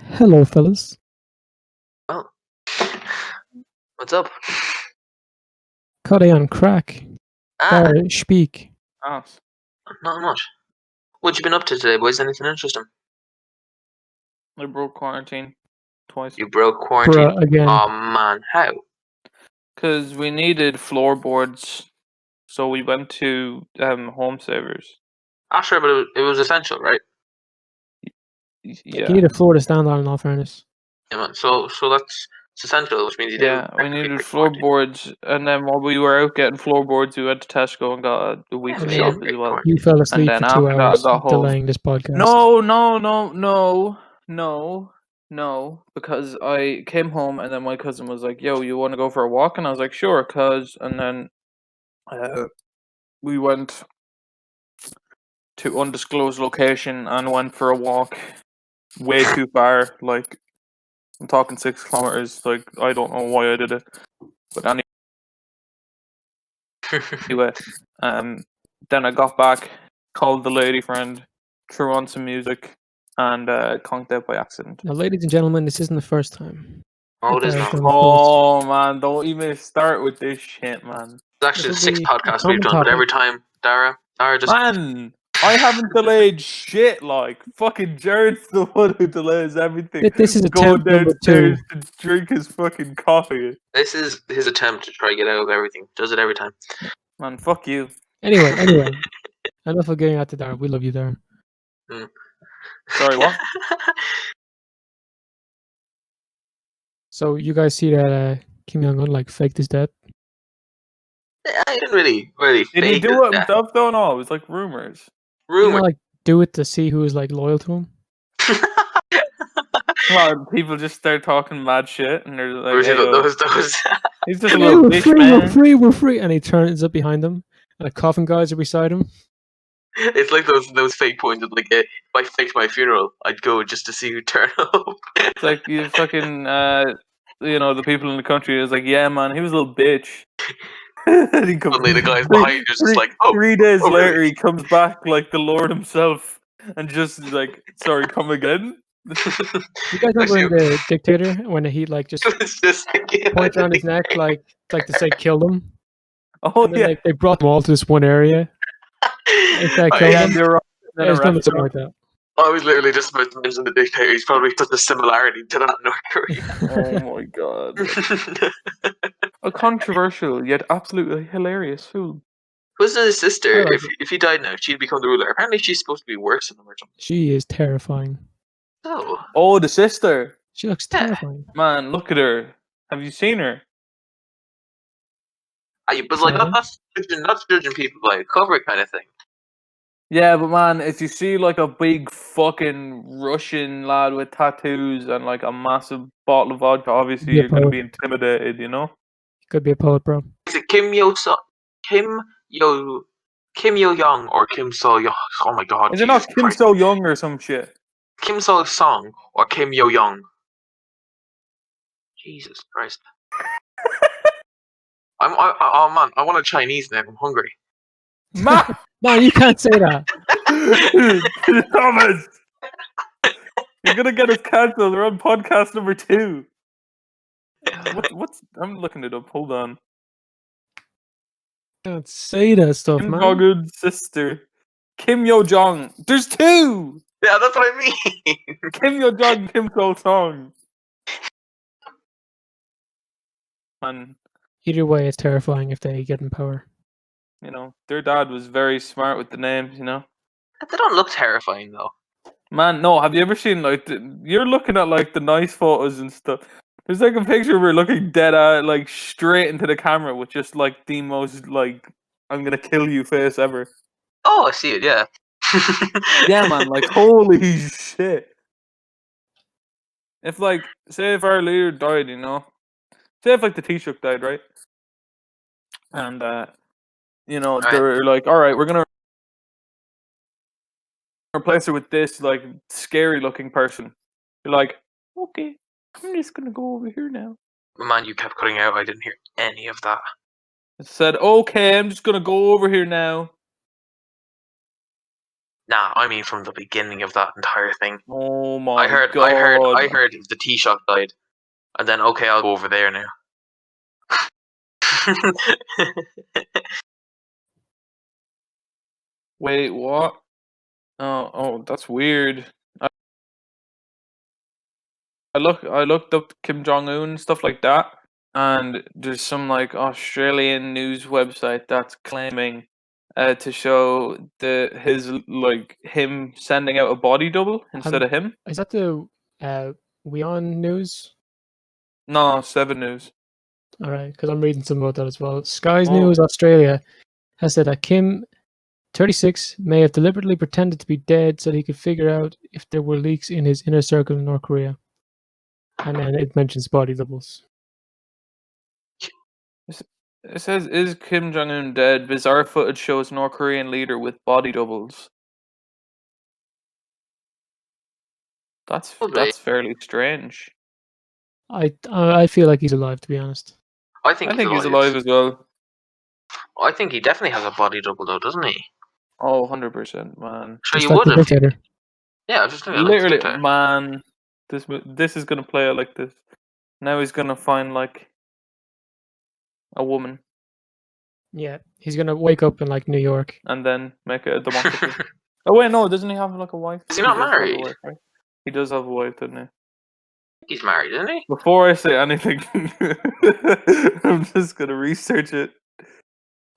Hello, fellas. Well, what's up? Caught on crack. Ah, Speak. Ass. not much. What you been up to today, boys? Anything interesting? I broke quarantine twice. You broke quarantine. Bruh, again. Oh man, how? Because we needed floorboards, so we went to Home Savers. Sure, but it was essential, right? Yeah. You need a floor to stand on, in all fairness. Yeah, man. So it's essential, which means you Yeah, do. we needed floorboards, and then while we were out getting floorboards, we went to Tesco and got a weekly Yeah, shop man. as well. You fell asleep then for 2 after that, I hours got home. delaying this podcast. No, because I came home and then my cousin was like, "Yo, you want to go for a walk?" And I was like, "Sure, cuz." And then we went to undisclosed location and went for a walk way too far. Like, I'm talking 6 kilometers. Like, I don't know why I did it, but anyway, then I got back, called the lady friend, threw on some music, and conked out by accident. Now, ladies and gentlemen, this isn't the first time. Oh, it is Dara's not. done this to us. Oh man, don't even start with this shit, man. It's actually This the will 6th be a podcast we've common done, but every topic. time, Dara just. Man, I haven't delayed shit. Like, fucking Jared's the one who delays everything. This is Going attempt number 2. downstairs to drink his fucking coffee. This is his attempt to try to get out of everything. Does it every time. Man, fuck you. Anyway. Enough of getting out to Dara. We love you, Dara. Sorry, what? So, you guys see that Kim Jong-un, like, faked his death? Yeah, he didn't really Did he fake do it. it himself though? No, it was like rumors. You know, Rumor. like, do it to see who is, like, loyal to him? Well, people just start talking mad shit, and they're like, Where's hey, yo, those? he's just a Hey, little we're bitch, free, man. we're free. And he turns up behind him, and the coffin guys are beside him. It's like those fake points of like, if I faked my funeral, I'd go just to see who turn up. It's like you fucking, the people in the country is like, yeah, man, he was a little bitch. And he comes, Suddenly the guys behind you just like, oh, 3 days oh, later, really? he comes back like the Lord himself, and just like, sorry, come again. You guys remember in the Dictator when he like just It's just like, points around his neck like to say kill them? Oh And then, yeah, like, they brought them all to this one area. It's like I, killing them. they were Yeah, it's gonna be something like that. I was literally just about to mention the dictator. He's probably such a similarity to that North Korea. Oh my god. A controversial yet absolutely hilarious fool. Wasn't his sister? I like If he died now, she'd become the ruler. Apparently, she's supposed to be worse than him or something. She is terrifying. Oh, the sister. She looks Yeah. terrifying. Man, look at her. Have you seen her? But like, that's judging people by a cover kind of thing. Yeah, but man, if you see like a big fucking Russian lad with tattoos and like a massive bottle of vodka, obviously Be a you're going to poet. be intimidated, you know? Could be a poet, bro. Is it Kim Yo Young or Kim So Young? Oh my god! Is it not Jesus Kim Christ. So Young or some shit? Kim So Song or Kim Yo Young? Jesus Christ! Oh man, I want a Chinese name. I'm hungry. Man, No, you can't say that. Thomas, you're gonna get us cancelled. We're on podcast number 2. What's? I'm looking it up. Hold on. Can't say that stuff, Kim man. Jong-un's sister, Kim Yo Jong. There's 2. Yeah, that's what I mean. Kim Yo Jong, Kim So Song. And Either way, it's terrifying if they get in power. you know, their dad was very smart with the names. You know. They don't look terrifying though. Man, no. Have you ever seen like you're looking at like the nice photos and stuff? There's like a picture where looking dead at like straight into the camera with just like the most like I'm gonna kill you face ever. Oh, I see it. Yeah. Yeah, man. Like holy shit. If like say if our leader died, you know, say if like the Taoiseach died, right? And you know Right. they're like, all right, we're gonna replace her with this like scary looking person. You're like, okay, I'm just gonna go over here now. Man, you kept cutting out. I didn't hear any of that. I said, okay, I'm just gonna go over here now. Nah, I mean from the beginning of that entire thing. Oh my I heard the T-Shock died, and then okay, I'll go over there now. Wait, what? Oh, that's weird. I looked up Kim Jong Un and stuff like that, and there's some like Australian news website that's claiming to show him sending out a body double instead of him. Is that the WeOn news? No, 7 News. All right, because I'm reading some about that as well. Sky's Oh. News Australia has said that Kim, 36, may have deliberately pretended to be dead so that he could figure out if there were leaks in his inner circle in North Korea. And then it mentions body doubles. It says, "Is Kim Jong Un dead? Bizarre footage shows North Korean leader with body doubles." That's fairly strange. I feel like he's alive, to be honest. I think he's alive as well. I think he definitely has a body double though, doesn't he? Oh, 100%, man. Sure, Just you like would the have. dictator. Yeah, I was just thinking Literally, like man. This is gonna play out like this. Now he's gonna find like a woman Yeah, he's gonna wake up in like New York. and then make it a democracy. Oh wait, no, doesn't he have like a wife? Is he not does have a married? wife, right? He does have a wife, doesn't he? He's married, isn't he? Before I say anything, I'm just gonna research it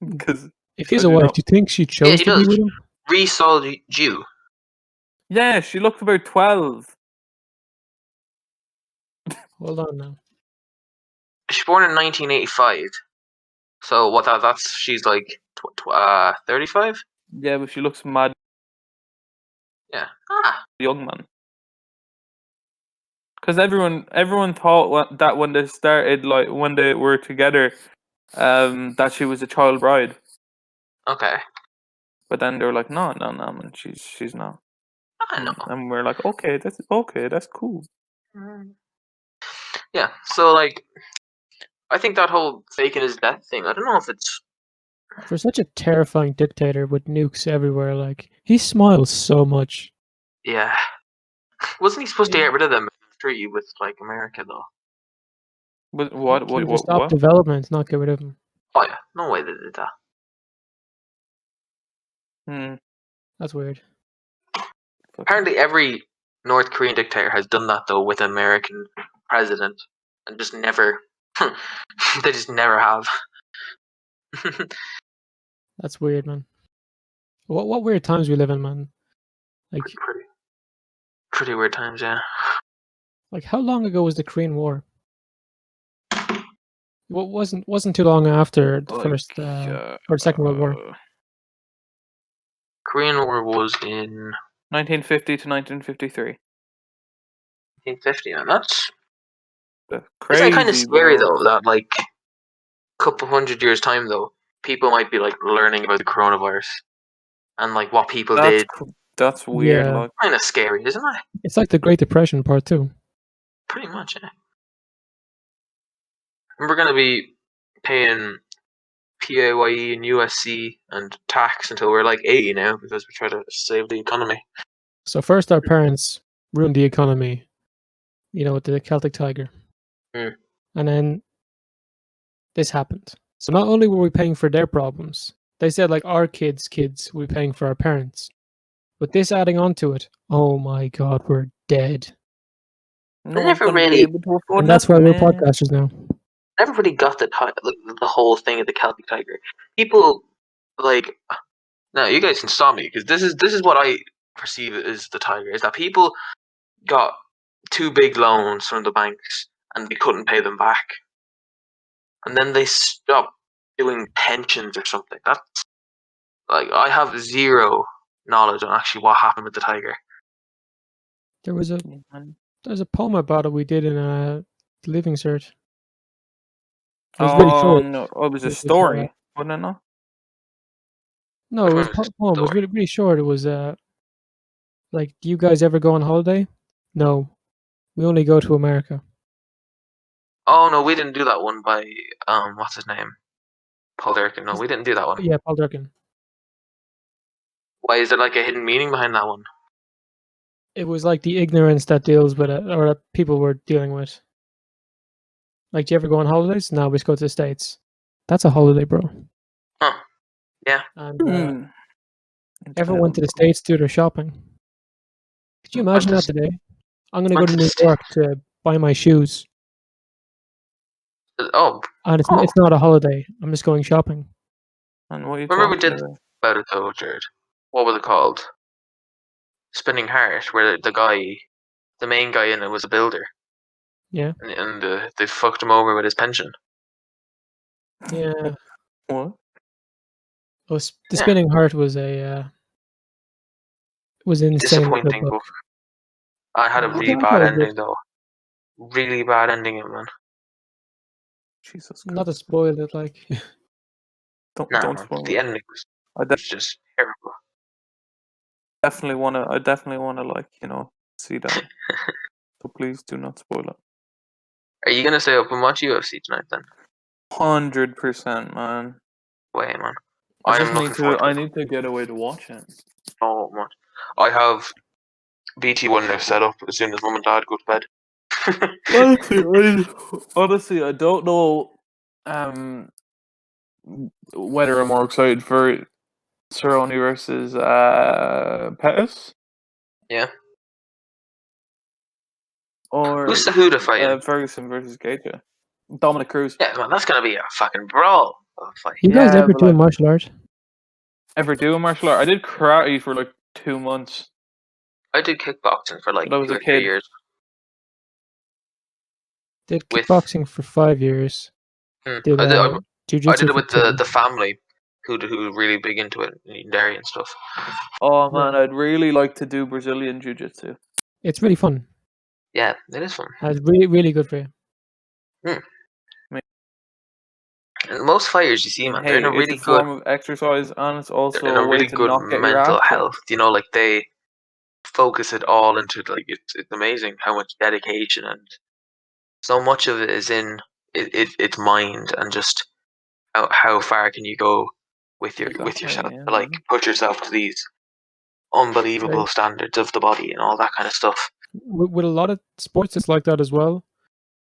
because If he's a wife, do you think she chose he to be does. with him? Resold Jew. yeah, she looked about 12. Hold on now. She's born in 1985. So what? That's she's like 35. Yeah, but she looks mad Yeah. young, man. Because everyone thought that when they started, like when they were together, that she was a child bride. Okay. But then they were like, no, man, she's not. I know. And we're like, okay, that's cool. Yeah. So like, I think that whole faking his death thing. I don't know if it's. For such a terrifying dictator with nukes everywhere, like he smiles so much. Yeah. Wasn't he supposed to get rid of them treaty with like America though? But what? He just stopped development, not get rid of them. Oh yeah, no way they did that. That's weird. Apparently, every North Korean dictator has done that though with an American president, and just never. They just never have. That's weird, man. What weird times we live in, man. Like pretty weird times, yeah. Like how long ago was the Korean War? What wasn't too long after the first or Second World War. Korean War was in 1950 to 1953. 1950, man. That's crazy. Isn't that kind of scary though? That like couple hundred years time though, people might be like learning about the coronavirus and like what people did. That's weird. Yeah. Like kind of scary, isn't it? It's like the Great Depression Part 2. Pretty much, yeah. And we're gonna be paying PAYE and USC and tax until we're like 80 now because we try to save the economy. So first our parents ruined the economy, with the Celtic Tiger. And then this happened. So not only were we paying for their problems, they said like our kids will be paying for our parents. But this adding on to it, oh my god, we're dead. Never really. And that's why we're podcasters now. Never really got the whole thing of the Celtic Tiger. People like, now you guys can stop me because this is what I perceive as the tiger. Is that people got too big loans from the banks and they couldn't pay them back, and then they stopped doing pensions or something. That's like I have zero knowledge on actually what happened with the tiger. There's a poem about it we did in a Living Cert. It was really short. No, it was a story, wasn't it? No, it was a poem. It was really short. It was like, do you guys ever go on holiday? No, we only go to America. Oh no, we didn't do that one by what's his name, Paul Durkin. No, we didn't do that one. Yeah, Paul Durkin. Why is there like a hidden meaning behind that one? It was like the ignorance that deals with it, or that people were dealing with. Like, do you ever go on holidays? No, we just go to the States. That's a holiday, bro. Huh. Yeah. And everyone went to the States to do their shopping. Could you imagine that today? I'm going to go to New York to buy my shoes. Oh. And it's not a holiday. I'm just going shopping. And what are you Remember we talking did about? about it though, Jared. What was it called? Spinning Heart, where the main guy in it was a builder. Yeah. And they fucked him over with his pension. Yeah. What? The Spinning Heart was was insane. Disappointing book. I had a really bad ending though. Really bad ending, man. Jesus Christ. Not to spoil it, like. Don't spoil the it. ending was just terrible. I definitely wanna like, see that. So please do not spoil it. Are you gonna stay up and watch UFC tonight then? 100%, man. Way, man. I need to get away to watch it. Oh, man. I have BT1 now set up as soon as mum and dad go to bed. Honestly, I don't know whether I'm more excited for Cerrone versus Pettis. Yeah. Or Who's the Huda fighting? Ferguson versus Gaethje. Dominic Cruz. Yeah, man, that's gonna be a fucking brawl of a fight. You guys ever do a martial art? Ever do a martial art? I did karate for like 2 months. I did kickboxing for like 2 or 3 years. Did kickboxing for 5 years. Did jiu-jitsu I did it with the family who really big into it, eating dairy and stuff. Oh man, I'd really like to do Brazilian jiu-jitsu. It's really fun. Yeah, it is fun. It's really, really good for you. And most fighters you see, man, they're in a really it's a form of exercise, and it's also in a really good mental health. You know, like they focus it all into like it's amazing how much dedication and so much of it is in its mind and just how far can you go with yourself to like push yourself to these unbelievable standards of the body and all that kind of stuff. With a lot of sports, it's like that as well.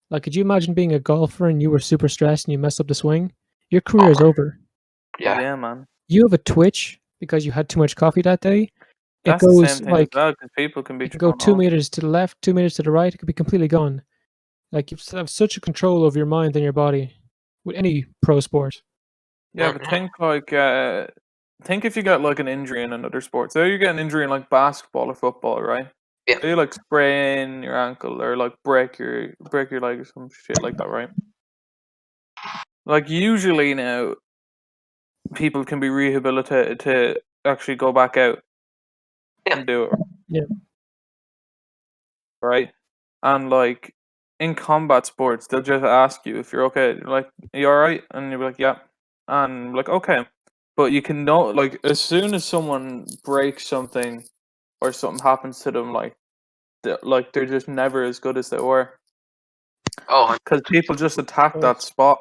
Like, could you imagine being a golfer and you were super stressed and you messed up the swing? Your career is over. Yeah, man. You have a twitch because you had too much coffee that day. That's it goes the same thing like as well, because people can be. You can go 2 meters to the left, 2 meters to the right. It could be completely gone. Like you have such a control of your mind and your body with any pro sport. Yeah, but think if you got like an injury in another sport. So you get an injury in like basketball or football, right? Yeah. So you like sprain your ankle or like break your leg or some shit like that, right? Like usually now, people can be rehabilitated to actually go back out and do it. Yeah. Right? And like in combat sports, they'll just ask you if you're okay. You're like, are you alright? And you'll be like, yeah. And like, okay. But you can know, like, as soon as someone breaks something or something happens to them, like they're just never as good as they were. Oh, because people just attack that spot,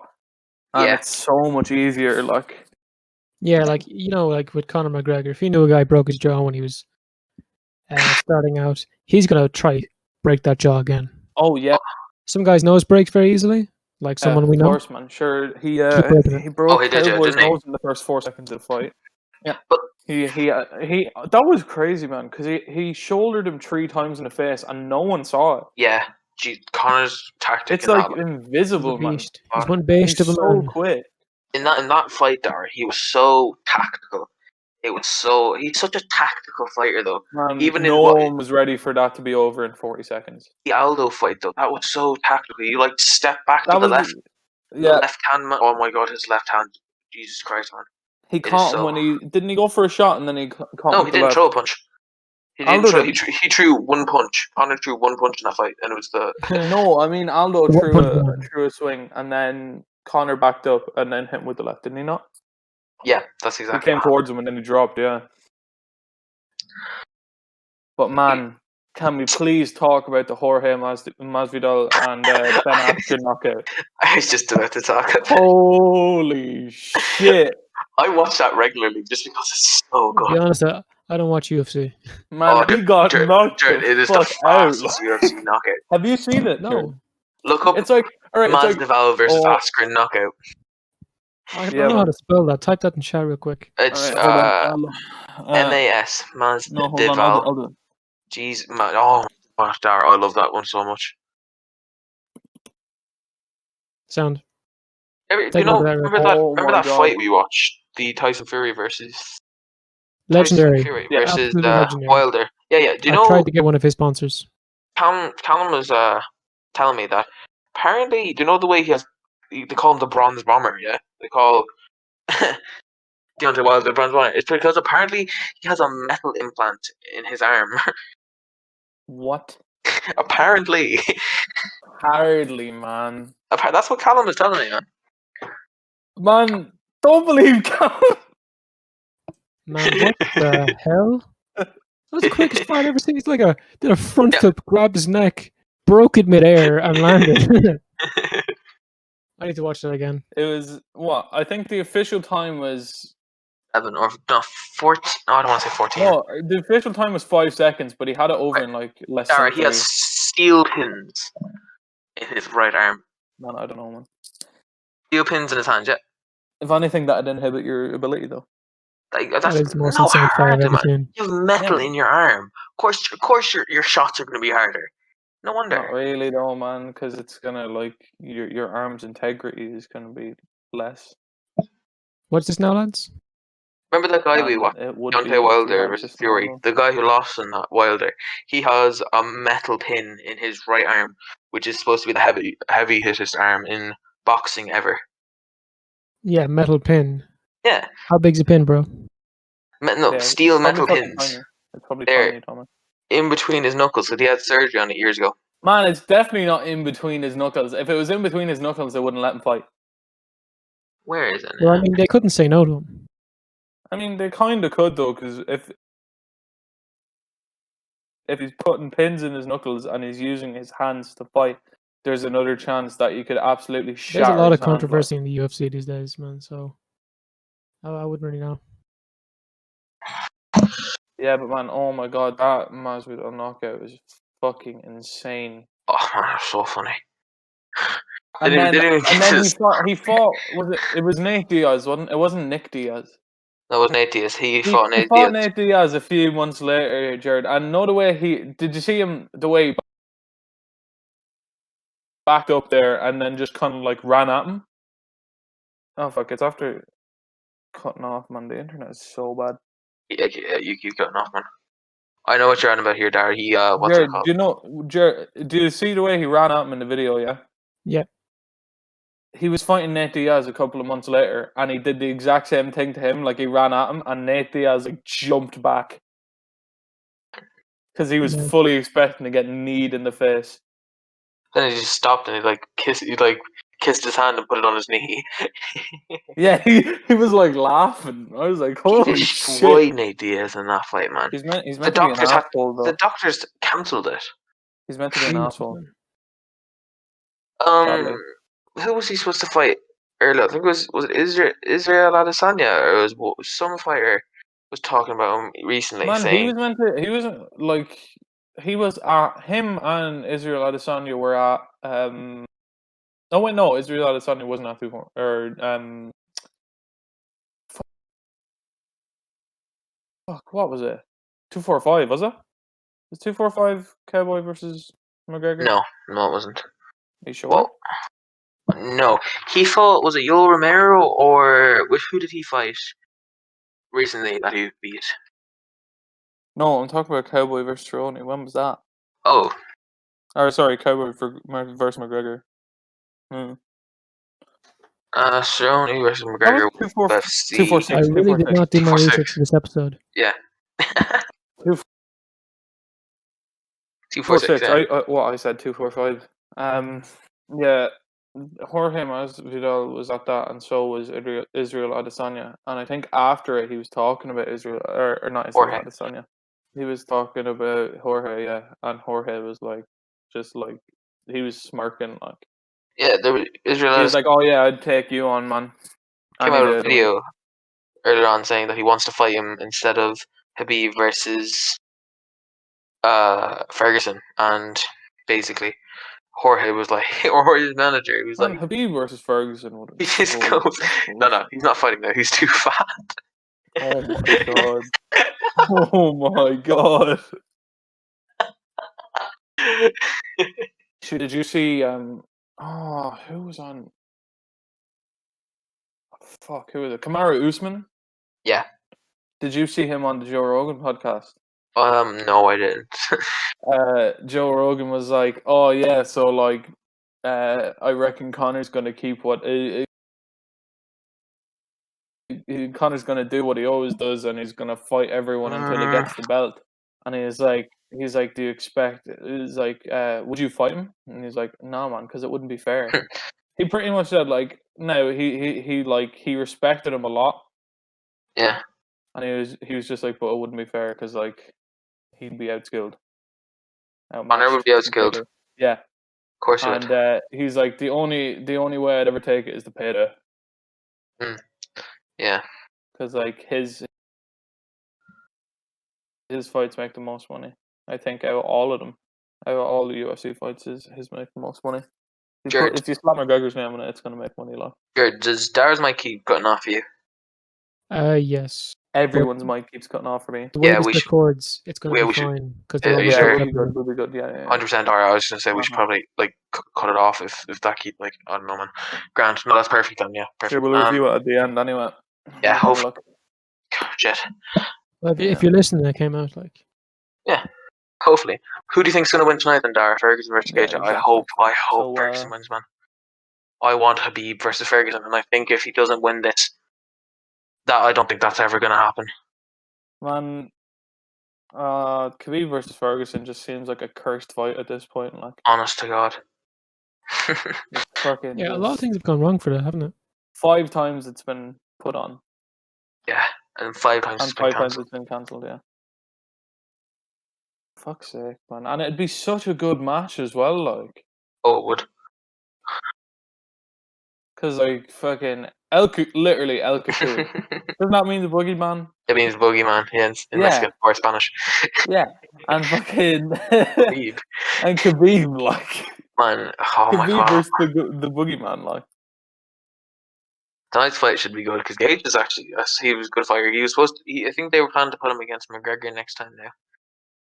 and it's so much easier. Like, yeah, like like with Conor McGregor, if he knew a guy broke his jaw when he was starting out, he's gonna try break that jaw again. Oh yeah, some guys' nose breaks very easily. Like someone we know. Of course, man. Sure, he broke Cowboy's nose in the first 4 seconds of the fight. Yeah, but he that was crazy, man, because he shouldered him 3 times in the face and no one saw it. Yeah, Conor's tactic. It's like invisible, man. He's one beast of a man. So quick. In that fight, Dar, he was so tactical. He's such a tactical fighter, though. Man, even no one was ready for that to be over in 40 seconds. The Aldo fight, though, that was so tactical. You like step back to the left. Yeah. The left hand, man. Oh my God, his left hand. Jesus Christ, man. He caught him when didn't he go for a shot and then he caught him. No, he didn't throw a punch. He threw one punch. Conor threw one punch in that fight, and it was the. No, I mean Aldo threw a swing, and then Conor backed up and then hit him with the left, didn't he not? Yeah, that's exactly. He came towards him and then he dropped. Yeah. But man, can we please talk about the Jorge Masvidal and Ben Askren knockout? I was just about to talk about that. Holy shit! I watch that regularly just because it's so good. To be honest, I don't watch UFC. Man, he got knocked It is the fuck out. fastest UFC knockout. Have you seen it? No. Look up It's like alright. It's like Masvidal versus Askren knockout. I don't know how to spell that. Type that in chat real quick. It's right, MAS Masvidal. No, hold on. I'll do it. Jeez, man! Oh gosh, Dara, I love that one so much. Sound. Remember that fight we watched? The Tyson Fury versus Legendary. Tyson Fury versus legendary. Wilder. Yeah. Do you know? I tried to get one of his sponsors. Callum was telling me that apparently, do you know the way they call him the Bronze Bomber? Yeah, they call Deontay Wilder the Bronze Bomber. It's because apparently he has a metal implant in his arm. What? Apparently. Hardly, man. That's what Callum was telling me, man. Man, don't believe Callum. Man, what the hell? That was the quickest fight I've ever seen. He's like did a front flip, grabbed his neck, broke it midair, and landed. I need to watch that again. It was what? I think the official time was 7 or no 14. No, I don't want to say 14. No, the official time was 5 seconds, but he had it over in like less than 3. He has steel pins in his right arm. Man, I don't know, man. Steel pins in his hand, yeah. If anything, that'd inhibit your ability, though. Like, that that's is the most no insane fight I've harder, ever man. seen. You have metal in your arm. Of course, your shots are going to be harder. No wonder. Not really, though, man, because it's gonna like your arm's integrity is gonna be less. What's this now, lads? Remember that guy we watched? Deontay Wilder versus Fury. The guy who lost in that, Wilder. He has a metal pin in his right arm, which is supposed to be the heavy hittest arm in boxing ever. Yeah, metal pin. Yeah. How big's a pin, bro? Steel metal pins. Tiny. It's probably tiny, Thomas. In between his knuckles, because he had surgery on it years ago. Man, it's definitely not in between his knuckles. If it was in between his knuckles, they wouldn't let him fight. Where is it? Well, I mean, they couldn't say no to him. I mean, they kind of could, though, because if he's putting pins in his knuckles and he's using his hands to fight, there's another chance that you could absolutely shatter. There's a lot of controversy in the UFC these days, man, so I wouldn't really know. Yeah, but man, oh my god, that Masvidal knockout was fucking insane. Oh man, that's so funny. And then he fought. It was Nate Diaz, wasn't it? It wasn't Nick Diaz. That was Nate Diaz. He fought Nate Diaz a few months later, Jared. And know the way did you see him? The way he backed up there and then just kind of like ran at him. Oh fuck! It's after cutting off, man. The internet is so bad. Yeah, you keep cutting off, man. I know what you're on about here, Dar. What's Jared, it called? do you know, Jared? Do you see the way he ran at him in the video? Yeah. Yeah. He was fighting Nate Diaz a couple of months later, and he did the exact same thing to him. Like he ran at him, and Nate Diaz like jumped back because he was fully expecting to get kneed in the face. Then he just stopped and he kissed his hand and put it on his knee. Yeah, he was like laughing. I was like, holy shit! Why Nate Diaz in that fight, man? He's meant to be an asshole, though. The doctors cancelled it. He's meant to be an asshole. Who was he supposed to fight earlier? I think was it Israel Adesanya, or was some fighter was talking about him recently? Man, saying him and Israel Adesanya were at oh wait, no, Israel Adesanya wasn't at 2-4 or fuck, what was it? 245, was it? Was 245 Cowboy versus McGregor? No, it wasn't. Are you sure? Well, no, he fought. Was it Yoel Romero or who did he fight recently that he beat? No, I'm talking about Cowboy versus Cerrone. When was that? Oh, or sorry, Cowboy versus McGregor. Cerrone versus McGregor. 246. I really did not do my research for this episode. Yeah. 246. I said 245. Yeah. Jorge Masvidal was at that, and so was Israel Adesanya. And I think after it, he was talking about Israel, or not Israel Adesanya. He was talking about Jorge, yeah, and Jorge was like, just like, he was smirking, like. Yeah, Israel. He was like, "Oh yeah, I'd take you on, man." Came out with a video earlier on saying that he wants to fight him instead of Habib versus Ferguson, and basically Jorge was like, or Jorge's manager, he was like, Habib versus Ferguson would he just goes, no, he's not fighting now. He's too fat. Oh my god! Oh my god! Did you see? Who was on? Fuck, who was it? Kamaru Usman. Yeah. Did you see him on the Joe Rogan podcast? No, I didn't. Joe Rogan was like, "Oh yeah, so like, I reckon Connor's gonna keep what Connor's gonna do what he always does, and he's gonna fight everyone until he gets the belt." And he's like, "Do you expect?" He's like, "Would you fight him?" And he's like, "No, man, because it wouldn't be fair." He pretty much said like, no, he respected him a lot. Yeah. And he was just like, but it wouldn't be fair because like he'd be outskilled. Connor would be outskilled. Yeah. Of course he would. And he's like, the only way I'd ever take it is the payday. Yeah. Because like his fights make the most money. I think out of all of them, out of all the UFC fights, his make the most money. If you slap McGregor's name on it, it's gonna make money. Like, Gerd, does Dara's mic keep cutting off for you? Yes. Everyone's mic keeps cutting off for me. The way this records, it's going to be fine because we'll be good. Yeah. 100%. Dara, I was just gonna say we should probably like cut it off if that keep like I don't know, man. Grant, no, that's perfect then. Yeah, perfect. Sure, we'll review it at the end anyway. Yeah, hopefully. Shit. Well, if you're listening, it came out like. Yeah, hopefully. Who do you think's gonna win tonight then, Dara? Ferguson versus Gaethje? Exactly. I hope Ferguson wins, man. I want Habib versus Ferguson, and I think if he doesn't win this, I don't think that's ever gonna happen. Man, Khabib versus Ferguson just seems like a cursed fight at this point. Like, honest to God. A lot of things have gone wrong for that, haven't it? 5 times it's been put on. Yeah, and 5 times it's been cancelled. Yeah. Fuck's sake, man! And it'd be such a good match as well, like. Oh, it would. Because like fucking literally El Cucuy. Doesn't that mean the boogeyman? It means boogeyman, yeah, in Mexican or Spanish. Yeah, and fucking Khabib. And Khabib, like, man, oh Khabib my God, versus the boogeyman, like. Tonight's fight should be good because Gaethje is actually he was a good fighter. He was supposed to. I think they were planning to put him against McGregor next time now.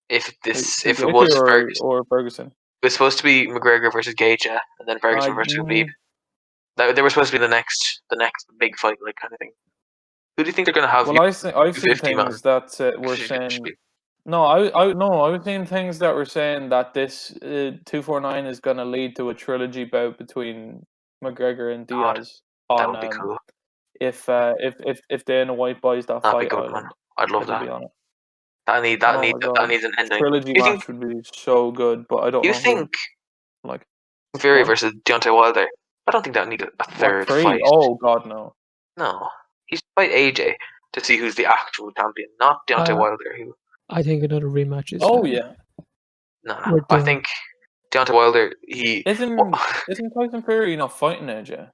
If it was Ferguson or Ferguson, it was supposed to be McGregor versus Gaethje and then Ferguson versus Khabib. They were supposed to be the next big fight, like kind of thing. Who do you think they're going to have? Well, I've seen things that were saying. No, I was seeing things that were saying that this 249 is going to lead to a trilogy bout between McGregor and Diaz. That would be cool. If Dana White buys that That'd fight, be good, man. I'd love that. Be on it. That needs an ending. Trilogy match would be so good, but I don't know. You think like Fury versus Deontay Wilder? I don't think that needed a third fight. Oh God, no. No, he's fight AJ to see who's the actual champion, not Deontay Wilder. Who I think another rematch is. Yeah. No. I think Deontay Wilder. Isn't Tyson Fury not fighting AJ?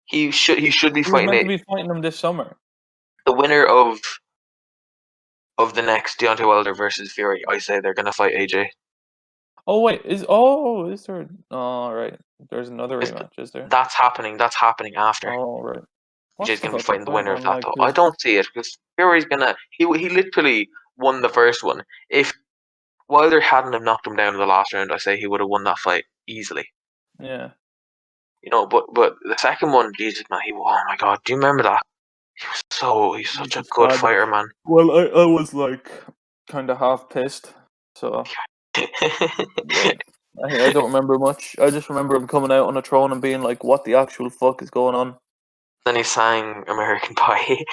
He should be fighting. He's meant to be fighting him this summer. The winner of the next Deontay Wilder versus Fury, I say they're gonna fight AJ. Oh wait, is there? Oh right, there's another rematch. Is there? That's happening after. Oh right. AJ's gonna be fighting the winner of that though. I don't see it because Fury's gonna. He literally won the first one. If Wilder hadn't have knocked him down in the last round, I say he would have won that fight easily. Yeah. You know, but the second one, Jesus man, oh my God, do you remember that? He's such a good fighter, man. Well, I was like kind of half pissed, so I don't remember much. I just remember him coming out on a throne and being like, "What the actual fuck is going on?" Then he sang American Pie.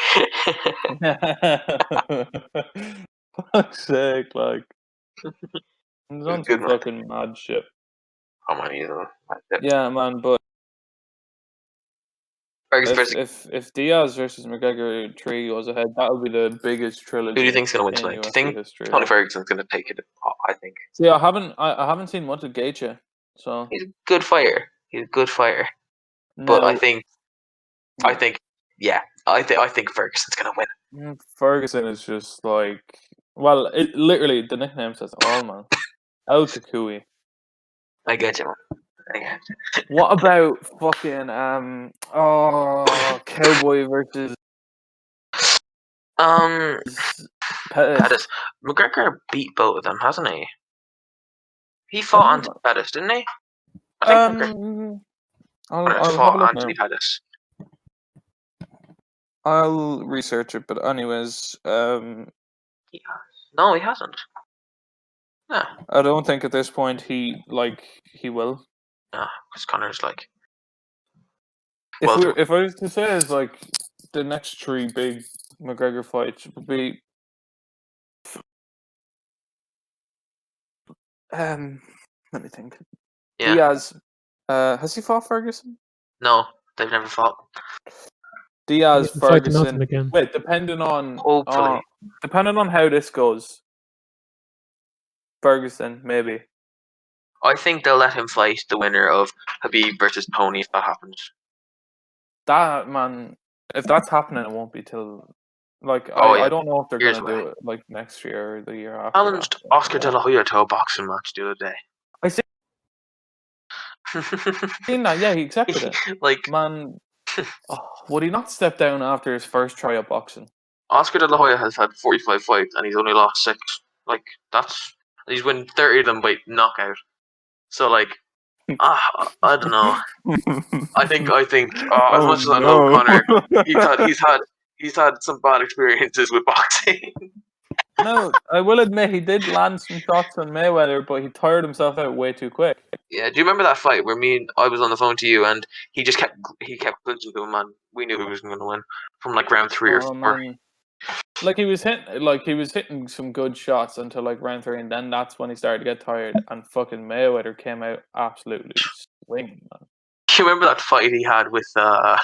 Fuck's sake, like. He's on some fucking mad shit. Oh man, you know. Yeah, man, but if Diaz versus McGregor 3 goes ahead, that'll be the biggest trilogy. Who do you think's gonna win tonight? Do you think Tony Ferguson's gonna take it? I think. See, I haven't seen much of Gaethje, so he's a good fighter. No. But I think Yeah, I think Ferguson's gonna win. Ferguson is just like, well, it literally the nickname says all, man. El Kakui. I get you, man. I get you. What about fucking Cowboy versus Pettis? Pettis. McGregor beat both of them, hasn't he? He fought Anthony Pettis, didn't he? I think McGregor I'll have a fought look Anthony now. Pettis. I'll research it, but anyways, No, he hasn't. No. I don't think at this point he will. No, because Connor's like. If I was to say is like the next 3 big McGregor fights would be let me think. Yeah. Diaz. Has he fought Ferguson? No, they've never fought. Diaz, Ferguson. Again. Wait, depending on Hopefully. depending on how this goes, Ferguson maybe. I think they'll let him fight the winner of Khabib versus Tony if that happens. That man, if that's happening, it won't be till like yeah. I don't know if they're Years gonna away. do it like next year or the year after. Challenged Oscar De La Hoya to a boxing match the other day. I seen that. Yeah, he accepted it. Like, Man, would he not step down after his first try at boxing? Oscar De La Hoya has had 45 fights and he's only lost 6. Like, he's won 30 of them by knockout. So like, I don't know. I think as much as I love Connor, he's had some bad experiences with boxing. No, I will admit he did land some shots on Mayweather, but he tired himself out way too quick. Yeah, do you remember that fight where I was on the phone to you and he kept clinching to him, and we knew he was going to win from like round 3 or 4. Man. Like he was hitting some good shots until like round 3, and then that's when he started to get tired. And fucking Mayweather came out absolutely swinging, man. Do you remember that fight he had with the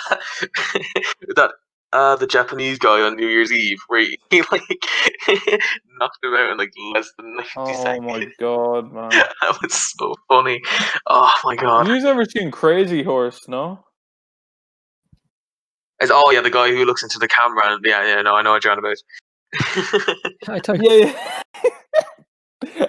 Japanese guy on New Year's Eve, where he like knocked him out in like less than 90 seconds? Oh my god, man! That was so funny. Oh my god! Have you ever seen Crazy Horse? No. The guy who looks into the camera and no, I know what you're on about. I thought, yeah.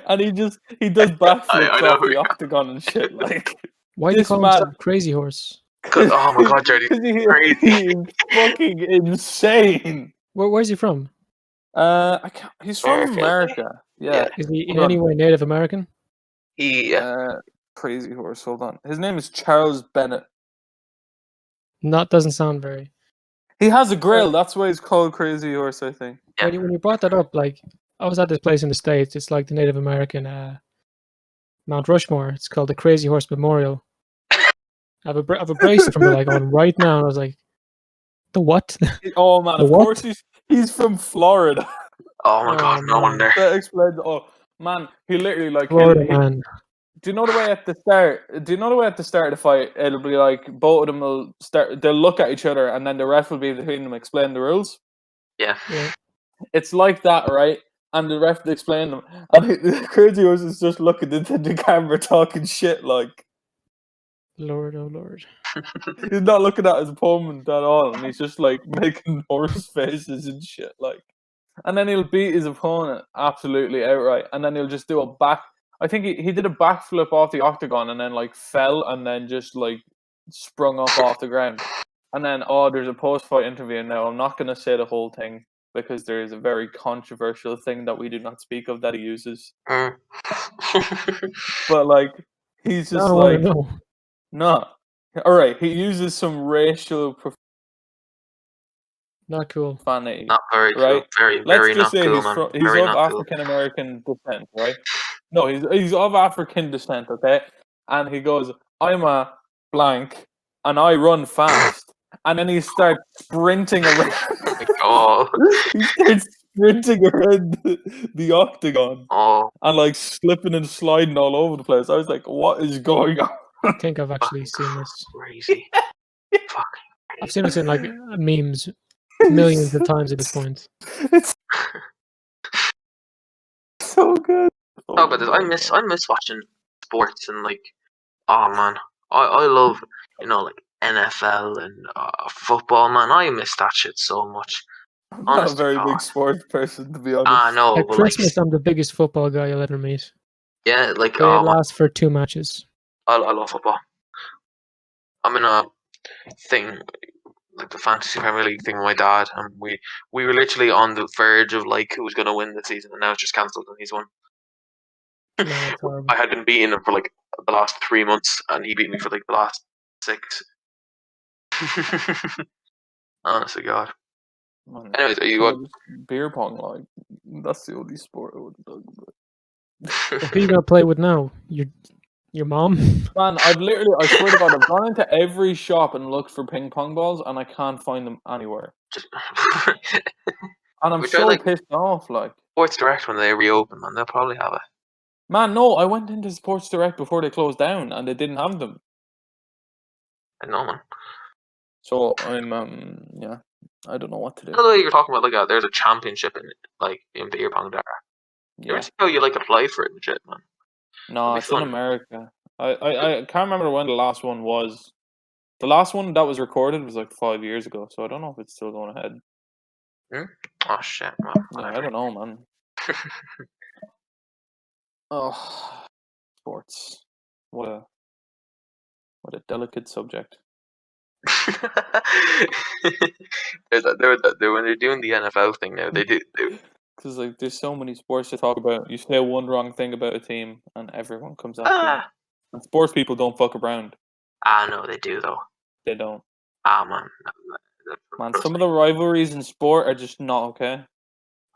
And he does backflips off the octagon and shit. Like, why do you call him Crazy Horse? Oh my god, Jerry, crazy! He's fucking insane. Where's he from? He's from America. Yeah. Is he in any way Native American? Crazy Horse. Hold on. His name is Charles Bennett. Doesn't sound very. He has a grill. That's why he's called Crazy Horse, I think. Yeah. When you brought that up, like I was at this place in the States. It's like the Native American Mount Rushmore. It's called the Crazy Horse Memorial. I have a bracelet from like on right now, and I was like, the what? Oh man, of course he's from Florida. Oh my god, no wonder. That explains. Oh man, he literally like Florida man. Do you know the way at the start? Do you know the way at the start of the fight? It'll be like both of them will start. They'll look at each other, and then the ref will be between them, explain the rules. Yeah. It's like that, right? And the ref will explain them, and Crazy Horse is just looking into the camera, talking shit like. Lord, oh Lord. He's not looking at his opponent at all, and he's just like making horse faces and shit like. And then he'll beat his opponent absolutely outright, and then he'll just do a back. I think he did a backflip off the octagon and then like fell and then just like sprung up off the ground. And then there's a post-fight interview now. I'm not going to say the whole thing because there is a very controversial thing that we do not speak of that he uses. But like he's just no. All right, he uses some racial not cool. Profanity. Not very right? cool. Very, Let's very just not say cool, he's of African American descent, right? No, he's of African descent, okay? And he goes, I'm a blank, and I run fast. And then he starts sprinting around. He starts sprinting around the octagon. And like slipping and sliding all over the place. I was like, what is going on? I think I've actually seen this. Crazy. Fuck. I've seen it in like memes millions of times at this point. It's so good. Oh, but I miss watching sports and like, oh man, I love like NFL and football, man. I miss that shit so much. I'm not a Honest to very God. big sports person, to be honest. No, At but like, Christmas, I'm the biggest football guy you'll ever meet. yeah, like But it lasts for 2 matches. I love football. I'm in a thing like the fantasy Premier League thing with my dad, and we were literally on the verge of like who was going to win the season, and now it's just cancelled and he's won. No, it's horrible. I had been beating him for like the last 3 months, and he beat me for like the last 6. Honest to God. Man, Anyways, are you what? beer pong? Like that's the only sport I would have done. Who are you gonna play with now? Your mom? Man, I swear to God, I've gone into every shop and looked for ping pong balls, and I can't find them anywhere. And I'm so pissed off. Like Sports Direct, when they reopen, man, they'll probably have it. Man, no, I went into Sports Direct before they closed down, and they didn't have them. I know, man. So I'm yeah, I don't know what to do. By the way, you're talking about like there's a championship in beer pong there. You ever see how you like apply for it and shit, man? No, it's in America. I can't remember when the last one was. The last one that was recorded was like 5 years ago, so I don't know if it's still going ahead. Oh shit, man. Yeah, I don't know, man. Oh, sports. What a delicate subject. When they're doing the NFL thing now, they do. Because like, there's so many sports to talk about. You say one wrong thing about a team, and everyone comes after you. And sports people don't fuck around. No, they do though. They don't. Man. Man, some of the rivalries in sport are just not okay.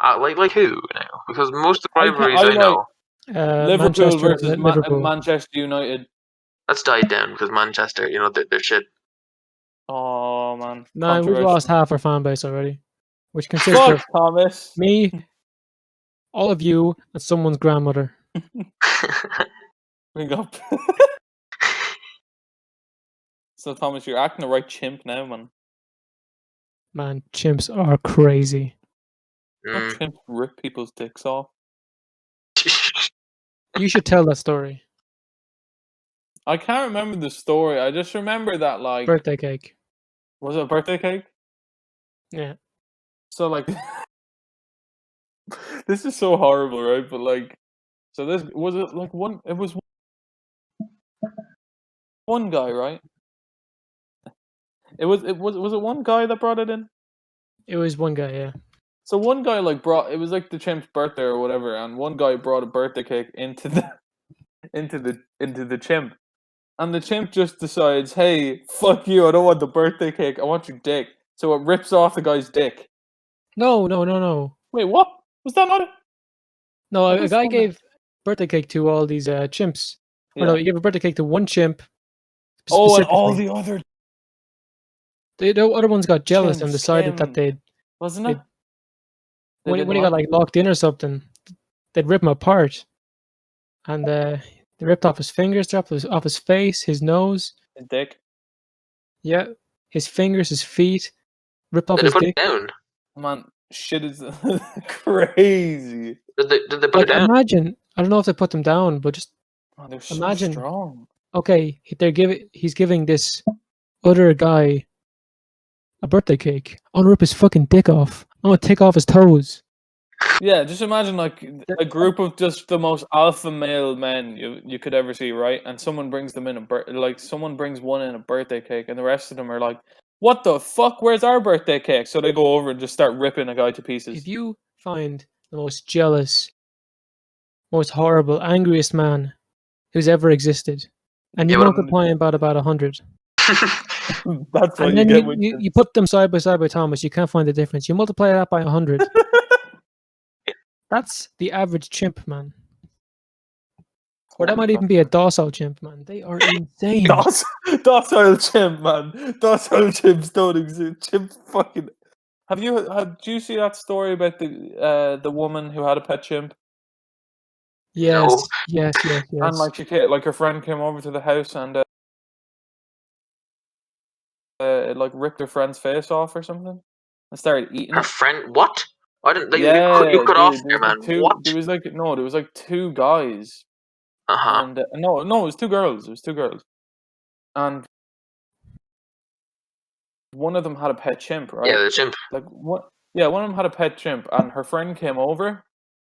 Like who now? Because most of the rivalries I know. Liverpool versus Manchester United. That's died down because Manchester, they're shit. Oh man. No, we've lost half our fan base already. Which consists of Thomas. Me, all of you, and someone's grandmother. Bring up. So Thomas, you're acting a right chimp now, man. Man, chimps are crazy. Chimps rip people's dicks off. You should tell that story. I can't remember the story. I just remember that like birthday cake. Was it a birthday cake? Yeah. So like this is so horrible, right? But like so this was it like one it was one guy, right? Was it one guy that brought it in? It was one guy, yeah. So one guy like it was like the chimp's birthday or whatever, and one guy brought a birthday cake into the chimp. And the chimp just decides, hey, fuck you, I don't want the birthday cake, I want your dick. So it rips off the guy's dick. No. Wait, what? Was that not it? No, a guy gave birthday cake to all these chimps. Yeah. Or no, he gave a birthday cake to one chimp. Oh, and all the other... The other ones got jealous and decided that they'd... Wasn't it? When he got like locked in or something, they'd rip him apart. And they ripped off his fingers, off his face, his nose. His dick. Yeah. His fingers, his feet. Ripped off his dick. Down? Man, shit is crazy. Did they put it down? Imagine, I don't know if they put them down, but just they're so imagine. Strong. Okay, he's giving this other guy a birthday cake. I want to rip his fucking dick off. I want to take off his toes. Yeah, just imagine like a group of just the most alpha male men you could ever see, right? And someone brings them in someone brings one in a birthday cake, and the rest of them are like, "What the fuck? Where's our birthday cake?" So they go over and just start ripping a guy to pieces. If you find the most jealous, most horrible, angriest man who's ever existed, and you multiply him by about 100. That's what and then you put them side by side by Thomas, you can't find the difference. You multiply that by 100. That's the average chimp, man. Or that might even be a docile chimp, man. They are insane. Docile chimp, man. Docile chimps don't exist. Chimps fucking... Do you see that story about the woman who had a pet chimp? Yes, no. Yes. And like her friend came over to the house and it like ripped her friend's face off or something and started eating her friend. What? I didn't. You cut off there, man. What? There was like 2 guys. And no, it was 2 girls. And one of them had a pet chimp, right? Yeah, the chimp. Like what? Yeah, one of them had a pet chimp, and her friend came over.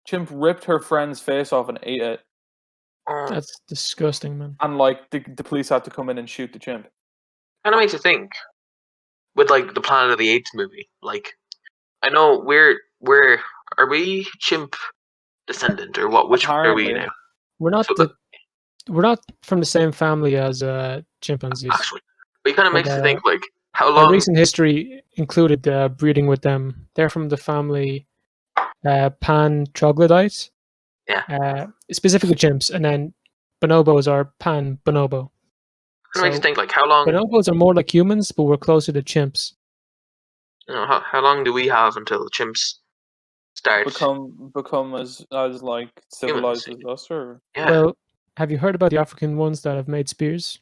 Chimp ripped her friend's face off and ate it, That's disgusting, man. and like the police had to come in and shoot the chimp. Kind of makes you think. With like the Planet of the Apes movie, like I know are we chimp descendant or what? Which are we Apparently. now? We're not So we're not from the same family as chimpanzees. actually, but it kind of But, makes you think like how our long? recent history included breeding with them. They're from the family pan troglodytes. Yeah. Specifically chimps, and then bonobos are pan bonobo. Kind of makes you So think like how long? bonobos are more like humans, but we're closer to chimps. You know, how long do we have until the chimps start? Become as like civilized as us, or Yeah. Well, have you heard about the African ones that have made spears?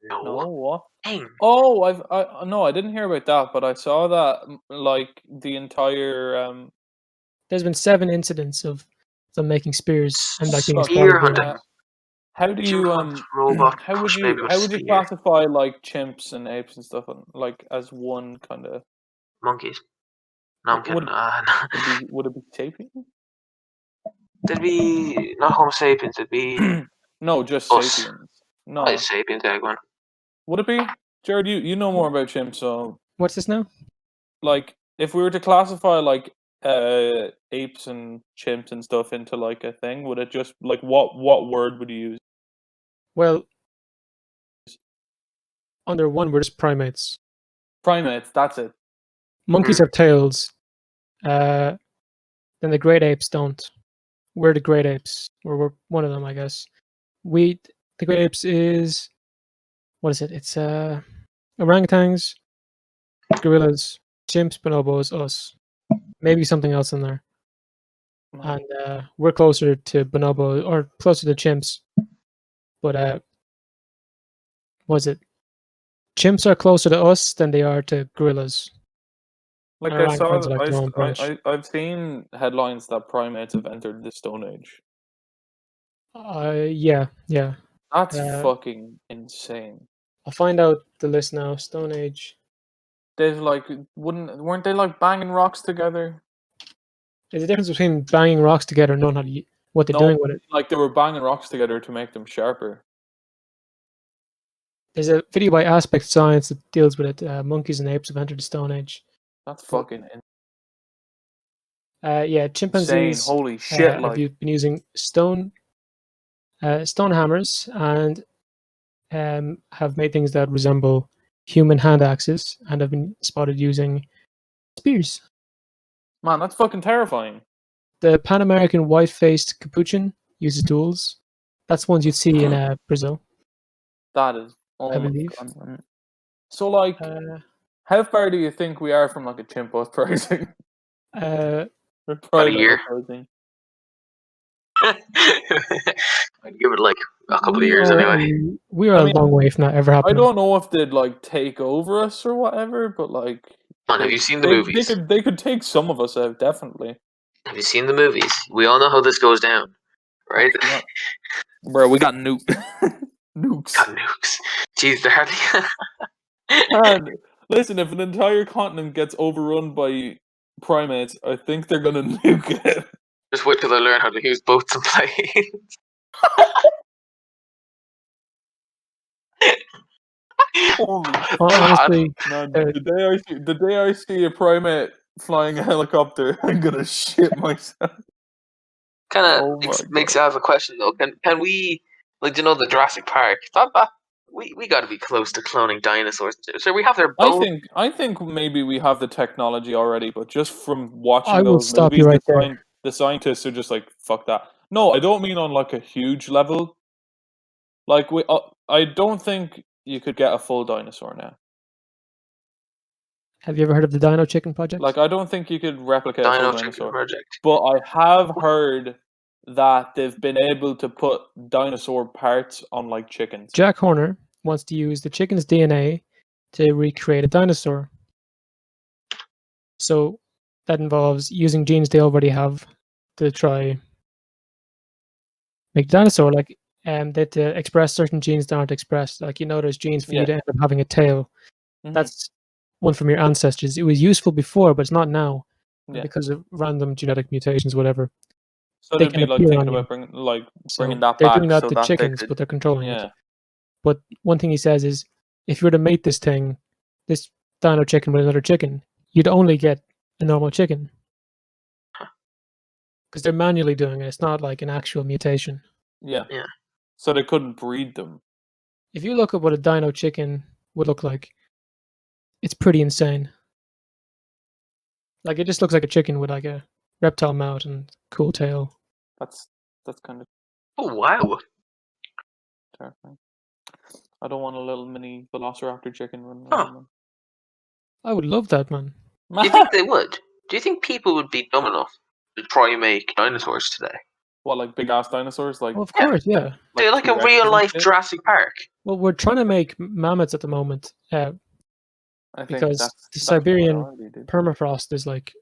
no? No. What? Dang. Oh, I didn't hear about that, but I saw that like the entire There's been 7 incidents of them making spears and like being Spear spotted doing hunting. it. how do you Chimp robot how would push baby with how would you spear. classify like chimps and apes and stuff like as one kind of Monkeys. No, I'm kidding. would it be sapien? It'd be not Homo sapiens. It'd be No, just us. sapiens. No, Probably sapiens, Egwin. would it be? Jared, you know more about chimps, so What's this now? like if we were to classify like apes and chimps and stuff into like a thing, would it just like what word would you use? Well, under one, we're just primates. Primates, that's it. Monkeys have tails. Then the great apes don't. We're the great apes. We're one of them, I guess. The great apes is what is it? It's orangutans, gorillas, chimps, bonobos, us. Maybe something else in there. And we're closer to bonobo or closer to chimps. But was it? Chimps are closer to us than they are to gorillas. Like And orangutans are like their own branch. I've seen headlines that primates have entered the Stone Age. Yeah. That's Uh, fucking insane. I'll find out the list now. Stone Age. They've like weren't they like banging rocks together? There's a difference between banging rocks together and knowing what they're doing with it. Like they were banging rocks together to make them sharper. There's a video by Aspect Science that deals with it. Monkeys and apes have entered the Stone Age. That's fucking Yeah, chimpanzees insane. Holy shit! have been using stone hammers and have made things that resemble human hand axes and have been spotted using spears. Man, that's fucking terrifying. The Pan American white-faced capuchin uses tools. That's ones you'd see in Brazil. That is, I believe. God. So, like, how far do you think we are from like a chimp uprising? About a year. I'd give it like a couple of years anyway. We are a long way from that ever happening. I don't know if they'd like take over us or whatever, but like, Man, have you seen the movies? They could take some of us out, definitely. Have you seen the movies? We all know how this goes down, right? Bro, we got nukes. Got nukes. Jeez, they're hardly. And listen, if an entire continent gets overrun by primates, I think they're gonna nuke it. Just wait till they learn how to use boats and planes. Honestly, the day I see a primate flying a helicopter, I'm gonna shit myself. Kind of makes you have a question though. Can we, like, you know, the Jurassic Park? We got to be close to cloning dinosaurs. So we have their bones. I think maybe we have the technology already, but just from watching I will those stop movies, you right there. the scientists are just like, fuck that. No, I don't mean on like a huge level. Like I don't think you could get a full dinosaur now. Have you ever heard of the Dino Chicken Project? Like, I don't think you could replicate a full Chicken dinosaur. Project. But I have heard that they've been able to put dinosaur parts on like chickens. Jack Horner wants to use the chicken's DNA to recreate a dinosaur. So that involves using genes they already have to try make the dinosaur. Like, they to express certain genes that aren't expressed. Like, you know, there's genes for you to end up having a tail. Mm-hmm. That's one from your ancestors. It was useful before, but it's not now Yeah. because of random genetic mutations, whatever. So They they'd can be like appear thinking on you. about bringing So that they're back doing that so to that they chickens, could. but they're controlling it. Yeah. But one thing he says is, if you were to mate this dino chicken with another chicken, you'd only get a normal chicken. Because they're manually doing it. It's not like an actual mutation. Yeah. Yeah. So they couldn't breed them. If you look at what a dino chicken would look like, it's pretty insane. Like, it just looks like a chicken with like a reptile mouth and cool tail. That's kind of Oh wow! terrifying. I don't want a little mini velociraptor chicken running Huh. around. I would love that, man. Do you think they would? Do you think people would be dumb enough to try and make dinosaurs today? What, like big ass dinosaurs? Like Well, of course, yeah. They're like a T-Rexes real and life shit? Jurassic Park. Well, we're trying to make mammoths at the moment I think because that's the a Siberian priority, dude. permafrost is like,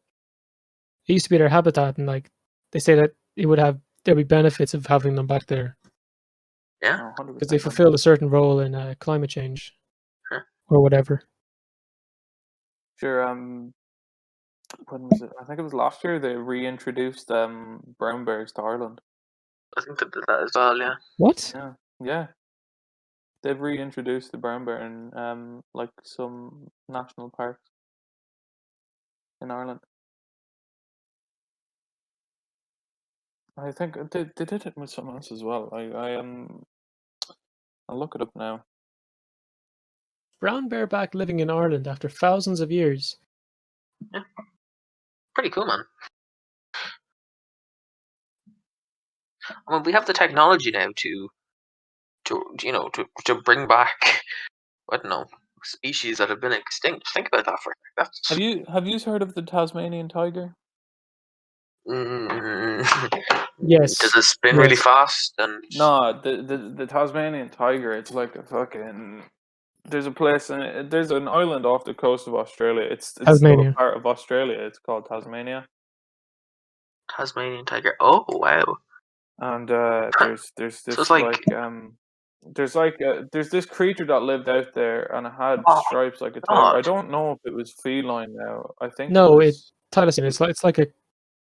it used to be their habitat, and like they say that there'd be benefits of having them back there Yeah. Oh, 100%. because they fulfill a certain role in climate change Huh. or whatever. Sure. When was it? I think it was last year. They reintroduced brown bears to Ireland. I think they did that as well. Yeah. What? Yeah. They've reintroduced the brown bear in like some national parks in Ireland. I think they did it with something else as well. I'll look it up now. Brown bareback living in Ireland after thousands of years. Pretty cool, man. I mean, we have the technology now to bring back, I don't know, species that have been extinct. Think about that for a second. Have you heard of the Tasmanian tiger? Yes. Does it spin really fast? And No, the Tasmanian tiger. It's like a fucking. There's a place and there's an island off the coast of Australia. It's still Tasmania. a part of Australia. It's called Tasmania. Tasmanian tiger. Oh wow! And there's this So it's like- there's this creature that lived out there and it had Oh, stripes like a tiger. God. I don't know if it was feline now. I think No, it it's was, Thylacine. It's like a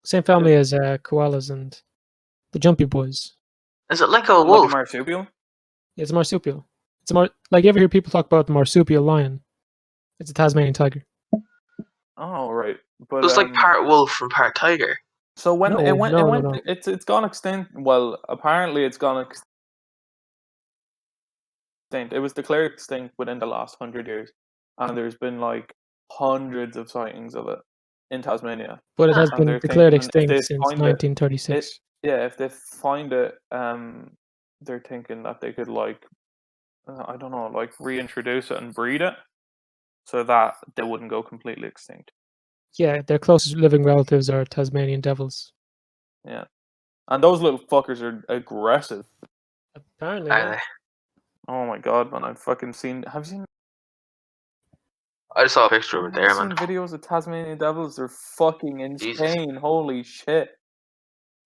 same family as koalas and the jumpy boys. Is it like a like a wolf? marsupial. It's a marsupial. It's like you ever hear people talk about the marsupial lion? It's a Tasmanian tiger. Oh right, but So it's like part wolf and part tiger. So when No, no. it's gone extinct. Well, apparently it's gone extinct. It was declared extinct within the last 100 years, and there's been like hundreds of sightings of it in Tasmania. But it has And been they're declared thinking if extinct they since find it- 1936. if they find it, they're thinking that they could like, I don't know, like reintroduce it and breed it, so that they wouldn't go completely extinct. Yeah, their closest living relatives are Tasmanian devils. Yeah, and those little fuckers are aggressive. Apparently, Are yeah. they? Oh my god, man! I've fucking seen. Have you seen? I just saw a picture of it there, I've seen man. videos of Tasmanian devils. They're fucking insane. Jesus. Holy shit,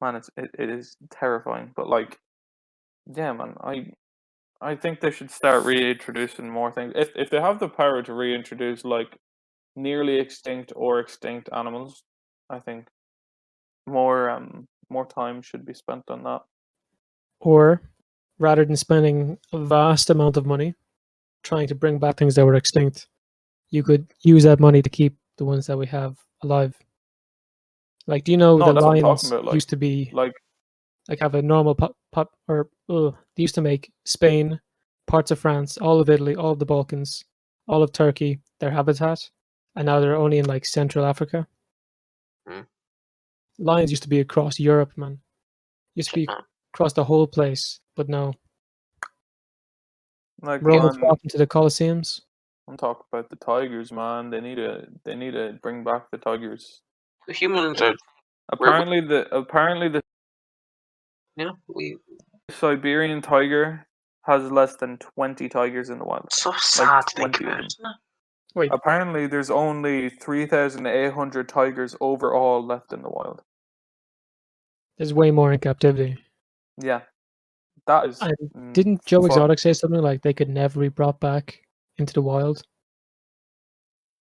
man! It is terrifying. But like, yeah, man. I think they should start reintroducing more things. If they have the power to reintroduce like nearly extinct or extinct animals, I think more time should be spent on that. Or rather than spending a vast amount of money trying to bring back things that were extinct, you could use that money to keep the ones that we have alive. Like, do you know No, the that's what I'm lions talking about, like- used to be Like, have a normal they used to make Spain, parts of France, all of Italy, all of the Balkans, all of Turkey their habitat, and now they're only in like Central Africa. Hmm. Lions used to be across Europe, man. Used to be Huh. across the whole place, but no. like Romans man, walked into the Colosseums. I'm talking about the tigers, man. They need to bring back the tigers. The humans are, Apparently the we Siberian tiger has less than 20 tigers in the wild. so sad to think 20 of about. them. Isn't it? Wait, Apparently there's only 3,800 tigers overall left in the wild. there's way more in captivity. Yeah. That is And didn't Joe fuck. Exotic say something like they could never be brought back into the wild?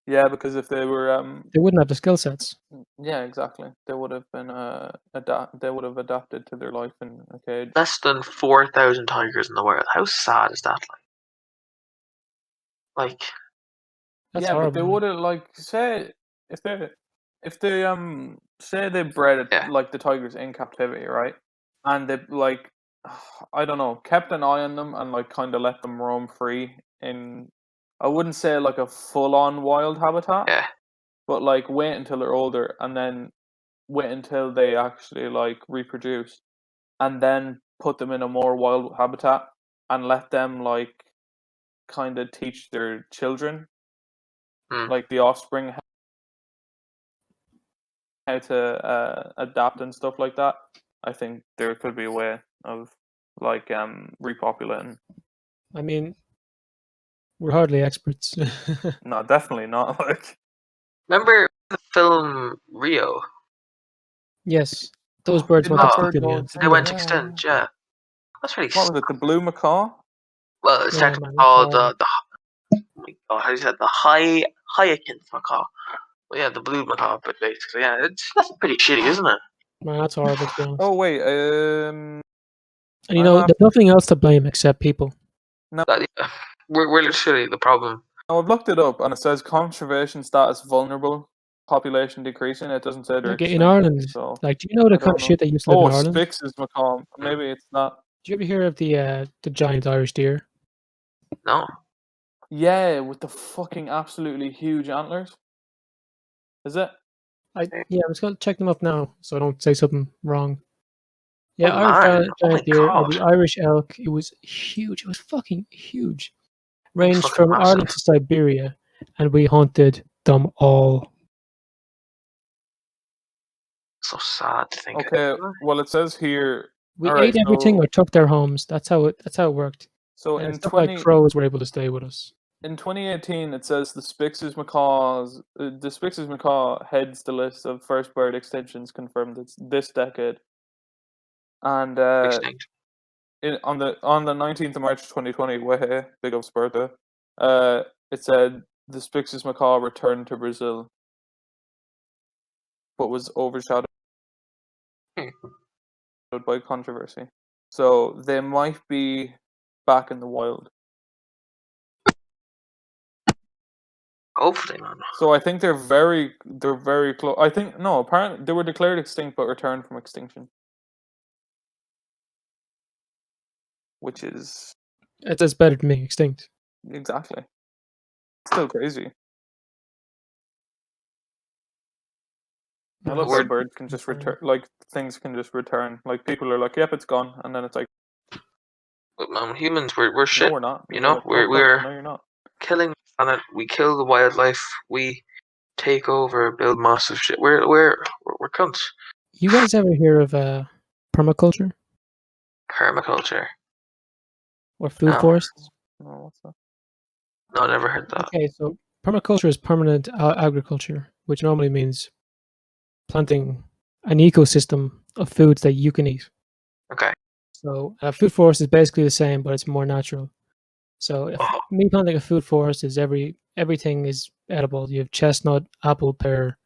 Yeah, because if they were they wouldn't have the skill sets. yeah, exactly. They would have been they would have adapted to their life in a cage. Less than 4,000 tigers in the world. How sad is that? Like, That's yeah, but they horrible. would have like say if they say they bred it, Yeah. like the tigers in captivity, right? And they like I don't know, kept an eye on them and like kind of let them roam free in I wouldn't say like a full on wild habitat, yeah. but like wait until they're older and then wait until they actually like reproduce and then put them in a more wild habitat and let them like kind of teach their children, like the offspring, how to adapt and stuff like that. I think there could be a way of like repopulating. I mean, we're hardly experts. No, definitely not. Like, Remember the film Rio? Yes, those birds went Didn't that extinct bird in the go end. They went yeah. extinct, yeah. That's really What was it? The blue macaw? Well, it's Yeah, technically man, called that's the oh my God, how do you say it? The hyacinth macaw. Well, yeah, the blue macaw, but basically, yeah, that's pretty shitty, isn't it? man, that's horrible to be honest. Oh wait, And you I'm know, after- there's nothing else to blame except people. Yeah, we're literally the problem. no, I've looked it up and it says conservation status vulnerable, population decreasing. It doesn't say they're Like extinct. in Ireland, So like do you know the I kind don't of know. shit that used to live Oh, in Ireland? Spix is macaw. Maybe it's not. Did you ever hear of the giant Irish deer? No. Yeah, with the fucking absolutely huge antlers. Is it? Yeah, I'm just gonna check them up now so I don't say something wrong. Yeah, Oh Irish man! Oh my giant deer or God! the Irish elk. It was huge. It was fucking huge. That was Ranged fucking from Ireland massive. to Siberia, and we hunted them all. So sad to think. Okay. Well, it says here. We All ate right. everything So or took their homes. That's how it worked. so And in stuff like 20 crows were able to stay with us. in 2018, it says the Spix's macaw heads the list of first bird extinctions confirmed this decade. And Extinct. on the 19th of March 2020, way big of Sparta, it said the Spix's macaw returned to Brazil, but was overshadowed by controversy. So they might be back in the wild. Hopefully, man. So I think they're very close. I think no, apparently they were declared extinct but returned from extinction, which is It's better than being extinct. exactly still crazy. I love how We're- birds can just return, like things can just return. Like people are like, "Yep, it's gone," and then it's like, But man, humans, we're "No, shit. we're not." You And you're know, like, "Oh, fuck, we're no, you're not." killing the planet. We kill the wildlife. We take over, build massive shit. We're cunts. You guys ever hear of permaculture Permaculture. or food No. forests? No, what's that? No, never heard that. Okay, so permaculture is permanent agriculture, which normally means planting an ecosystem of foods that you can eat. Okay. So a food forest is basically the same, but it's more natural. So if Oh, me planting a food forest is everything is edible. You have chestnut, apple, pear,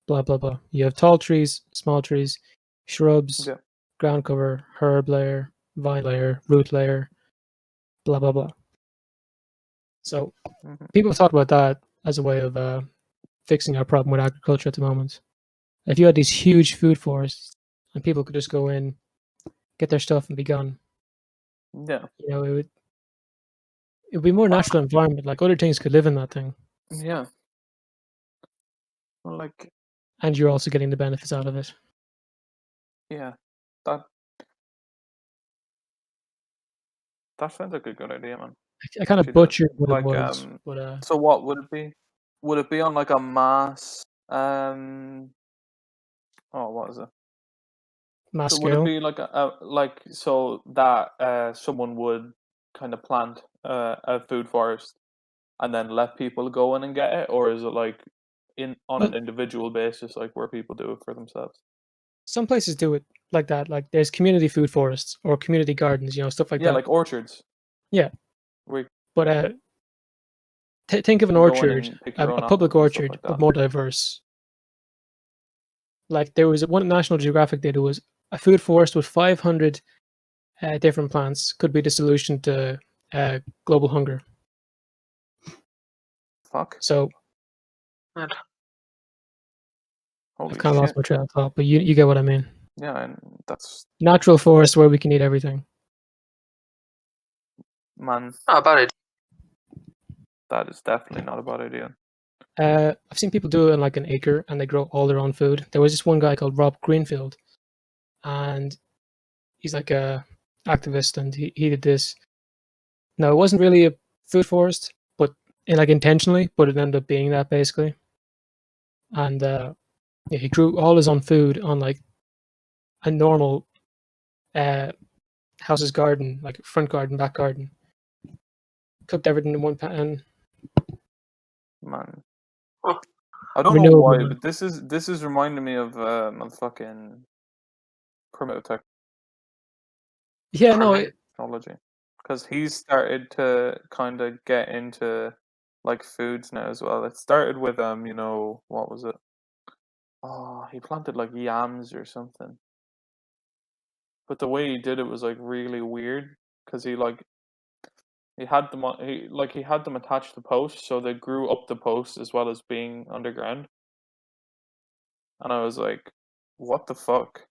blah blah blah. You have tall trees, small trees, shrubs, Yeah. ground cover, herb layer, vine layer, root layer, blah blah blah. So Mhm. people talk about that as a way of fixing our problem with agriculture at the moment. If you had these huge food forests and people could just go in, get their stuff and be gone, Yeah, you know, it would be more natural environment. Like other things could live in that thing, yeah. Well, like, and you're also getting the benefits out of it. yeah, that that sounds like a good idea, man. I kind of Actually does. butchered what Like, it was, but so what would it be? Would it be on like a mass? Oh, what is it? mass So would it scale. be like like so that someone would kind of plant a food forest and then let people go in and get it, or is it like on an Well, individual basis, like where people do it for themselves? some places do it like that. Like there's community food forests or community gardens, stuff like Yeah, that. like orchards. Yeah, Where but think of an You go in orchard, and pick a your own public apples and stuff orchard, like but that. more diverse. Like there was one National Geographic did. It was a food forest with 500 different plants could be the solution to global hunger. Fuck. So Mad. Holy I've kind of lost shit. my train of thought, but you get what I mean. Yeah, and that's Natural forest where we can eat everything. man. Not a bad idea. That is definitely not a bad idea. I've seen people do it in like an acre and they grow all their own food. There was this one guy called Rob Greenfield, and he's like a activist, and he did this. No, it wasn't really a food forest, but like intentionally, but it ended up being that basically. And yeah, he grew all his own food on like a normal house's garden, like front garden, back garden. Cooked everything in one pan. Man. Oh. I don't know Renewable, why, man. but this is reminding me of fucking primitive Yeah, no, technology, because he's started to kind of get into like foods now as well. It started with you know, what was it? Oh, he planted like yams or something. But the way he did it was like really weird because he had them he had them attached to posts, so they grew up the posts as well as being underground. And I was like, what the fuck?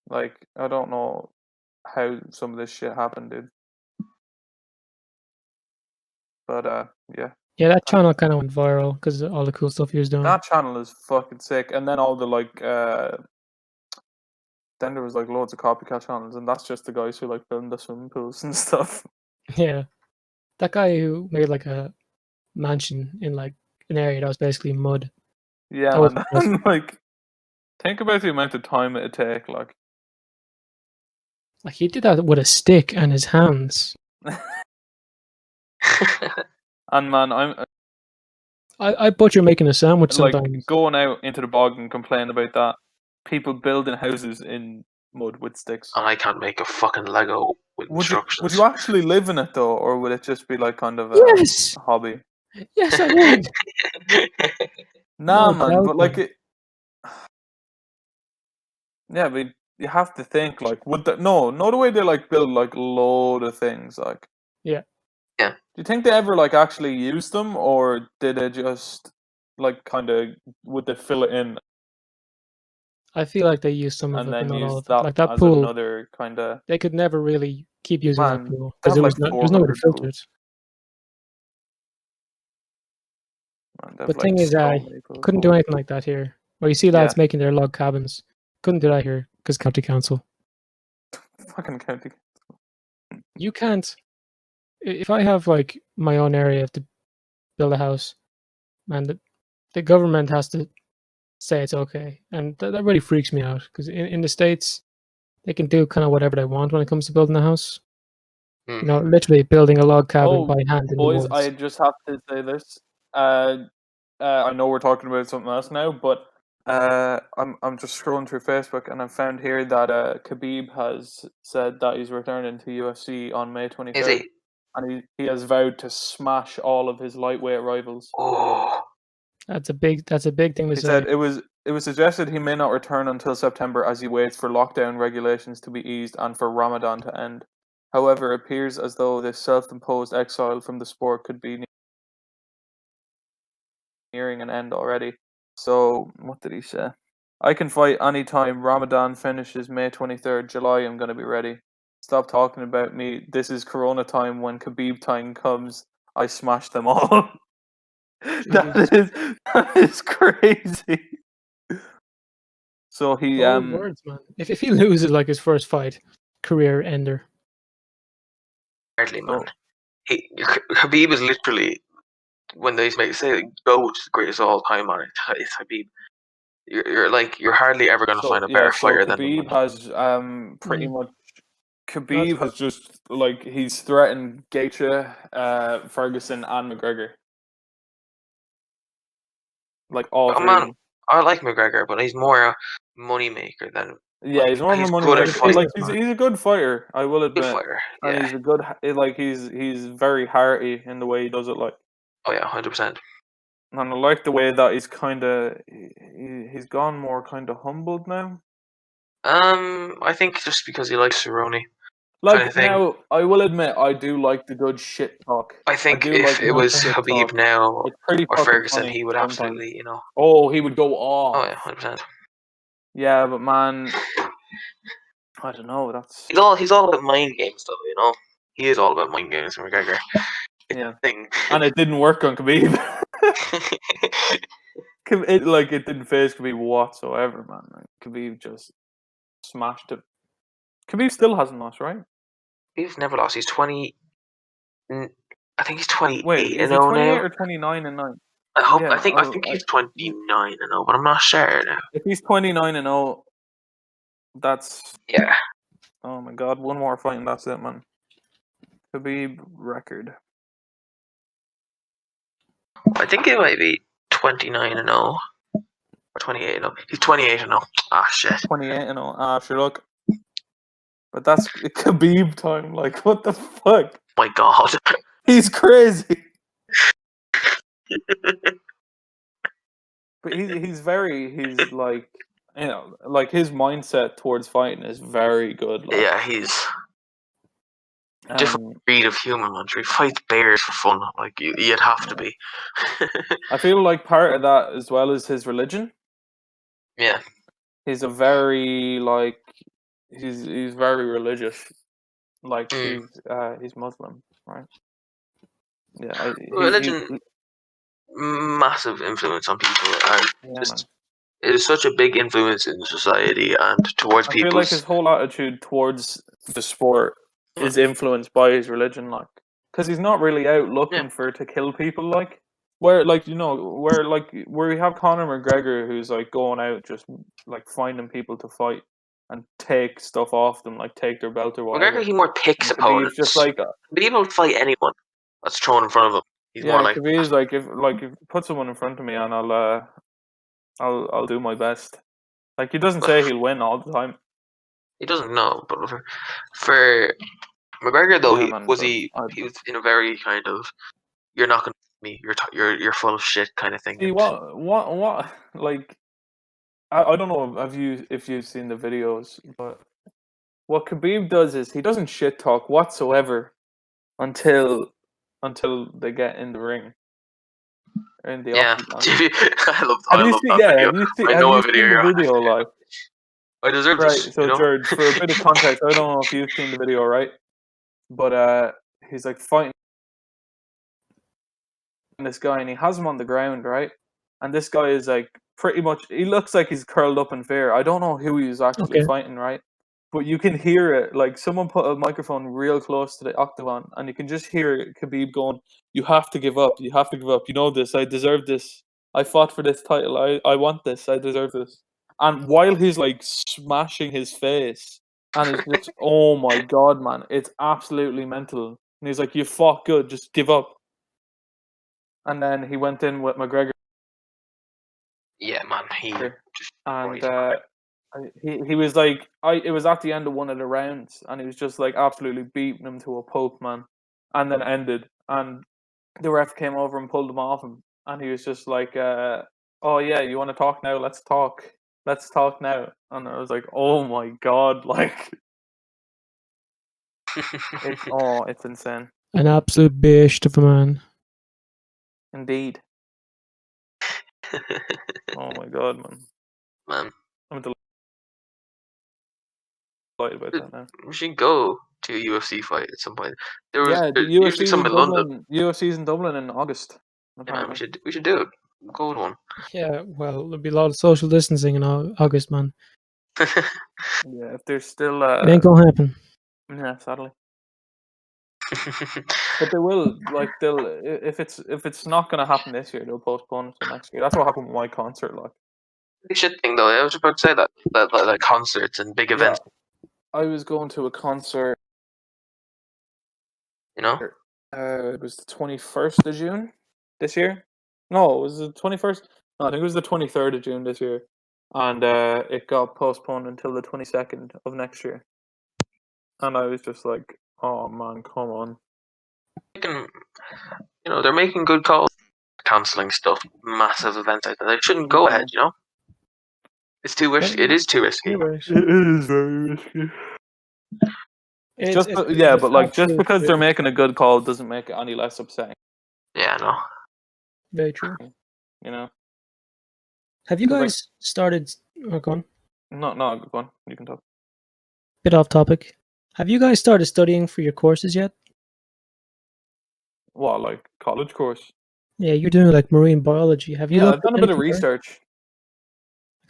Like, I don't know how some of this shit happened, dude. But yeah. yeah, that channel kind of went viral because of all the cool stuff he was doing. That channel is fucking sick. And then all the then there was like loads of copycat channels, and that's just the guys who like film the swimming pools and stuff. Yeah, that guy who made like a mansion in like an area that was basically mud. Yeah, That was man. impressive. Like, think about the amount of time it'd take. Like, Like he did that with a stick and his hands. and man, I'm I butcher making a sandwich like sometimes. going out into the bog and complain about that. People building houses in mud with sticks. And I can't make a fucking Lego with Would you instructions. actually live in it though, or would it just be like kind of a Yes, hobby? yes, I would. Nah, No man, doubt, but like man. it. Yeah, but you have to think like, would that no the way they like build like load of things like. Yeah. Yeah. Do you think they ever like actually use them, or did they just like kind of would they fill it in I feel like they use some of and it, but then not all use of it. that Like that as pool, another kind of they could never really keep using that man? pool They because have like there's no way to 400 filter pools. it. Man, they have But like thing is, so I many pools. couldn't do anything like that here. Or you see Yeah. lads making their log cabins. Couldn't do that here because county council. Fucking county. You can't. If I have like my own area to build a house, man, the government has to say it's okay, and that really freaks me out because in the States they can do kind of whatever they want when it comes to building a house. Hmm. You know, literally building a log cabin Oh, by hand in boys, the woods. I just have to say this. I know we're talking about something else now, but I'm just scrolling through Facebook and I found here that Khabib has said that he's returning to UFC on May 23rd, Is he? and he has vowed to smash all of his lightweight rivals. Oh. That's a big thing to He say. said it was suggested he may not return until September as he waits for lockdown regulations to be eased and for Ramadan to end. However, it appears as though this self-imposed exile from the sport could be nearing an end already. So, what did he say? I can fight anytime. Ramadan finishes May 23rd. July, I'm going to be ready. Stop talking about me. This is Corona time. When Khabib time comes, I smash them all. that is crazy. So he Bold words, man. If he loses like his first fight, career ender. Hardly, man. Habib is literally, when they say GOAT, the greatest of all time, man, it's Habib. You're hardly ever going to find a better fighter than him. Khabib has pretty much. Khabib has just like he's threatened Gaethje, Ferguson, and McGregor. Like all three. Man, I like McGregor, but he's more a money maker than Yeah, he's Norman he's Money good at Mayweather. fighting. Like he's a good fighter, I will Good admit, fighter. and Yeah. he's a good he's very hearty in the way he does it. Like, Oh yeah, 100%. and I like the way that he's kind of he's gone more kind of humbled now. I think just because he likes Cerrone. Like Kinda thing. now, I will admit I do like the good shit talk. I think do if like it the was shit Habib talk. now It's pretty or fucking Ferguson, funny he would sometimes. absolutely, Oh, he would go off. Oh yeah, 100%. Yeah, but man, I don't know. That's He's all about mind games, though. He is all about mind games, McGregor. yeah, Thing. and it didn't work on Khabib. It didn't phase Khabib whatsoever, man. Like, Khabib just smashed it. Khabib still hasn't lost, right? He's never lost. He's 20. I think he's 28 Wait, is and he 0 28 now. or 29 and 9? I hope. Yeah, I think he's 29 and 0, but I'm not sure now. if he's 29 and 0, that's Yeah. oh my god, one more fight and that's it, man. Khabib record. I think it might be 29 and 0 or 28 and 0. He's 28 and 0. Ah, shit. 28 and 0. Ah, sure, look. But that's Khabib time. Like, what the fuck? My God. He's crazy. But he's like, like his mindset towards fighting is very good. Like, Yeah, he's different breed of human, man. He fights bears for fun. Like you'd have to be. I feel like part of that as well is his religion. Yeah. He's a very like he's very religious. Like he's Muslim, right? Yeah, Religion, massive influence on people, and man. it is such a big influence in society and towards people. I feel like his whole attitude towards the sport is influenced by his religion, like, because he's not really out looking to kill people, like, where we have Conor McGregor who's like going out just like finding people to fight and take stuff off them, like take their belt or whatever. McGregor, he more picks opponents. Just like, but he won't fight anyone that's thrown in front of him. He's more like Khabib's like if put someone in front of me and I'll do my best. Like, he doesn't say he'll win all the time. He doesn't know, but for McGregor though, he was in a very kind of you're not gonna me, you're full of shit kind of thing. See what like I don't know if you've seen the videos, but what Khabib does is he doesn't shit talk whatsoever until they get in the ring. In the octagon. I love that video. I know what video you're on. Like, I deserve right, this. so Gerd, for a bit of context, I don't know if you've seen the video, right? But he's like fighting this guy and he has him on the ground, right? And this guy is like pretty much, he looks like he's curled up in fear. I don't know who he's actually fighting, right? But you can hear it, like someone put a microphone real close to the octagon and you can just hear Khabib going, you have to give up, you have to give up, you know this, I deserve this, I fought for this title, I want this, I deserve this. And while he's like smashing his face, and it's just, oh my god, man, it's absolutely mental. And he's like, you fought good, just give up. And then he went in with McGregor. Yeah, man, he was like, it was at the end of one of the rounds, and he was just like absolutely beating him to a pulp, man. And then ended, and the ref came over and pulled him off him, and he was just like, "Oh yeah, you want to talk now? Let's talk now." And I was like, "Oh my god!" Like, it's insane. An absolute beast of a man. Indeed. Oh my god, man. I'm delighted about that now. We should go to a UFC fight at some point. The UFC's in Dublin. UFC's in Dublin in August. Yeah, man, we should do it. Go to one. Yeah, well, there'll be a lot of social distancing in August, man. Yeah, if there's still it ain't gonna happen. Yeah, sadly. But they will, like, if it's not gonna happen this year, they'll postpone it to next year. That's what happened with my concert, like. Big shit thing though. I was about to say that concerts and big events. I was going to a concert. You know. It was the 21st of June this year. No, it was the 21st. No, I think it was the 23rd of June this year. and it got postponed until the 22nd of next year. And I was just like, "Oh man, come on!" They're making good calls, canceling stuff, massive events like that. They shouldn't go ahead. It's too risky. It is too risky. You're right. It is very risky. Just because they're making a good call doesn't make it any less upsetting. Yeah, no. Very true. Have you 'Cause, guys started? Oh, go on. No, go on. You can talk. Bit off topic. Have you guys started studying for your courses yet? What, like college course? Yeah, you're doing like marine biology. Have you? Yeah, I've done a bit of anything there? research.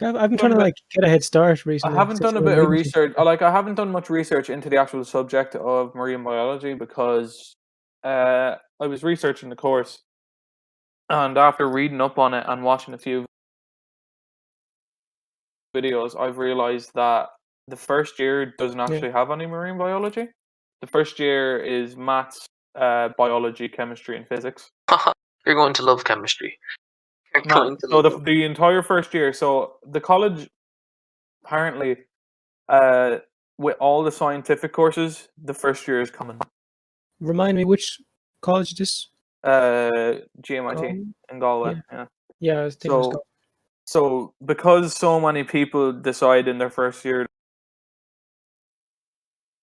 I've been trying to get a head start recently. I haven't done a bit of research. I haven't done much research into the actual subject of marine biology because I was researching the course, and after reading up on it and watching a few videos, I've realized that the first year doesn't actually have any marine biology. The first year is maths, biology, chemistry, and physics. You're going to love chemistry. So the entire first year. So the college, apparently, with all the scientific courses, the first year is common. Remind me, which college is this? GMIT in Galway. Yeah, I was thinking so because so many people decide in their first year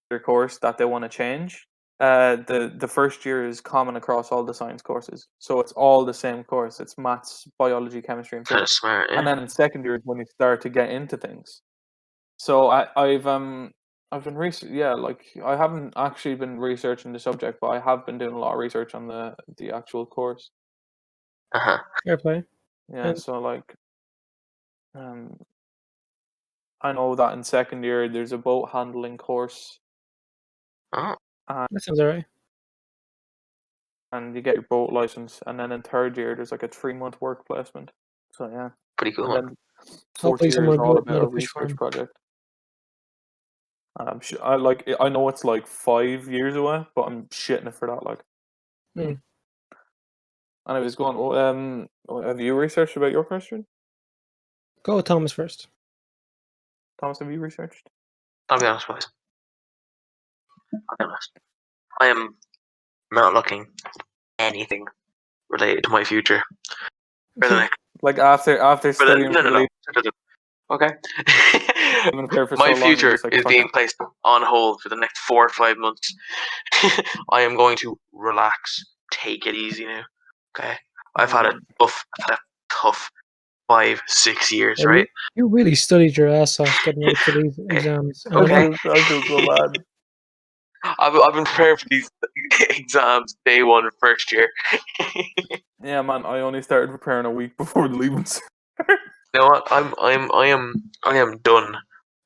their course that they want to change, the first year is common across all the science courses. So it's all the same course. It's maths, biology, chemistry, and physics. Smart, yeah. And then in second year is when you start to get into things. So I've been I haven't actually been researching the subject, but I have been doing a lot of research on the actual course. Fair play. Yeah, so I know that in second year there's a boat handling course. Oh, that sounds alright. And you get your boat license, and then in third year there's like a 3-month work placement. So yeah, pretty cool. And then fourth year is all about a research project. And I'm sure I know it's like 5 years away, but I'm shitting it for that. And I was going, have you researched about your question? Go with Thomas first. Thomas, have you researched? I'll be honest, guys. I am not looking anything related to my future. Like after studying no. Okay. My future is being placed on hold for the next 4 or 5 months. I am going to relax, take it easy now. Okay. I've had a tough 5-6 years, right? You really studied your ass off getting ready for these exams. Okay. I feel so bad. I've been preparing for these exams day one of first year. Yeah, man. I only started preparing a week before the leaving. You know what? I am done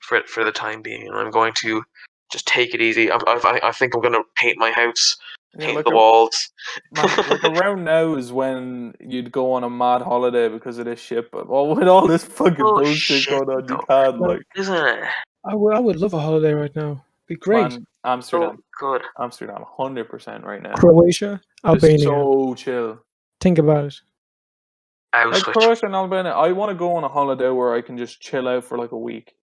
for the time being, and I'm going to just take it easy. I think I'm going to paint my house, paint the walls. Man, around now is when you'd go on a mad holiday because of this shit. But with all this fucking bullshit going on, you can't isn't it? I would love a holiday right now. Be great. Man, Amsterdam. So good. Amsterdam, 100% right now. Croatia, Albania. Just so chill. Think about it. Like Croatia and Albania, I want to go on a holiday where I can just chill out for like a week.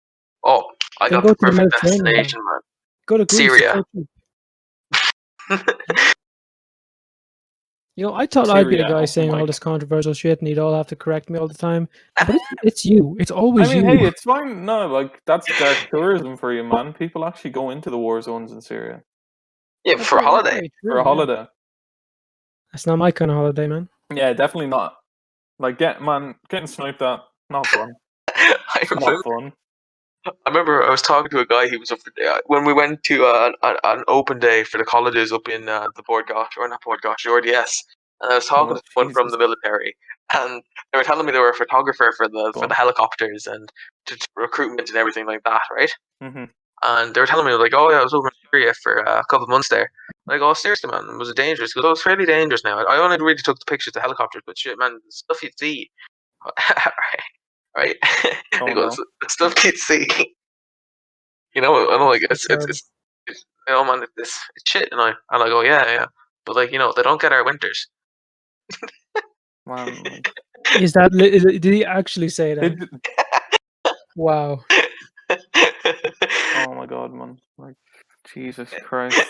Oh, I got the perfect destination, man. Go to Greece. Syria. I thought I'd be the guy saying all this controversial shit, and you'd all have to correct me all the time. But it's you. It's always you. Hey, it's fine. No, that's dark tourism for you, man. People actually go into the war zones in Syria. Yeah, for a holiday. For a holiday. That's not my kind of holiday, man. Yeah, definitely not. Like, getting sniped at, not fun. Not fun. I remember I was talking to a guy. He was up when we went to an open day for the colleges up in the RDS. And I was talking to someone from the military, and they were telling me they were a photographer for the helicopters and to recruitment and everything like that, right? Mm-hmm. And they were telling me like, oh yeah, I was over in Syria for a couple of months there. Like, oh seriously, man, was it dangerous? Because it was fairly dangerous now. I only really took the pictures of the helicopters, but shit, man, the stuff you'd see, right? The stuff you'd see. I don't like it's man, it's shit, and I go yeah, but like they don't get our winters. Man. Is that? Did he actually say that? Wow. Oh my god, man! Like, Jesus Christ,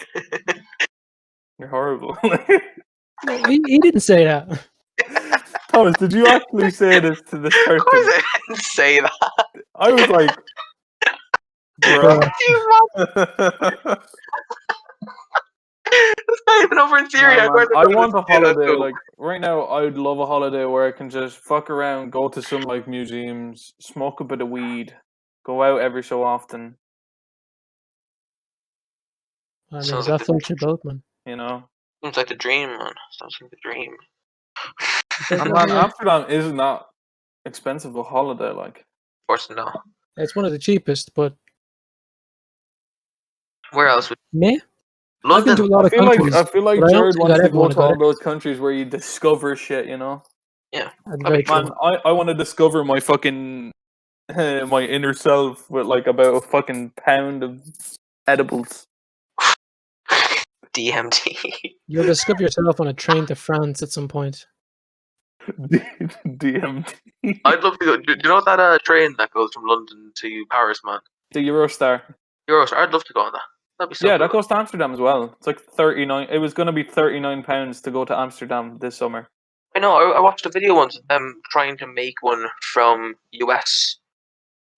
you're horrible. No, he didn't say that. Thomas, did you actually say this to this Of person? course I didn't say that. I was like, Bruh. What do you want? It's not even over in Syria. Nah, Of course man, I I'm want a gonna say that holiday. too. Like right now, I would love a holiday where I can just fuck around, go to some like museums, smoke a bit of weed, go out every so often. I mean, Sounds is like that floats your boat, man? You know, Sounds like the dream, man. Sounds like the dream. and man, Amsterdam isn't that expensive a holiday. Like, Of course, no. It's one of the cheapest, but Where else would meh. I've been to London? a lot I of feel like countries, but I don't Jared think wants I'd to ever go want to to go all there. those countries where you discover shit. You know, Yeah. That's Okay. very true. man, I want to discover my fucking my inner self with like about a fucking pound of edibles. DMT. You'll discover yourself on a train to France at some point. DMT. I'd love to go. Do you know that train that goes from London to Paris, man? The Eurostar. Eurostar. I'd love to go on that. That'd be so Yeah, cool. that goes to Amsterdam as well. It's like 39. It was going to be £39 to go to Amsterdam this summer. I know. I watched a video once of them trying to make one from US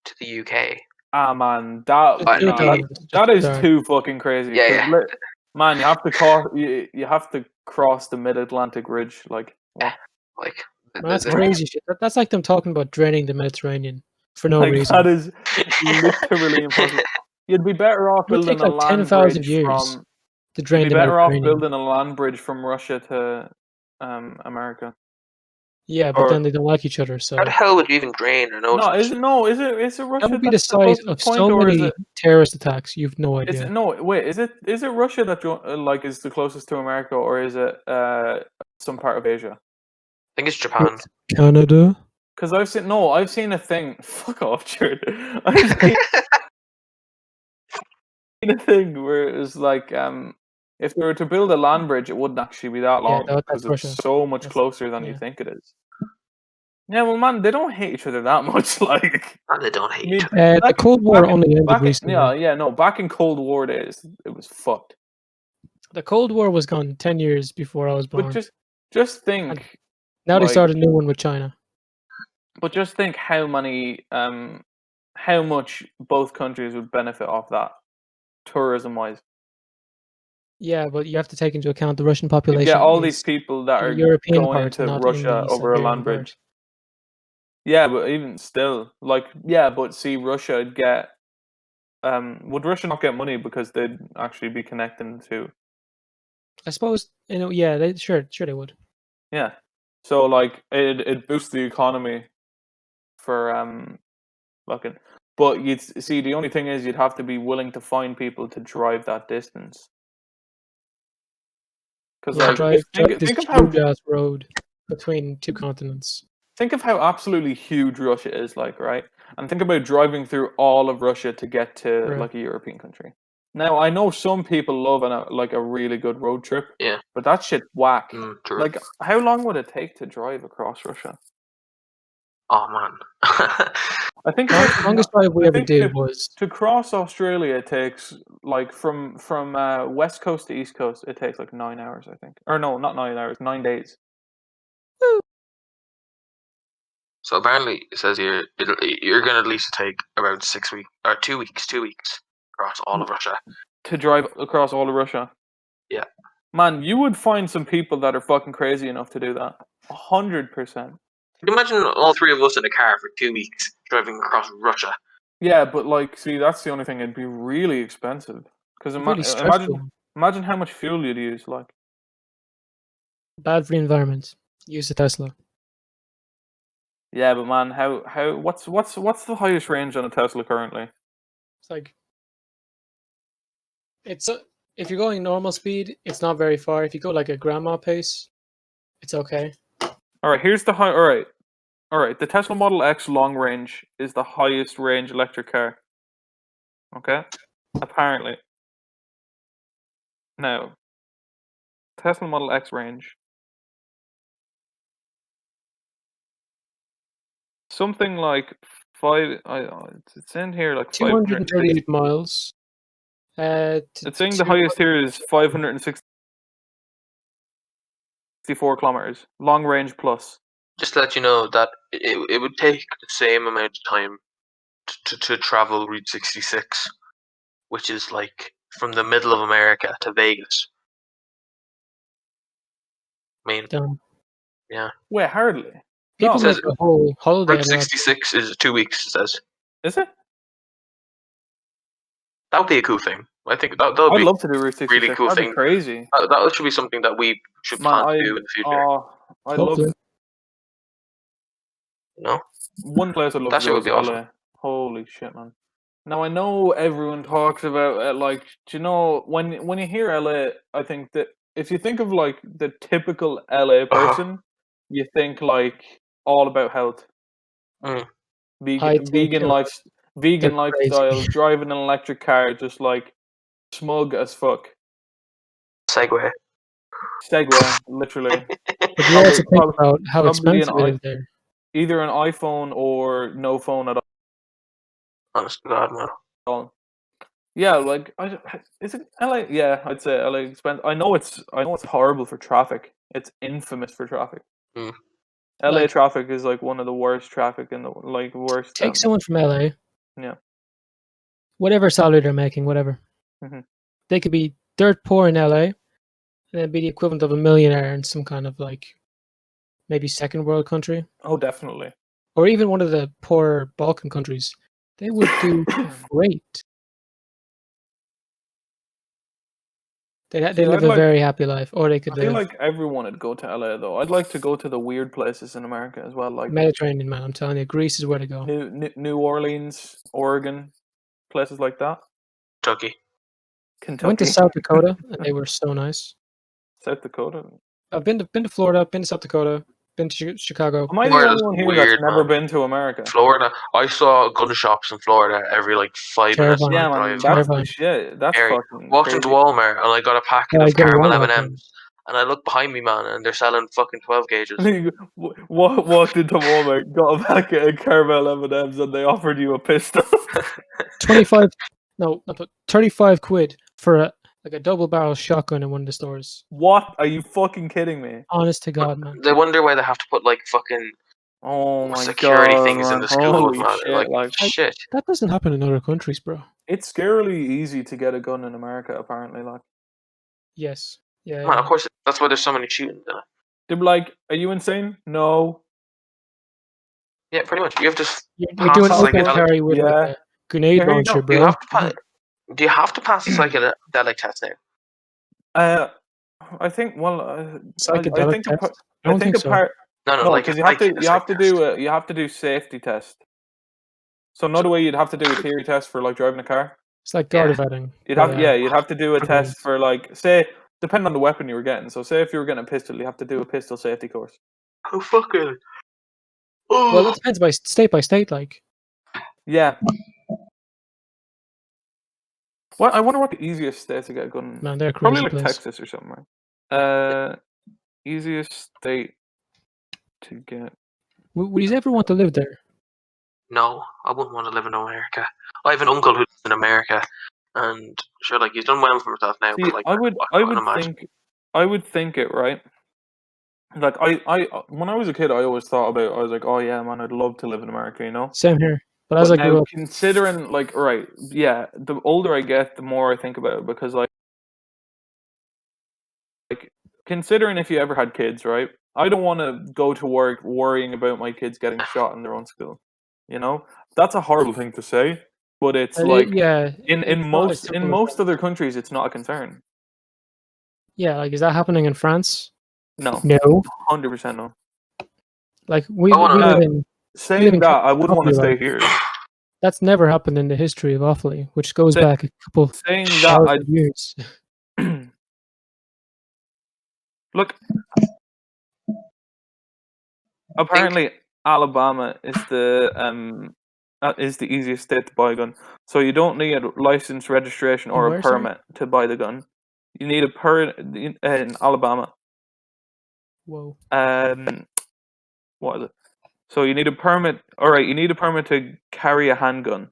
to the UK. Ah, man, that is too fucking crazy. Yeah, yeah. Man, you have to cross the Mid-Atlantic Ridge. Like, what? Like That's crazy shit. That's like them talking about draining the Mediterranean for no Like, reason. that is literally impossible. You'd be better off It would building take a like land 10,000 bridge years from. to You'd drain be the better off Mediterranean. building a land bridge from Russia to America. Yeah, but then they don't like each other, so how the hell would you even drain an ocean? Is it Russia? that would be the that's size closest of point, so or is many it? terrorist attacks. You've no idea. Is it Russia that like is the closest to America, or is it some part of Asia? I think it's Japan. It's Canada. Because I've seen a thing. Fuck off, Jared. I've seen a thing where it was like if they were to build a land bridge, it wouldn't actually be that long that's because it's Russia. so much That's- closer than you yeah. think it is. Yeah, well, man, they don't hate each other that much. Like, And they don't hate each other. the back- Cold War back in- only ended back in- recently. back in Cold War days, it was fucked. The Cold War was gone 10 years before I was born. But just think. Now they like- started a new one with China. But just think how much both countries would benefit off that, tourism-wise. Yeah, but you have to take into account the Russian You population. get all is these people that in are the European going part, to not in Russia the over a Siberian land part. bridge. Yeah, but even still, but see, Russia would get. Would Russia not get money because they'd actually be connecting to? I suppose yeah, sure they would. Yeah, so like it boosts the economy for fucking. But you'd see the only thing is you'd have to be willing to find people to drive that distance. Because Yeah, like drive think this of how huge ass road between two continents. think of how absolutely huge Russia is, like, right? And think about driving through all of Russia to get to Right. like a European country. Now, I know some people love a really good road trip. Yeah. But that shit whack. True. Like, how long would it take to drive across Russia? Oh man. I think The longest drive we ever did was to cross Australia. It takes like from west coast to east coast. It takes like 9 hours, I think. Or no, not 9 hours. 9 days. So apparently it says here you're going to at least take about 6 weeks or 2 weeks across all of Russia. To drive across all of Russia. Yeah. Man, you would find some people that are fucking crazy enough to do that. 100%. Can you imagine all three of us in a car for 2 weeks driving across Russia? Yeah, but like, see, that's the only thing. It'd be really expensive. Because really stressful. imagine how much fuel you'd use. Like, Bad for the environment. Use a Tesla. yeah, but man, what's the highest range on a Tesla currently? It's like if you're going normal speed, it's not very far. If you go like a grandma pace, it's okay. All right, here's the high. All right. The Tesla Model X long range is the highest range electric car. Okay, apparently. Now, Tesla Model X range. Something like It's in here like 238 miles. It's saying the highest here is 564 kilometers, long range plus. Just to let you know that it would take the same amount of time to travel Route 66, which is like from the middle of America to Vegas. I mean, Dumb. yeah. Wait, hardly. People make a whole holiday. Route 66 is 2 weeks, it says. Is it? That would be a cool thing. I think that would be I'd love to do Route 66. really cool That'd thing. be crazy. That should be something that we should plan to do in the future. I'd love it. No? One place I'd love That to shit go would is be LA. awesome. Holy shit, man. Now I know everyone talks about like, do you know when you hear LA, I think that if you think of like the typical LA person, you think like all about health, vegan lifestyle, driving an electric car, just like smug as fuck. Segway, literally. But you also think about how expensive it is there. Either an iPhone or no phone at all. Honest to God, man. Yeah, like is it LA? Yeah, I'd say LA expensive. I know it's horrible for traffic. It's infamous for traffic. LA traffic is like one of the worst traffic in the worst. Take someone from LA. Yeah. Whatever salary they're making, whatever. Mm-hmm. They could be dirt poor in LA, and then be the equivalent of a millionaire in some kind of like maybe second world country. Oh, definitely. Or even one of the poorer Balkan countries. They would do great. They live a very happy life, or they could live. I feel like everyone would go to LA though. I'd like to go to the weird places in America as well, like Mediterranean, man. I'm telling you, Greece is where to go. New Orleans, Oregon, places like that. Kentucky. Went to South Dakota, and they were so nice. South Dakota. I've been to Florida, been to South Dakota, been to Chicago. Am I the only one here that's never been to America? Florida. I saw gun shops in Florida every like 5 minutes. Yeah, man, that's the shit. That's fucking walked into Walmart and I got a packet of caramel M&Ms. And I looked behind me, man, and they're selling fucking 12 gauges. Walked into Walmart, got a packet of caramel M&Ms, and they offered you a pistol. 35 quid for a double barrel shotgun in one of the stores. What? Are you fucking kidding me? Honest to God, man. They wonder why they have to put like fucking security things in the school, man. Shit, shit. That doesn't happen in other countries, bro. It's scarily easy to get a gun in America, apparently. Like, yes, yeah. Man, of course, that's why there's so many shootings in it. They're like, "Are you insane?" No. Yeah, pretty much. You have to. You're doing open carry with a grenade launcher, bro. Do you have to pass a psychedelic test now? I think. Well, psychedelic test. I don't think so. No, because you have to do safety test. So another way you'd have to do a theory test for like driving a car. It's like guard vetting. You'd have to do a test for like, say, depending on the weapon you were getting. So say if you were getting a pistol, you have to do a pistol safety course. Oh fucking. Well, it depends by state, like. Yeah. Well, I wonder what the easiest state to get a gun. Man, they're probably crazy like place. Texas or something, right? Easiest state to get. Would you ever want to live there? No, I wouldn't want to live in America. I have an uncle who lives in America, and sure, like he's done well for himself now. See, but like, I would think it, right. Like I when I was a kid, I always thought about. I was like, oh yeah, man, I'd love to live in America, you know. Same here. But as I grew up, considering like the older I get, the more I think about it, because like considering if you ever had kids, right? I don't want to go to work worrying about my kids getting shot in their own school. You know, that's a horrible thing to say, but it's like in most other countries, it's not a concern. Yeah, like is that happening in France? No, 100% no. Like we live in. Saying that, I wouldn't want to stay here. That's never happened in the history of Offaly, which goes back a couple years. Look, apparently Alabama is the easiest state to buy a gun. So you don't need a license, registration, or a permit to buy the gun. You need a permit in Alabama. Whoa. What is it? So you need a permit. All right, you need a permit to carry a handgun.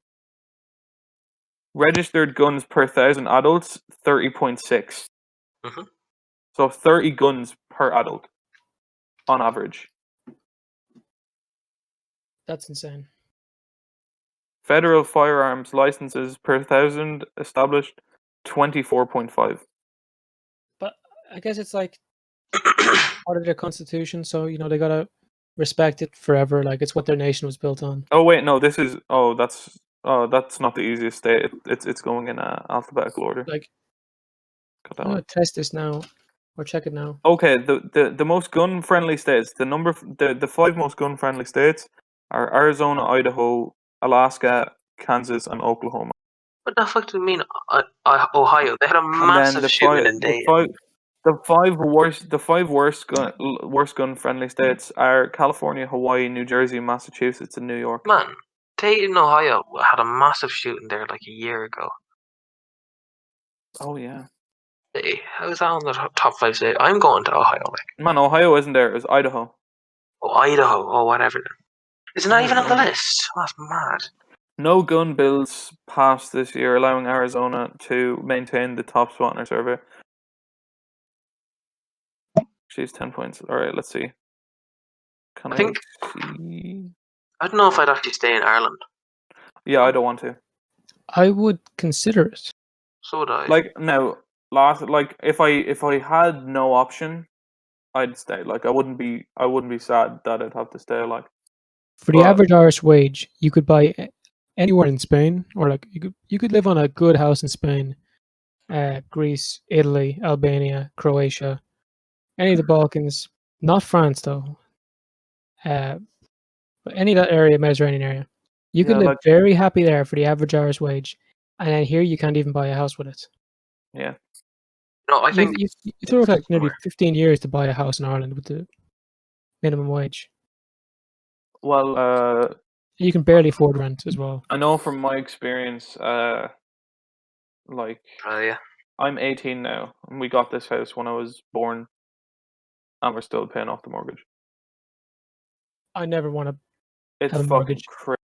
Registered guns per 1,000 adults, 30.6. Mm-hmm. So 30 guns per adult, on average. That's insane. Federal firearms licenses per 1,000 established, 24.5. But I guess it's like part of their constitution, so they gotta respect it forever. Like it's what their nation was built on. Oh wait, no, this is. That's not the easiest state. It's going in alphabetical order. Like, Got that I'm one. gonna test this now or check it now. Okay, the most gun friendly states. The 5 most gun friendly states are Arizona, Idaho, Alaska, Kansas, and Oklahoma. What the fuck do you mean, Ohio? They had a And then massive shooting in Dayton. the five worst gun friendly states are California, Hawaii, New Jersey, Massachusetts, and New York. Man, Dayton, Ohio had a massive shooting there like a year ago. Oh yeah, Hey, how is that on the top 5 state? I'm going to Ohio. Like, man, Ohio isn't there. It's Idaho. oh, Idaho, oh whatever. It's not Oh, even on the yeah. list. Oh, that's mad. No gun bills passed this year, allowing Arizona to maintain the top spot in our survey. She's 10 points. All right, let's see. Can I think see? I don't know if I'd actually stay in Ireland. Yeah, I don't want to. I would consider it. So would I. Like now, if I had no option, I'd stay. Like I wouldn't be sad that I'd have to stay. Like For the But- average Irish wage, you could buy anywhere in Spain, or like you could live on a good house in Spain, Greece, Italy, Albania, Croatia, any of the Balkans. Not France though. But any of that area, Mediterranean area, you could Yeah, live like- very happy there for the average Irish wage, and then here you can't even buy a house with it. yeah, No, I think you throw it like nearly somewhere. 15 years to buy a house in Ireland with the minimum wage. well, You can barely afford rent as well. I know from my experience, like Yeah. I'm 18 now, and we got this house when I was born, and we're still paying off the mortgage. I never want to. It's Have a fucking mortgage. crazy.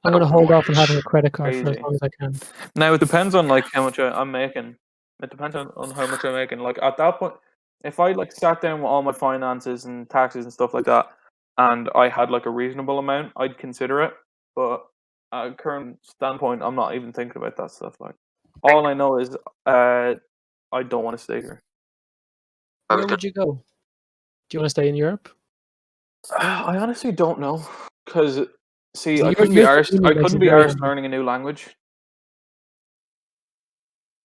I'm going to hold off on having a credit card for as Crazy. long as I can. Now it depends on like how much I'm making. It depends on how much I'm making. Like at that point, if I like sat down with all my finances and taxes and stuff like that, and I had like a reasonable amount, I'd consider it. But at current standpoint, I'm not even thinking about that stuff. Like all I know is, I don't want to stay here. Where would you go? Do you want to stay in Europe? I honestly don't know, because see, So I your- couldn't be your arsed. community I makes couldn't it be very arsed handy. learning a new language.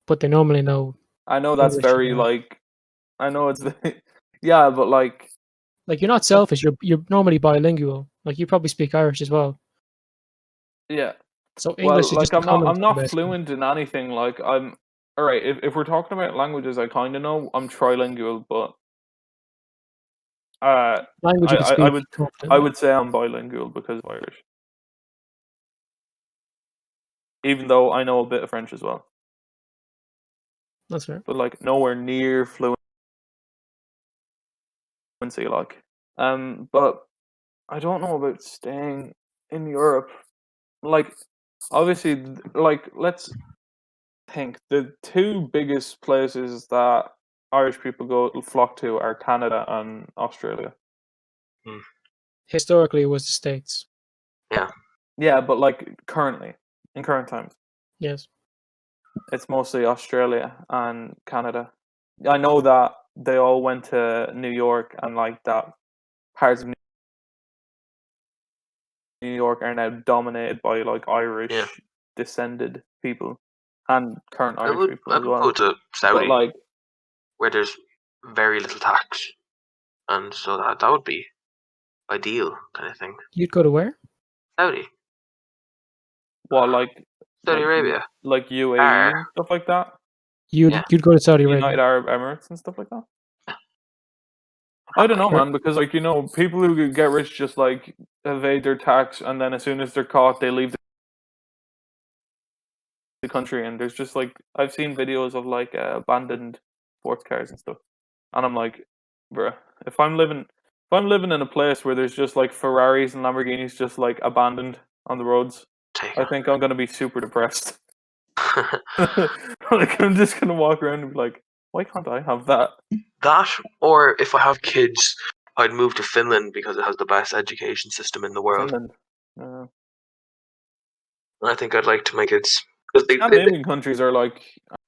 But they normally know. I know that's English, very yeah. like, I know it's yeah, but like. Like you're not selfish. You're normally bilingual. Like you probably speak Irish as well. Yeah. So Well, English is like just a common I'm thing, not basically. fluent in anything. Like I'm all right. If we're talking about languages, I kind of know. I'm trilingual, but Language you can speak I would confidently. say I'm bilingual because of Irish, even though I know a bit of French as well. That's fair. But like nowhere near fluency. Like, but I don't know about staying in Europe. Like, obviously, like let's think the 2 biggest places that Irish people flock to are Canada and Australia. Historically, it was the States. Yeah, but like currently, in current times, Yes. it's mostly Australia and Canada. I know that they all went to New York, and like that parts of New York are now dominated by like Irish Yeah. descended people and current I Irish would people I as would well. go to Saudi, But like, where there's very little tax, and so that would be ideal kind of thing. You'd go to where? Saudi, like Saudi Arabia. like UAE Are- and stuff like that, You'd Yeah. you'd go to Saudi United Arabia. Arab Emirates and stuff like that. I don't know, Sure. man, because like people who get rich just like evade their tax, and then as soon as they're caught, they leave the country. And there's just like I've seen videos of like abandoned sports cars and stuff, and I'm like, bruh, if I'm living If I'm living in a place where there's just like Ferraris and Lamborghinis just like abandoned on the roads, I think I'm gonna be super depressed. Like I'm just gonna walk around and be like, why can't I have that? That, or if I have kids, I'd move to Finland because it has the best education system in the world. Finland. And I think I'd like to my kids because Scandinavian countries are like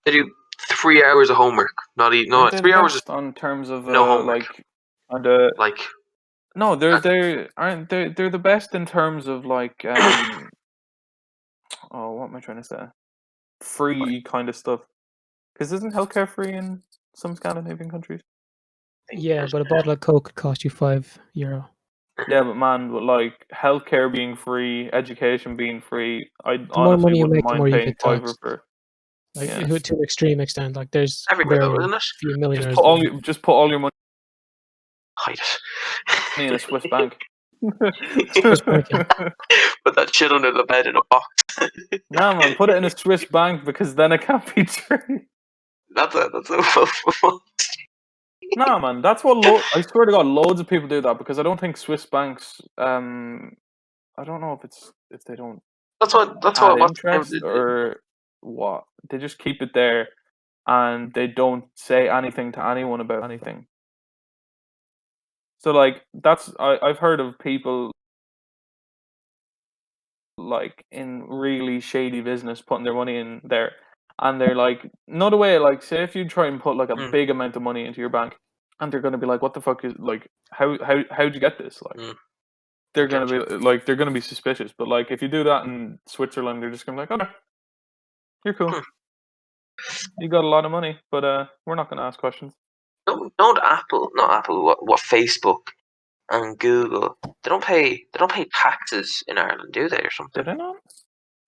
they do 3 hours of homework, not 3 hours on terms of no homework. No, they're the best in terms of like oh, what am I trying to say? Free kind of stuff. Because isn't healthcare free in some Scandinavian countries? Yeah, but a bottle of Coke could cost you €5. Yeah, but man, with like healthcare being free, education being free, I The more honestly money you wouldn't make, the more mind you paying get $5 taxed. for. Like to an extreme extent. Like there's everywhere, though, very isn't it? few millionaires. Just put all your money Hide it. in a Swiss bank. Swiss banking. Put that shit under the bed in a box. Nah, man, put it in a Swiss bank because then it can't be true. That's a Nah, man, that's what I swear to God, loads of people do that because I don't think Swiss banks. I don't know if they don't. That's what interest or what. They just keep it there, and they don't say anything to anyone about anything. So like I've heard of people like in really shady business putting their money in there, and they're like, not a way like say if you try and put like a big amount of money into your bank, and they're gonna be like, what the fuck is like how'd you get this like. They're gonna be suspicious, but like if you do that in Switzerland, they're just gonna be like, okay, you're cool. You got a lot of money, but we're not gonna ask questions. Not Apple. What Facebook and Google? They don't pay taxes in Ireland, do they, or something? Do they not? They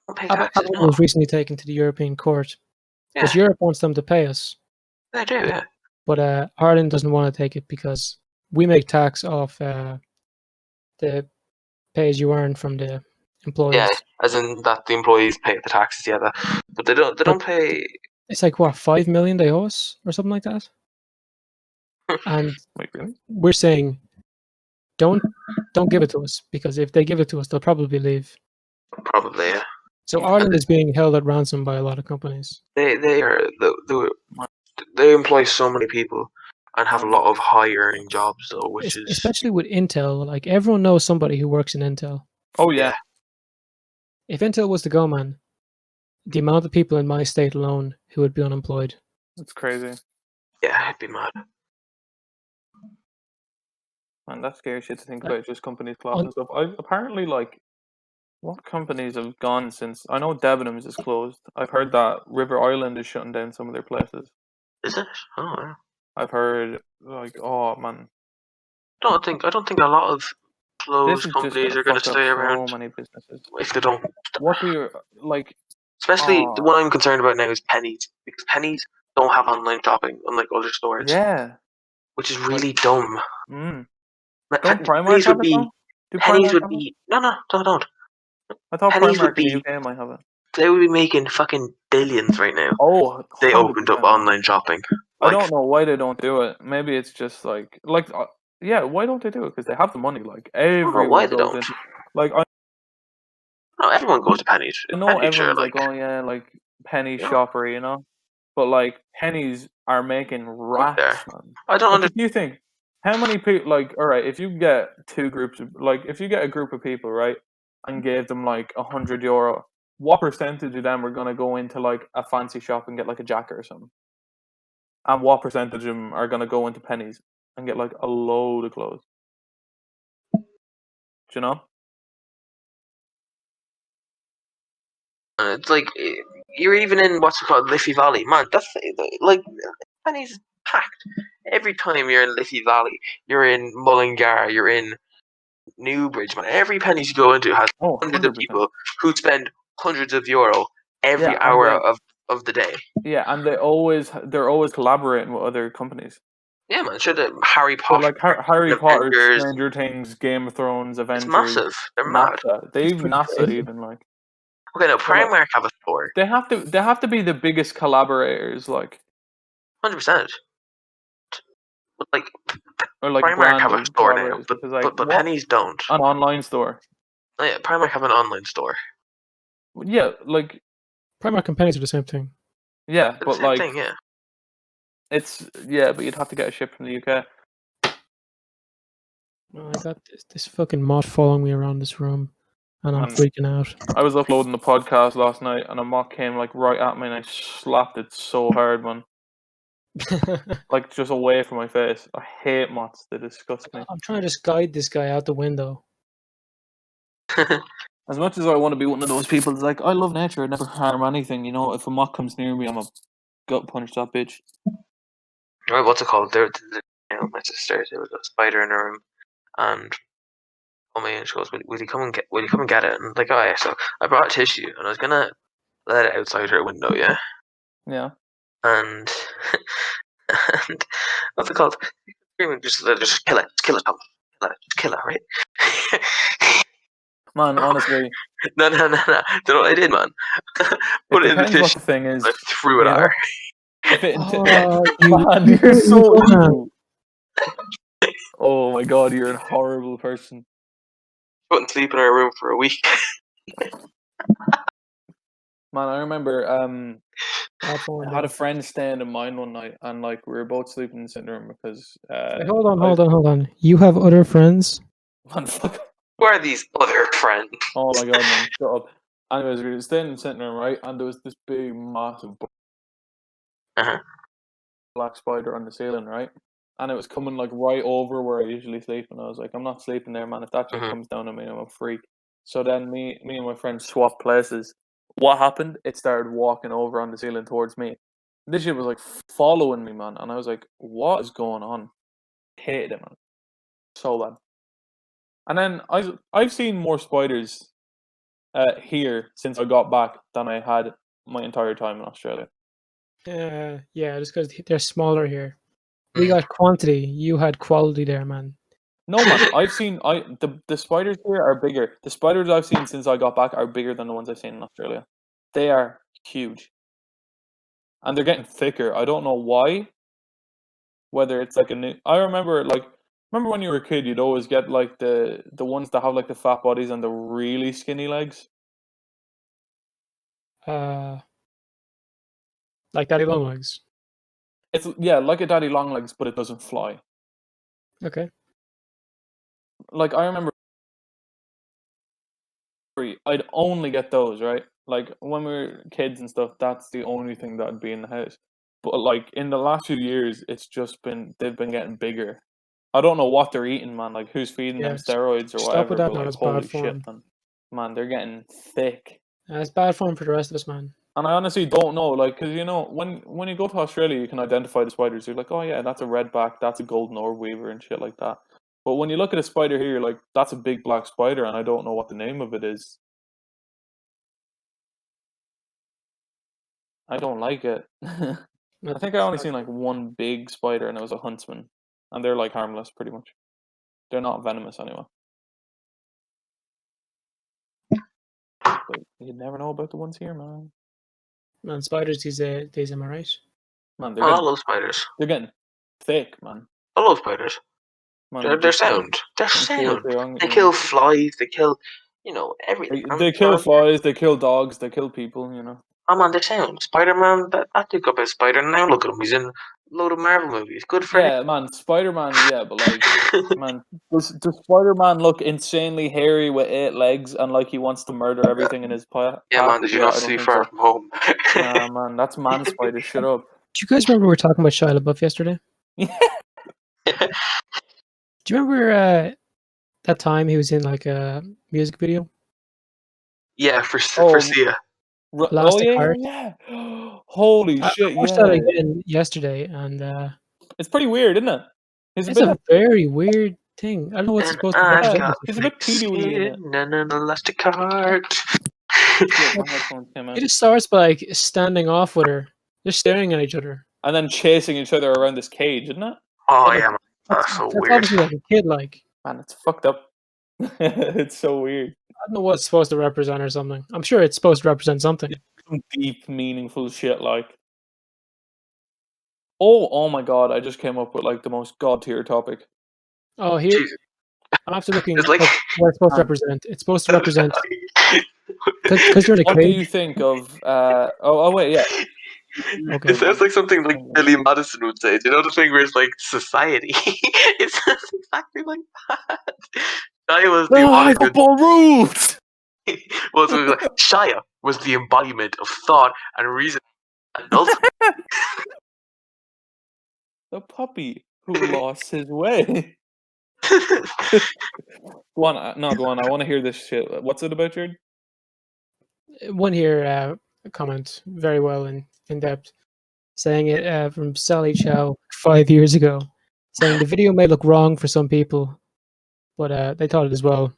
don't pay taxes. Apple was recently taken to the European Court because Europe wants them to pay us. They do, yeah. But Ireland doesn't want to take it because we make tax off the pay as you earn from the employees. Yeah, as in that the employees pay the taxes, yeah. But they don't pay. It's like what, 5 million they owe us or something like that. And Wait, really? we're saying, don't give it to us because if they give it to us, they'll probably leave. Probably, yeah. So Ireland is being held at ransom by a lot of companies. They employ so many people and have a lot of high earning jobs though, which is especially with Intel. Like everyone knows somebody who works in Intel. Oh yeah. If Intel was to go, man, the amount of people in my state alone who would be unemployed. That's crazy. Yeah, I'd be mad. Man, that's scary shit to think about. Just companies collapsing stuff. Apparently, like, what companies have gone since? I know Debenhams is closed. I've heard that River Island is shutting down some of their places. Is it? Oh, yeah. I've heard like, oh man. I don't think a lot of closed companies are going to stay around. So many businesses. If they don't. What do you like? Especially the one I'm concerned about now is Pennies, because Pennies don't have online shopping unlike other stores. Yeah. Which is really dumb. Don't Primark have it though? Pennies would be no, don't. I thought Pennies Primark in the UK might have it. They would be making fucking billions right now. Oh, they opened up online shopping. I don't know why they don't do it. Maybe it's just like yeah. Why don't they do it? Because they have the money. Like everyone why they don't. No, everyone goes to Pennies. I know everyone's like, oh yeah, like penny shopper, you know. But like Pennies are making racks. I don't understand. You think how many people? Like, all right, if you get two groups, if you get a group of people, right, and gave them like €100, what percentage of them are gonna go into like a fancy shop and get like a jacket or something? And what percentage of them are gonna go into Pennies and get like a load of clothes? Do you know? It's like you're even in what's called Liffey Valley, man. That's like Pennies packed every time you're in Liffey Valley. You're in Mullingar. You're in Newbridge, man. Every Pennies you go into has hundreds of people who spend hundreds of euro every hour of the day. Yeah, and they're always collaborating with other companies. Yeah, man. Sure, the Harry Potter, like Harry Potter, Stranger Things, Game of Thrones, Avengers. It's massive. They're mad. They even NASA even like. Okay, no, Primark have a store. They have to be the biggest collaborators, like. 100%. But like, or like Primark have a branded store now, collaborators, but because like but what? Pennies don't. An online store. Oh, yeah, Primark have an online store. Yeah, like Primark and pennies are the same thing. yeah, It's the but same like thing, yeah. it's but you'd have to get a ship from the UK. Oh, I got this fucking moth following me around this room, and I'm Man. freaking out. I was uploading the podcast last night, and a moth came like right at me, and I slapped it so hard, man. Like just away from my face. I hate moths; they disgust me. I'm trying to just guide this guy out the window. As much as I want to be one of those people, that's like I love nature, I never harm anything. You know, if a moth comes near me, I'm a gut punch that bitch. Right, what's it called? My sister, there was a spider in her room, and me, and she goes, "Will you come and get it?" And I'm like, "Oh yeah." So I brought a tissue, and I was gonna let it outside her window, yeah. Yeah. And and what's it called? Screaming, just kill it, Tom, kill it, right? Man, honestly, No. Do you know what I did, man? Put it in the depends what tissue. the thing is. I threw it at her. If it, you, man, you're so evil. Oh my god, you're a horrible person. Wouldn't sleep in our room for a week. Man, I remember I I had a friend staying in mine one night, and like we were both sleeping in the same room because Wait, hold on. You have other friends? Man, fuck. Who are these other friends? Oh my god, man, shut up. Anyways, we were staying in the sitting room, right? And there was this big, massive black spider on the ceiling, right? And it was coming like right over where I usually sleep, and I was like, I'm not sleeping there, man. If that shit comes down on me, I'm a freak. So then me and my friend swapped places. What happened? It started walking over on the ceiling towards me. This shit was like following me, man, and I was like, what is going on? Hated it, man. So bad. And then I've seen more spiders here since I got back than I had my entire time in Australia. Yeah, just because they're smaller here. We got quantity. You had quality there, man. No, man, I've seen the spiders here are bigger. The spiders I've seen since I got back are bigger than the ones I've seen in Australia. They are huge, and they're getting thicker. I don't know why. Whether it's like a new, I remember when you were a kid, you'd always get like the ones that have like the fat bodies and the really skinny legs. Like daddy long legs. It's like a daddy long legs, but it doesn't fly. Okay. Like I remember, I'd only get those, right? Like when we were kids and stuff, that's the only thing that'd be in the house. But like in the last few years, they've been getting bigger. I don't know what they're eating, man. Like who's feeding them steroids or stop with whatever? that But now, like it's bad holy form. shit, man, they're getting thick. It's bad form for the rest of us, man. And I honestly don't know, like, because you know, when you go to Australia, you can identify the spiders. You're like, oh yeah, that's a redback, that's a golden orb weaver, and shit like that. But when you look at a spider here, you're like, that's a big black spider, and I don't know what the name of it is. I don't like it. I think I only seen like one big spider, and it was a huntsman, and they're like harmless, pretty much. They're not venomous anyway. But you never know about the ones here, man. Man, spiders these days, am I right? Man, I love spiders. They're getting thick, man. I love spiders. Man, They're sound. They're sound. They kill flies. They kill, everything. They kill flies. They kill dogs. They kill people. You know. Oh man, they're sound. Spider-Man. That took up a spider. Now look at him. He's in a load of Marvel movies. Good for him. Yeah, man. Spider-Man. Yeah, but like, man, does Spider-Man look insanely hairy with 8 legs and like he wants to murder everything in his path? Yeah, man. Did you not see Far From Home? Nah, man. That's man spider. Shut up. Do you guys remember we were talking about Shia LaBeouf yesterday? Yeah. Do you remember that time he was in like a music video? Yeah, for Sia. Yeah. Holy shit! I watched that again yesterday, and it's pretty weird, isn't it? It's a very weird thing. I don't know what's supposed to represent. It's a bit Pee-wee in it. And an elastic heart. He just starts by like standing off with her, just staring at each other, and then chasing each other around this cage, isn't it? Oh yeah, man. That's so weird. Obviously like a kid, like. Man, it's fucked up. It's so weird. I don't know what it's supposed to represent or something. I'm sure it's supposed to represent something. Some deep, meaningful shit, like. Oh my god! I just came up with like the most god tier topic. Oh, here Jesus. I'm after looking It's like up what it's supposed to represent. It's supposed to represent because you're in a What do cage. you think of? Oh wait, yeah. Okay. It sounds like something like Billy Madison would say. Do you know the thing where it's like society? It sounds exactly like that. Shia was the embodiment. Football rules. Well, so it was like, Shia was the embodiment of thought and reason and ultimate. The puppy who lost his way. Go on, no, go on. I want to hear this shit. What's it about, Jared? One here comment very well in depth, saying it from Sally Chow 5 years ago, saying the video may look wrong for some people, but they thought it as well.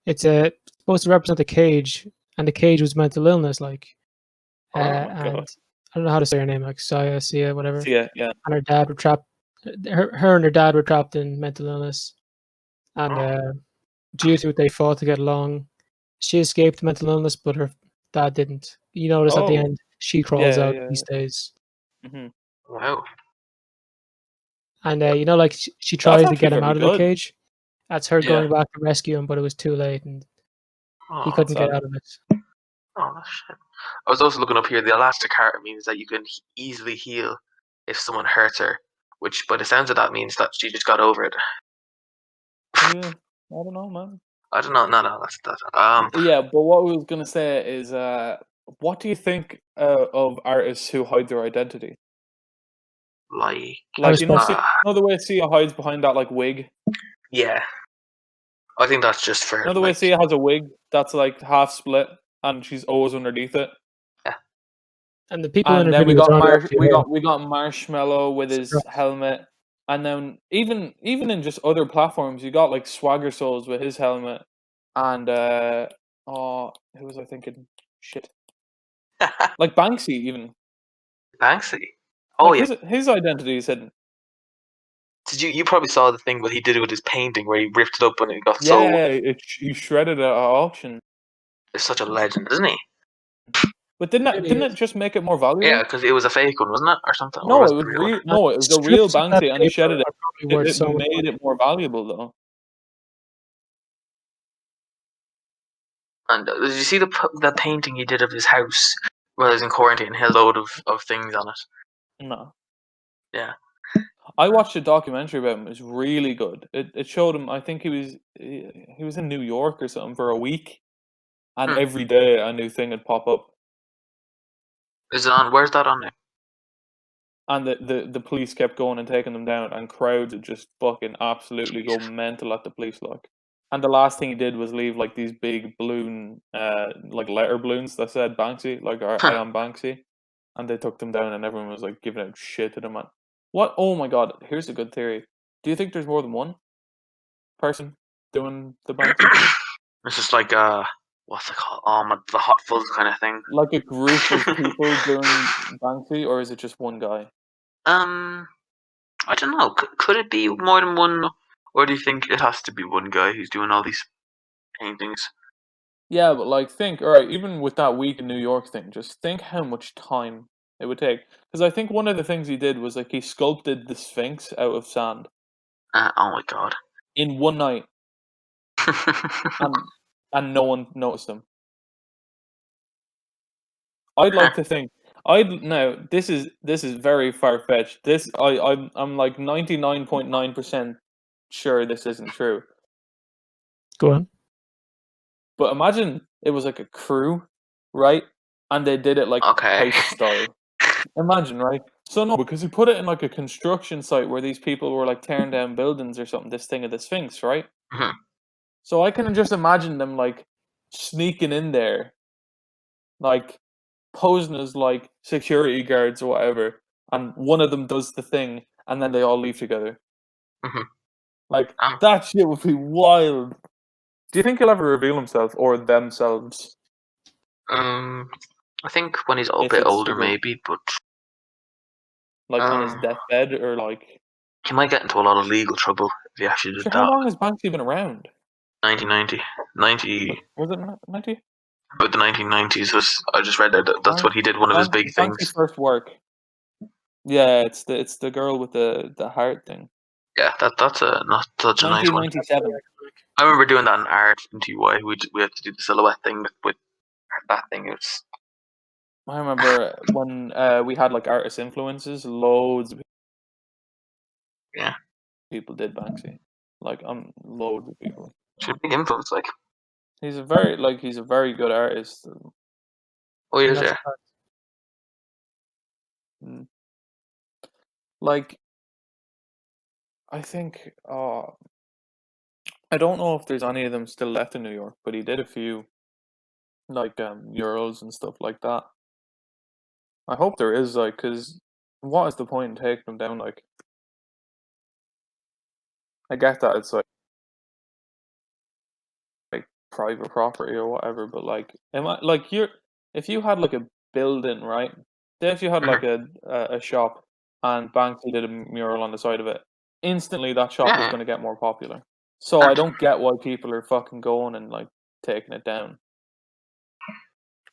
It's supposed to represent a cage, and the cage was mental illness, like, Oh my and god. I don't know how to say her name, like Sia, whatever. Yeah. And her dad were trapped. Her and her dad were trapped in mental illness, and due to it, they fought to get along. She escaped mental illness, but her dad didn't. You notice at the Oh. end, she crawls out, Yeah. he stays. Mm-hmm. Wow. And like she tries to actually get him very out of the good. cage. That's her Yeah. going back to rescue him, but it was too late, and he couldn't get sad. out of it. Oh shit! I was also looking up here. The elastic heart means that you can easily heal if someone hurts her, which, by the sounds of that, means that she just got over it. Yeah, I don't know, man. I don't know. No, that's that. Yeah, but what we was gonna say is, what do you think of artists who hide their identity? Like, Like, you know, respect see, you know the way Sia hides behind that like wig. yeah, I think that's just for You know the way like, Sia has a wig that's like half split and she's always underneath it. And the people in And her then we videos got aren't actually her. we got Marshmallow with his Surprise. helmet, and then even in just other platforms, you got like Swagger Souls with his helmet, and who was I thinking? Shit, like Banksy even. Banksy. Oh Like yeah. his identity is hidden. Did you probably saw the thing what he did with his painting where he ripped it up and it got Yeah, sold? he shredded it at auction. He's such a legend, isn't he? But didn't Really it is. just make it more valuable? Yeah, because it was a fake one, wasn't it, or something? Or No, was it it was the real one? real. No, it was a real Strips of that Banksy, and he paper shredded it. are probably worth It so much made money. it more valuable though. And did you see the painting he did of his house while he was in quarantine? He had a load of things on it. No. Yeah. I watched a documentary about him. It's really good. It showed him. I think he was in New York or something for a week, and Hmm. every day a new thing would pop up, Is it on? Where's that on now? and the police kept going and taking them down, and crowds would just fucking absolutely go mental at the police, like. And the last thing he did was leave like these big balloon, like letter balloons that said Banksy, like I am Banksy, and they took them down, and everyone was like giving out shit to them. Man, what? Oh my god! Here's a good theory. Do you think there's more than one person doing the Banksy thing? It's just like what's it called? The Hot Fuzz kind of thing. Like a group of people doing Banksy, or is it just one guy? I don't know. Could it be more than one, or do you think it has to be one guy who's doing all these paintings? Yeah, but like think, all right, even with that week in New York thing, just think how much time it would take. Because I think one of the things he did was like he sculpted the Sphinx out of sand Oh my god. in one night, and no one noticed him. I'd like to think. Now this is very far fetched. I'm like 99.9% sure this isn't true. Go on. But imagine it was like a crew, right? And they did it like Okay. heist style. Imagine, right? So no, because he put it in like a construction site where these people were like tearing down buildings or something. This thing of the Sphinx, right? Mhm. So I can just imagine them like sneaking in there, like posing as like security guards or whatever, and one of them does the thing, and then they all leave together. Mhm. Like Oh. that shit would be wild. Do you think he'll ever reveal himself or themselves? I think when he's a If bit it's older, super, maybe, but like on his deathbed, or like. he might get into a lot of legal trouble if he actually did Sure, how that. long has Banksy been around? 1990, 90. Was it 90? But the 1990s was. I just read that that's what he did. One of his big things. Banksy's first work. Yeah, it's the girl with the heart thing. Yeah, that's not such a nice one. 1997. I remember doing that in art in TY. We had to do the silhouette thing with that thing. It was I remember when we had like artist influences, loads of yeah, people did Banksy. Like loads of people. it's a big influence. Like, He's a very good artist. oh, he is, That's yeah. a fact. Like, I think I don't know if there's any of them still left in New York, but he did a few like murals and stuff like that. I hope there is, like, because what is the point in taking them down? Like, I get that it's like private property or whatever, but like, if you had like a building, right? Then if you had like a shop and Banksy did a mural on the side of it, instantly that shop is Yeah. going to get more popular. So I don't get why people are fucking going and like taking it down.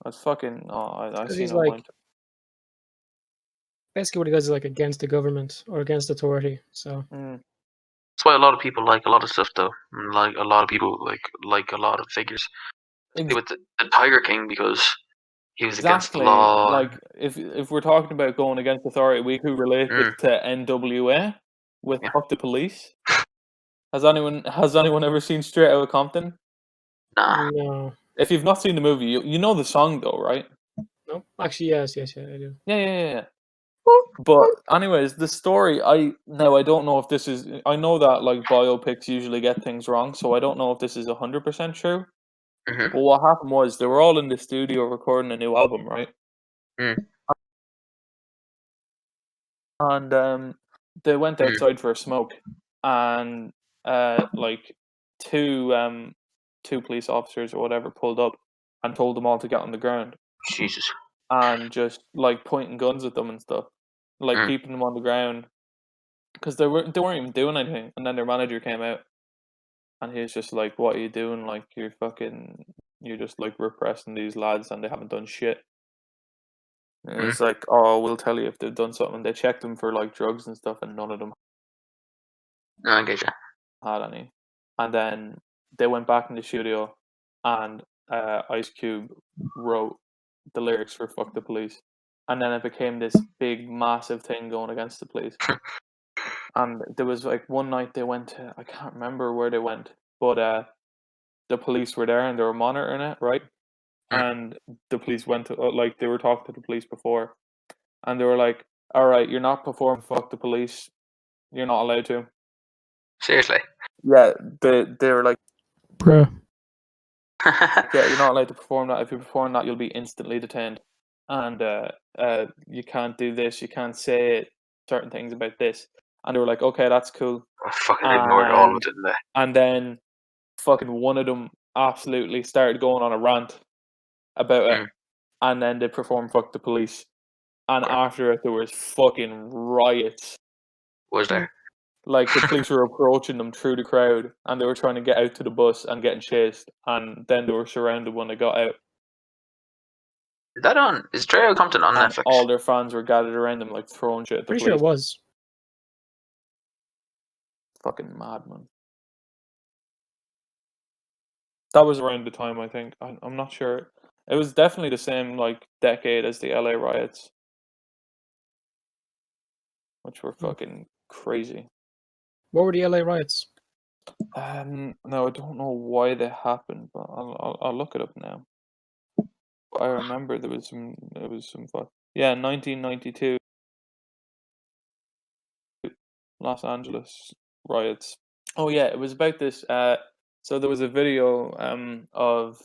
That's fucking. I Because see he's no like, point. basically what he does is like against the government or against authority. So That's why a lot of people like a lot of stuff, though. And, like, a lot of people like a lot of figures. With the Tiger King, because he was against the law. Like if we're talking about going against authority, we could relate this to NWA with Fuck the Police. Has anyone ever seen Straight Outta Compton? Nah. no, If you've not seen the movie, you know the song though, right? no, actually yes, I do. Yeah. But anyways, the story, I don't know if this is. I know that like biopics usually get things wrong, so I don't know if this is 100% true. But what happened was they were all in the studio recording a new album, right? And they went outside for a smoke, and like two police officers or whatever pulled up and told them all to get on the ground Jesus. and just like pointing guns at them and stuff, like keeping them on the ground because they weren't even doing anything. And then their manager came out, and he was just like, "What are you doing? Like you're just like repressing these lads, and they haven't done shit." And it's like, "Oh, we'll tell you if they've done something." They checked them for like drugs and stuff, and none of them I get you. had any. And then they went back in the studio, and Ice Cube wrote the lyrics for "Fuck the Police," and then it became this big, massive thing going against the police. And there was like one night they went to, I can't remember where they went, but the police were there and they were monitoring it, right? And the police went to like they were talking to the police before, and they were like, "All right, you're not performing "Fuck the Police. You're not allowed to." Seriously. Yeah, they were like, Bruh. "Yeah, you're not allowed to perform that. If you perform that, you'll be instantly detained, and you can't do this. You can't say certain things about this." And they were like, "Okay, that's cool." I fucking ignored all of it, didn't they? And then fucking one of them absolutely started going on a rant about it, and then they performed "Fuck the Police," and after it there was fucking riots. Was there? Like the police were approaching them through the crowd, and they were trying to get out to the bus and getting chased, and then they were surrounded when they got out. Is that on? Is Straight Outta Compton on And Netflix? all their fans were gathered around them, like throwing shit at the Pretty police. sure it was. Fucking madman. That was around the time, I think. I'm not sure. It was definitely the same like decade as the LA riots, which were fucking crazy. What were the LA riots? No, I don't know why they happened, but I'll look it up now. But I remember there was some fun. Yeah, 1992 Los Angeles riots. Oh yeah, it was about this. So there was a video of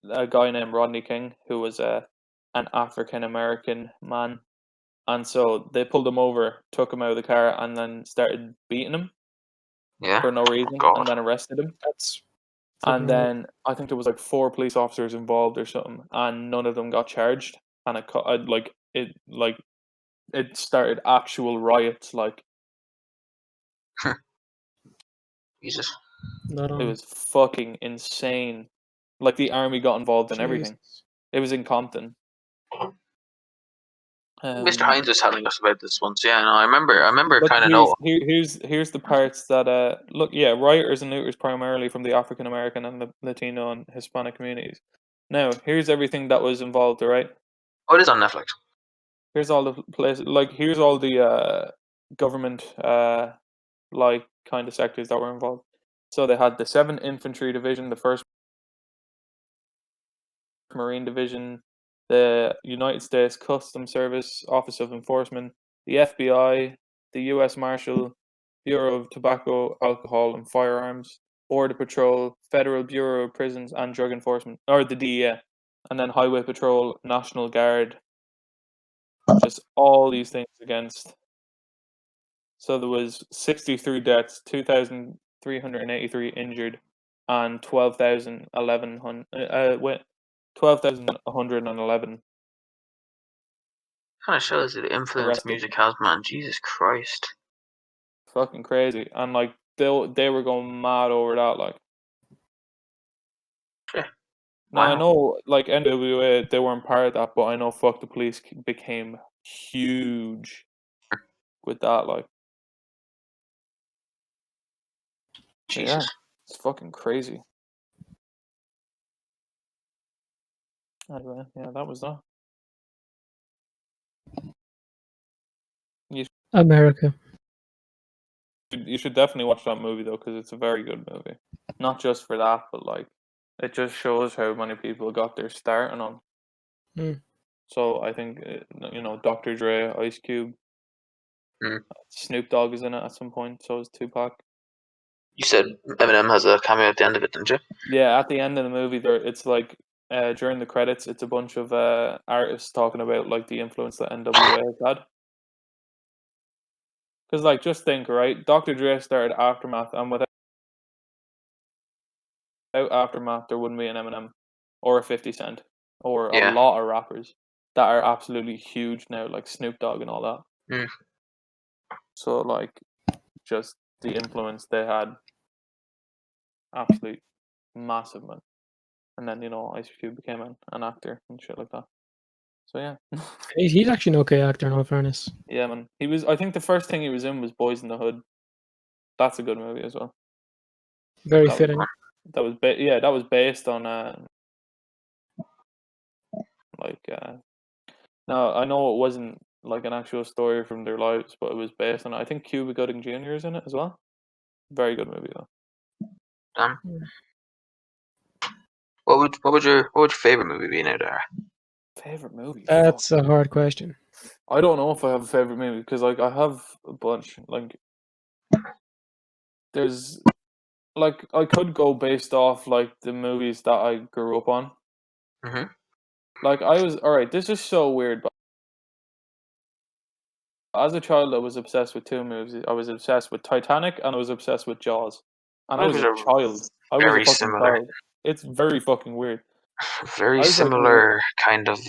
a guy named Rodney King who was an African American man, and so they pulled him over, took him out of the car, and then started beating him. Yeah. For no reason, and then arrested him. And then I think there was like 4 police officers involved or something, and none of them got charged. And it started actual riots. Like Jesus. it was fucking insane. Like the army got involved in everything. It was in Compton. Mr. Hines was telling us about this once. Yeah, no, I remember Look, kind of know. here's the parts that look, yeah, rioters and looters primarily from the African American and the Latino and Hispanic communities. Now, here's everything that was involved. All right, Oh, it is on Netflix. here's all the places. Like, here's all the government like kind of sectors that were involved. So they had the 7th Infantry Division, the 1st Marine Division, the United States Customs Service Office of Enforcement, the FBI, the U.S. Marshal, Bureau of Tobacco, Alcohol and Firearms, Border Patrol, Federal Bureau of Prisons and Drug Enforcement, or the DEA, and then Highway Patrol, National Guard, just all these things against. So there was 63 deaths, 2,383 injured, and 12,111 Kind of shows the influence arrested. music has, man. Jesus Christ. Fucking crazy. And like they were going mad over that, like. Yeah. Now I Wow. know like NWA they weren't part of that, but I know Fuck the Police became huge with that, like. Jesus. Yeah, it's fucking crazy. Anyway, yeah, that was that. America. You should definitely watch that movie though, because it's a very good movie. Not just for that, but like it just shows how many people got their start on. Mm. So I think Dr. Dre, Ice Cube, Snoop Dogg is in it at some point. So is Tupac. You said Eminem has a cameo at the end of it, didn't you? Yeah, at the end of the movie, it's like during the credits, it's a bunch of artists talking about like the influence that NWA has had. Because like, just think, right? Dr. Dre started Aftermath, and without Aftermath, there wouldn't be an Eminem or a 50 Cent or a Yeah. lot of rappers that are absolutely huge now, like Snoop Dogg and all that. Mm. So like, just the influence they had, absolute massive, man. And then Ice Cube became an actor and shit like that. So yeah, He's actually an okay actor, in all fairness. yeah, man. He was. I think the first thing he was in was Boys in the Hood. That's a good movie as well. Very That fitting. was that was based on no, I know it wasn't like an actual story from their lives, but it was based on. I think Cuba Gooding Jr. is in it as well. Very good movie though. Damn. What would your favorite movie be now, Dara? Favorite movie? That's a hard question. I don't know if I have a favorite movie because like I have a bunch. Like there's like I could go based off like the movies that I grew up on. Mm-hmm. Like I was alright. This is so weird, but as a child, I was obsessed with two movies. I was obsessed with Titanic and I was obsessed with Jaws. And I was Movies a are child. I was a very fucking similar. child. It's very fucking weird. Very I was like, similar kind of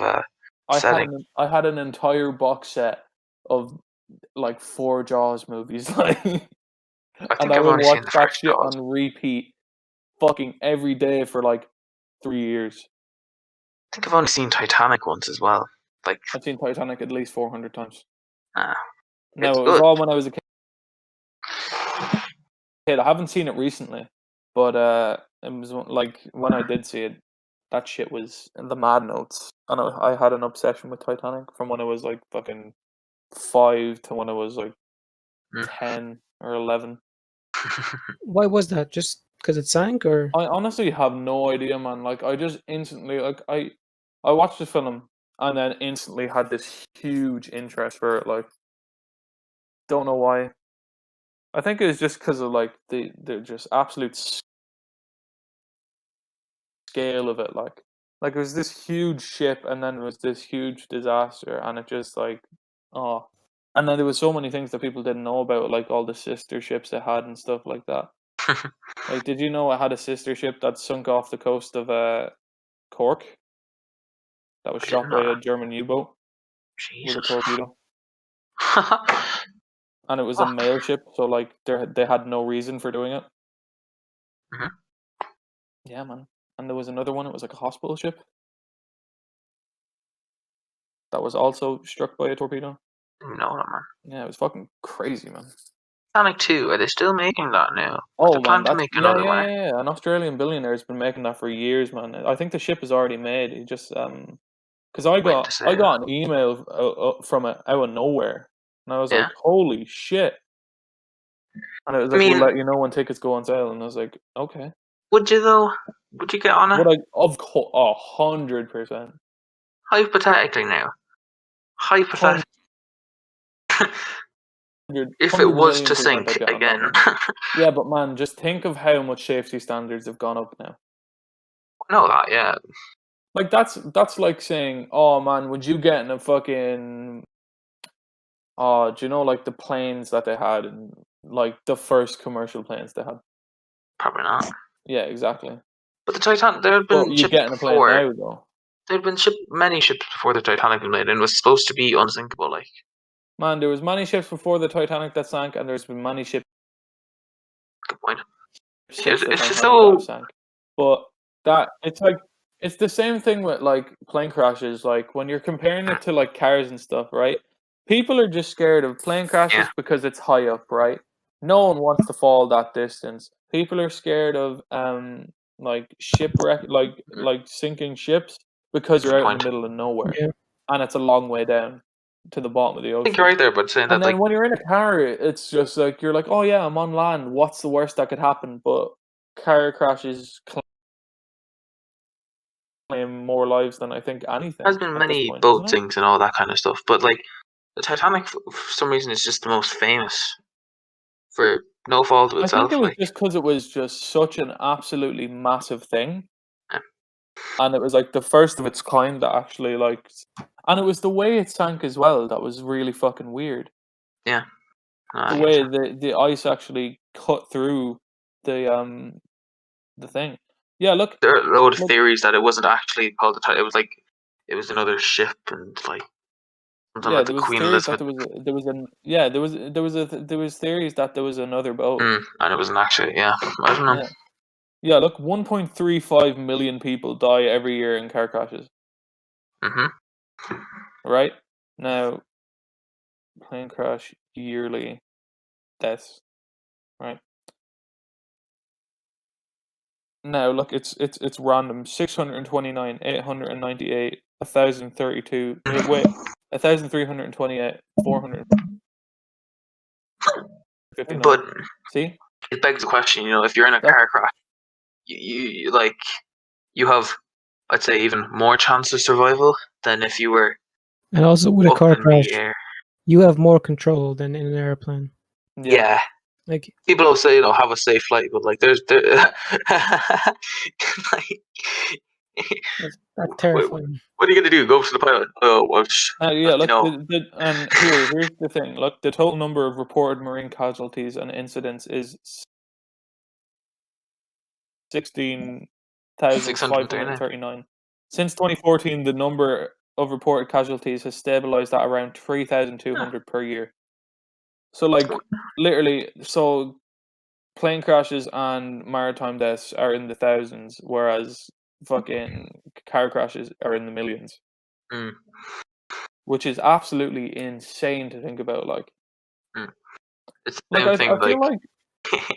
setting. I had an entire box set of like 4 Jaws movies, like, I and think I I've would only watch seen the that first shit Jaws. on repeat, fucking every day for like 3 years. I think I've only seen Titanic once as well. Like, I've seen Titanic at least 400 times. it's No, it was good. all when I was a kid. I haven't seen it recently, but it was like when I did see it, that shit was in the mad notes, and I had an obsession with Titanic from when I was like fucking 5 to when I was like 10 or 11. Why was that? Just because it sank, or I honestly have no idea, man. Like I just instantly I watched the film and then instantly had this huge interest for it. Like, don't know why. I think it was just because of like the just absolute scale of it. Like it was this huge ship, and then it was this huge disaster, and it just like oh, and then there was so many things that people didn't know about, like all the sister ships it had and stuff like that. Like, did you know it had a sister ship that sunk off the coast of Cork? That was I didn't shot by know a that. German U-boat with a Jesus. torpedo, and it was a Fuck. mail ship, so like they had no reason for doing it. Mhm. Yeah, man. And there was another one. It was like a hospital ship. that was also struck by a torpedo. You know that, man. Yeah, it was fucking crazy, man. Titanic 2, are they still making that now? Oh, They're planning to man, make another one. yeah. An Australian billionaire has been making that for years, man. I think the ship is already made. He just because I got an email from it out of nowhere, and I was like, "Holy shit!" And it was like, "We'll let you know when tickets go on sale." And I was like, "Okay." Would you though? Would you get on it? Would I? Of course, 100%. Hypothetically now. Hypothetically. If it 100 was to 1,000,000% sink I'd get on that again. one. Yeah, but man, just think of how much safety standards have gone up now. I know that, yeah. Like that's like saying, "Oh man, would you get in a fucking do you know like the planes that they had and like the first commercial planes they had?" Probably not. Yeah, exactly. But the Titanic, there had But been you ships get in a plane before. now though. There had been many ships before the Titanic was made, and it was supposed to be unsinkable. Like, Man, there was many ships before the Titanic that sank, and there's been many ships good point. since the It's Titanic so that have sank. But that it's the same thing with like plane crashes. Like when you're comparing it to like cars and stuff, right? People are just scared of plane crashes because it's high up, right? No one wants to fall that distance. People are scared of like shipwreck, like sinking ships because you're out in the middle of nowhere, and it's a long way down to the bottom of the I think ocean. you're right there, but saying And that, then like, when you're in a car, it's just like you're like, oh yeah, I'm on land. What's the worst that could happen? But car crashes claim more lives than I think anything. there's been at this many point, boat isn't it? sinks and all that kind of stuff. But like, the Titanic, for some reason, is just the most famous for no fault of I itself. think it was Like, just because it was just such an absolutely massive thing, yeah. and it was like the first of its kind that actually like, and it was the way it sank as well that was really fucking weird. Yeah. The way the ice actually cut through the thing. Yeah, look. There are a load of theories that it wasn't actually called the Titanic. It was like, it was another ship, and like something like the There was Queen theories that Elizabeth. there was theories that there was another boat. And it wasn't actually. Yeah, I don't know. Yeah, look, 1.35 million people die every year in car crashes. Right? Now, plane crash yearly deaths. Right? Now, look, it's random. 629, 898, 1,032. Wait, 1,328, 459. But See? it begs the question, if you're in a car crash, you like, you have, I'd say, even more chance of survival than if you were. And also with a up car in the crash, air. you have more control than in an airplane. Yeah. Like, people will say, have a safe flight, but like, there, like, that's terrifying. what are you gonna do? Go up to the pilot? Oh, watch. Yeah, look, No. here's the thing. Look, the total number of reported marine casualties and incidents is 16,539. Since 2014, the number of reported casualties has stabilized at around 3,200 per year. So, like, literally, so plane crashes and maritime deaths are in the thousands, whereas fucking car crashes are in the millions. Which is absolutely insane to think about. Like, it's the like same thing. I feel like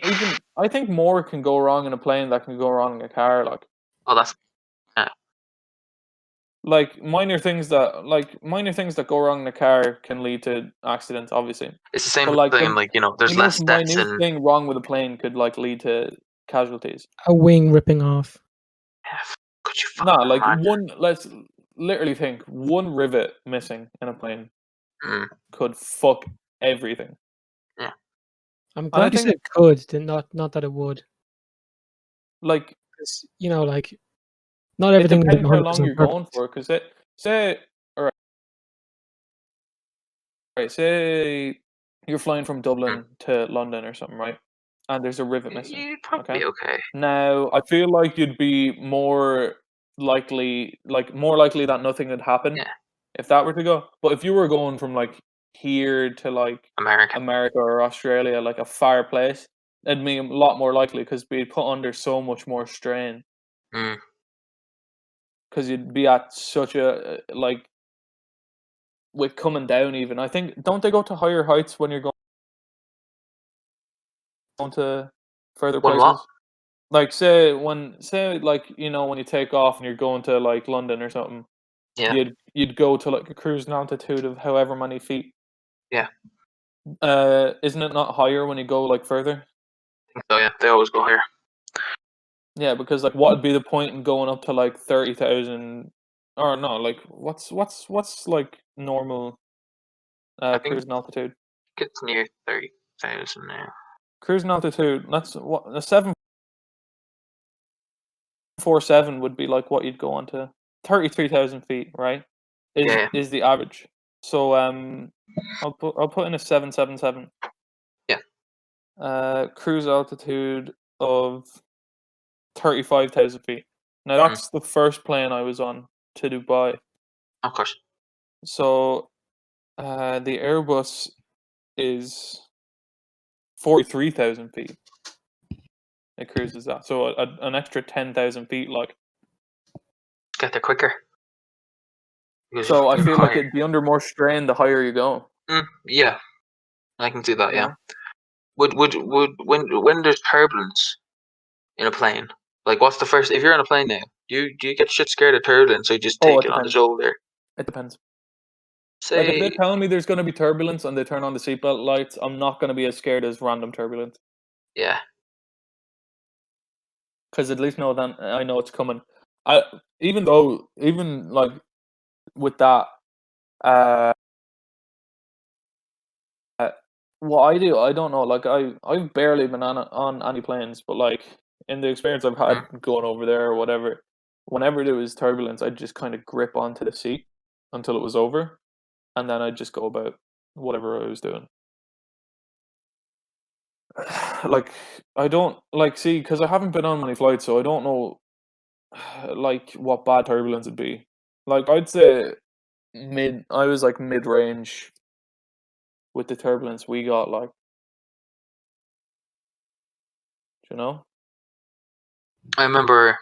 even I think more can go wrong in a plane that can go wrong in a car. Like, that's like minor things that go wrong in a car can lead to accidents. Obviously, it's the same but like thing. Like, there's less deaths minute in. thing wrong with a plane could like lead to casualties. A wing ripping off. Could you like imagine? let's literally think one rivet missing in a plane could fuck everything. Yeah, I'm glad you said could, not that it would. Like, like, not everything. It depends how long you're going for. Because say you're flying from Dublin to London or something, right? And there's a rivet missing. You'd probably be okay. Now, I feel like you'd be more likely that nothing would happen if that were to go. But if you were going from like here to like America or Australia, like a far place, it'd be a lot more likely because we'd put under so much more strain. Because you'd be at such a with coming down. Even I think don't they go to higher heights when you're going to further When places? what? Like say like when you take off and you're going to like London or something. Yeah. You'd go to like a cruising altitude of however many feet. Yeah. Isn't it not higher when you go like further? I think so, yeah. They always go higher. Yeah, because like what would be the point in going up to like 30,000 or no, like what's like normal I think cruising altitude? it's near 30,000 now. Cruising altitude, that's what a 747 would be like what you'd go on to 33,000 feet, right? Is the average. So I'll put in a 777. Yeah. Cruise altitude of 35,000 feet. Now that's the first plane I was on to Dubai. Of course. So the Airbus is 43,000 feet. It cruises that. So an extra 10,000 feet, like. Get there quicker. So I feel like it'd be under more strain the higher you go. Yeah, I can see that. Yeah. Would when there's turbulence in a plane? Like, what's the first? If you're on a plane now, do you get shit scared of turbulence, or you just take it on the shoulder? It depends. Say, like if they're telling me there's going to be turbulence and they turn on the seatbelt lights, I'm not going to be as scared as random turbulence. Yeah. Because at least I know it's coming. Even like with that, what I do, I don't know. Like I've barely been on any planes, but like in the experience I've had going over there or whatever, whenever there was turbulence, I'd just kind of grip onto the seat until it was over, and then I'd just go about whatever I was doing. Like I don't see because I haven't been on many flights, so I don't know like what bad turbulence would be. Like I'd say I was like mid range with the turbulence we got, like, you know. I remember.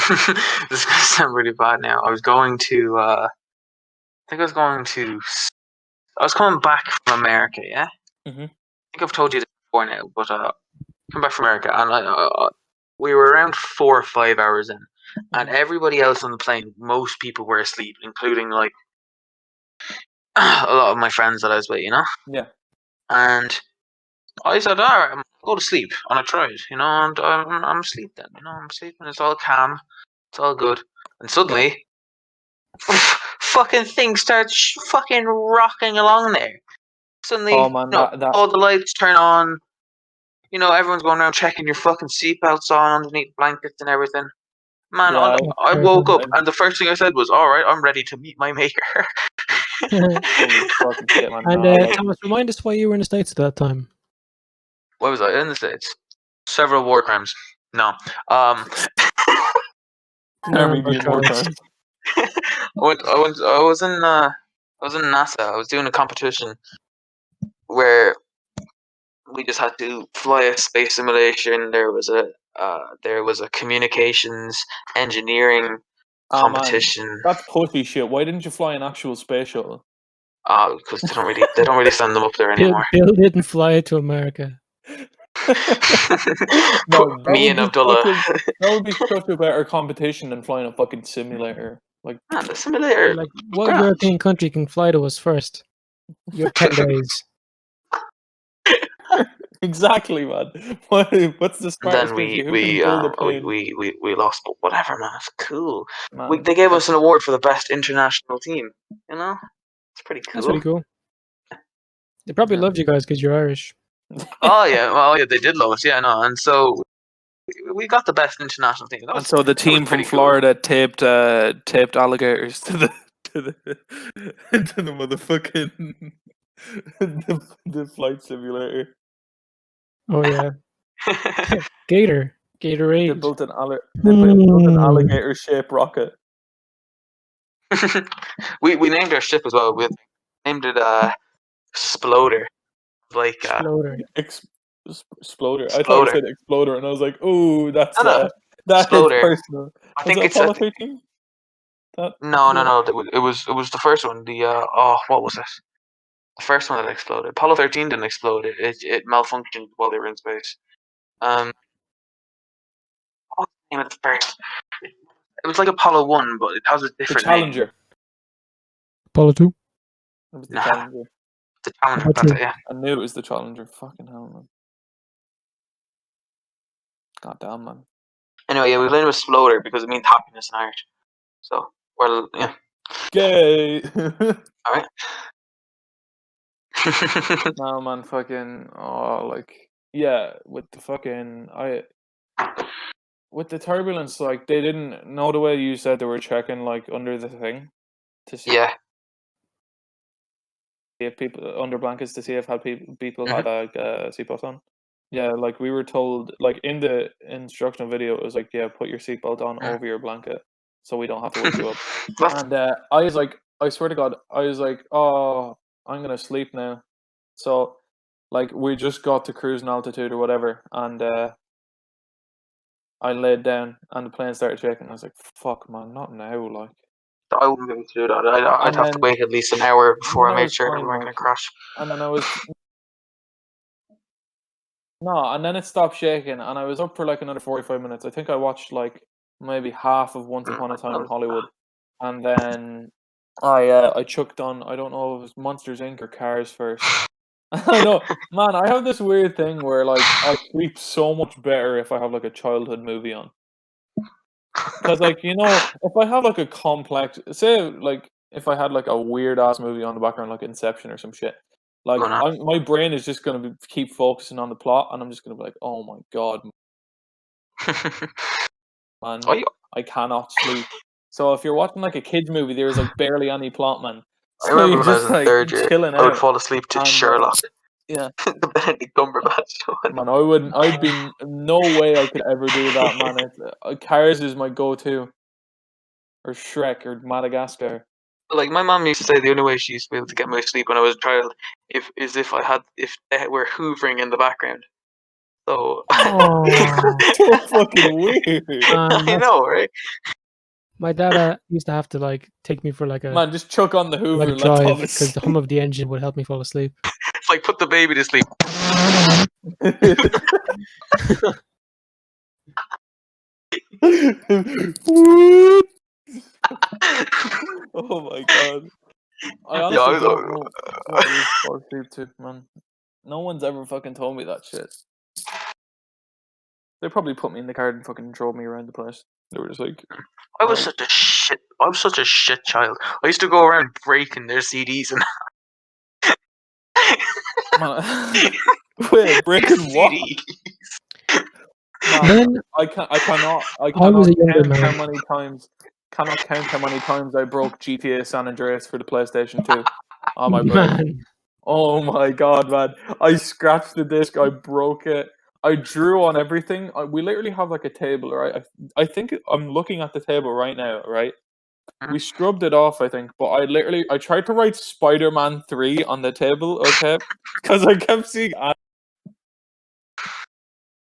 This is gonna sound really bad now. I was going to. I think I was going to. I was coming back from America. Yeah. Mm-hmm. I think I've told you this before now, but come back from America, and we were around 4 or 5 hours in, and everybody else on the plane, most people were asleep, including like a lot of my friends that I was with, you know. Yeah. And I said, all right, I'm go to sleep, and I tried, you know, and I'm asleep then, you know, I'm sleeping, it's all calm, it's all good, and suddenly, fucking thing starts fucking rocking along there. Suddenly, oh man, all the lights turn on. You know, everyone's going around checking your fucking seatbelts on underneath blankets and everything. Man, yeah, I woke up and the first thing I said was, all right, I'm ready to meet my maker. Holy fucking shit, man. And Thomas, remind us why you were in the States at that time. Why was I in the States? Several war crimes. No. Army being war crimes. I was in NASA. I was doing a competition where we just had to fly a space simulation. There was a communications engineering competition. Man, that's pussy shit. Why didn't you fly an actual space shuttle? Because they don't really send them up there anymore. Bill didn't fly it to America. No, me and Abdullah. That would be such a better competition than flying a fucking simulator. Like, man, the simulator. Like, what European country can fly to us first? You have 10 days. Exactly, man. What's the smartest then country? Who can build a plane? we lost, but whatever, man. It's cool. Man, They gave us an award for the best international team. You know, it's pretty cool. That's pretty cool. They probably loved you guys because you're Irish. Oh yeah, they did love us. Yeah, no, and so we got the best international team. And so the team from Florida taped alligators to the motherfucking the flight simulator. Oh yeah. Gatorade. They built an alligator shaped rocket. we named our ship as well. We named it Sploder. Like Exploder. Exploder. I thought you said Exploder, and I was like, "Oh, that's Exploder. is personal." I think it's Apollo 13. No. It was the first one. What was it? The first one that exploded. Apollo 13 didn't explode. It malfunctioned while they were in space. What was the name of the first? It was like Apollo 1, but it has a The different name. Challenger. Apollo 2. It was the Nah. Challenger. The Challenger. What's That's it? it. Yeah. I knew it was the Challenger. Fucking hell, man. God damn, man. Anyway, yeah, we named it Exploder because it means happiness in Irish. So, well, yeah. Gay. All right. No, man, fucking, yeah, with the turbulence, like, they didn't know the way you said they were checking, like, under the thing to see Yeah. if people, under blankets to see if people had, like, seatbelts on. Yeah, like, we were told, like, in the instructional video, it was like, yeah, put your seatbelt on over your blanket so we don't have to wake you up. And I was like, I swear to God, I was like, oh, I'm going to sleep now. So, like, we just got to cruising altitude or whatever, and I laid down, and the plane started shaking. I was like, fuck, man, not now, like. I wouldn't be able to do that. I'd have to wait at least an hour before I made sure it wasn't going to crash. And then I was... No, and then it stopped shaking, and I was up for, like, another 45 minutes. I think I watched, like, maybe half of Once Upon a Time in Hollywood. And then I chucked on, I don't know if it was Monsters, Inc. or Cars first. I know, man, I have this weird thing where, like, I sleep so much better if I have, like, a childhood movie on. Because, like, you know, if I have, like, a complex... Say, like, if I had, like, a weird-ass movie on the background, like Inception or some shit, like, my brain is just going to keep focusing on the plot, and I'm just going to be like, oh my god, man, I cannot sleep. So if you're watching, like, a kid's movie, there's, like, barely any plot, man. So I remember you're when I was just, in like, third year, chilling I would out. fall asleep to Sherlock. Yeah. The Benedict Cumberbatch one. Man, I'd be no way I could ever do that, man. Cars is my go-to. Or Shrek, or Madagascar. Like, my mom used to say the only way she used to be able to get me sleep when I was a child if they were hoovering in the background. So, so fucking weird. I know, right? My dad used to have to, like, take me for, like, a... Man, just chuck on the Hoover and let drive, Thomas because the hum of the engine would help me fall asleep. It's like, put the baby to sleep. Oh my god. I honestly don't know what you fall asleep to, man. No one's ever fucking told me that shit. They probably put me in the car and fucking drove me around the place. They were just like... I was such a shit child. I used to go around breaking their CDs and... Wait, breaking what? Man, I cannot count how many times I broke GTA San Andreas for the PlayStation 2 on my birthday. Oh my god, man. I scratched the disc, I broke it, I drew on everything. We literally have, like, a table, right? I think I'm looking at the table right now, right? We scrubbed it off, I think, but I tried to write Spider-Man 3 on the table, okay? Because I kept seeing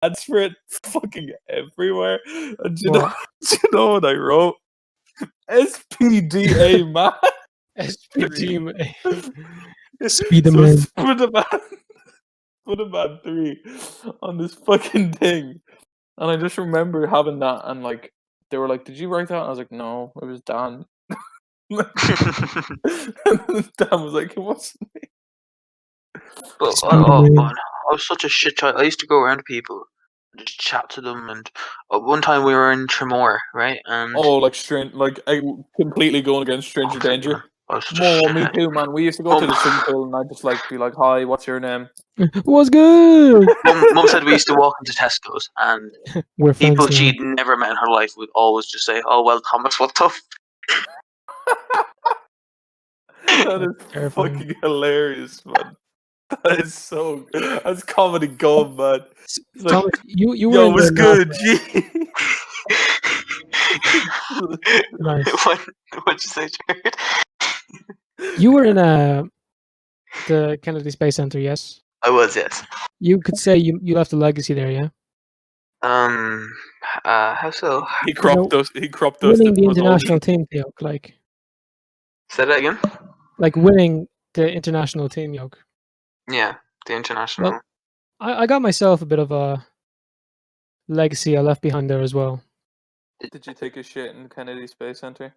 ads for it fucking everywhere. And do you know what I wrote? SPDA, man. SPDA. Spider-Man. Spider-Man 3 on this fucking thing. And I just remember having that, and, like, they were like, did you write that? And I was like, no, it was Dan. And Dan was like, it wasn't me. But, man, I was such a shit child. I used to go around to people and just chat to them. And one time we were in Tremor, right? And completely going against stranger danger. Me too, man. We used to go to the swimming pool, and I'd just, like, be like, hi, what's your name? What's good? Mum said we used to walk into Tesco's, and people she'd never met in her life would always just say, oh, well, Thomas, what's up? That is fucking hilarious, man. That is so good. That's comedy gold, man. Like, Thomas, you were yo, what's good, G? Nice. What'd you say, Jared? You were in the Kennedy Space Center, yes? I was, yes. You could say you left a legacy there, yeah? How so? He cropped us. He cropped us. Winning the international team, Yoke, like Say that again. like winning the international team, Yoke. Yeah, the international. Well, I got myself a bit of a legacy I left behind there as well. Did you take a shit in Kennedy Space Center?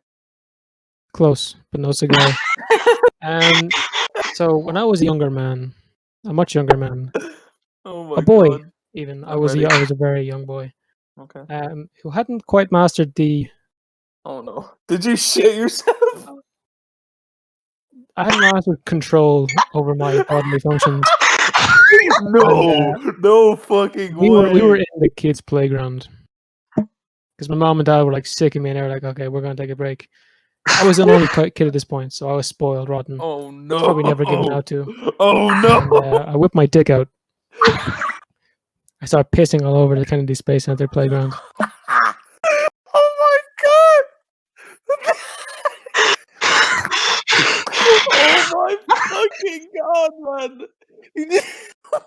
Close, but no cigar. So when I was a younger man, a much younger man, Oh my a boy god! even, I I'm was ready. I was a very young boy, Okay. who hadn't quite mastered the. Oh no! Did you shit yourself? I hadn't mastered control over my bodily functions. No! No fucking We way! were in the kids' playground because my mom and dad were like sick of me, and they were like, "Okay, we're gonna take a break." I was an only kid at this point, so I was spoiled rotten. Oh no! Probably never given out to. Oh And, no! I whipped my dick out. I started pissing all over the Kennedy Space Center playground. Oh my god! Oh my fucking god, man!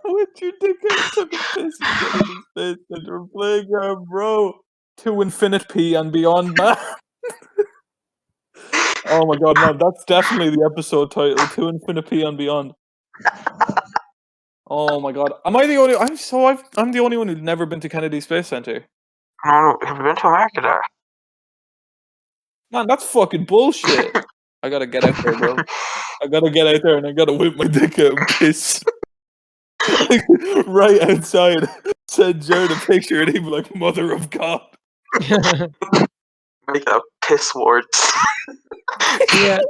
With your dick out, took a piss in Kennedy Space Center playground, bro. To Infini-pee and beyond, man. Oh my god, man! That's definitely the episode title. To Infini-pee and beyond. Oh my god! Am I the only? I'm the only one who's never been to Kennedy Space Center. No, have you been to America there? Man, that's fucking bullshit. I gotta get out there, bro. I gotta get out there and I gotta whip my dick out and piss. Right outside. Send Jared a picture and he'd be like, Mother of God. Make it a piss words. Yeah,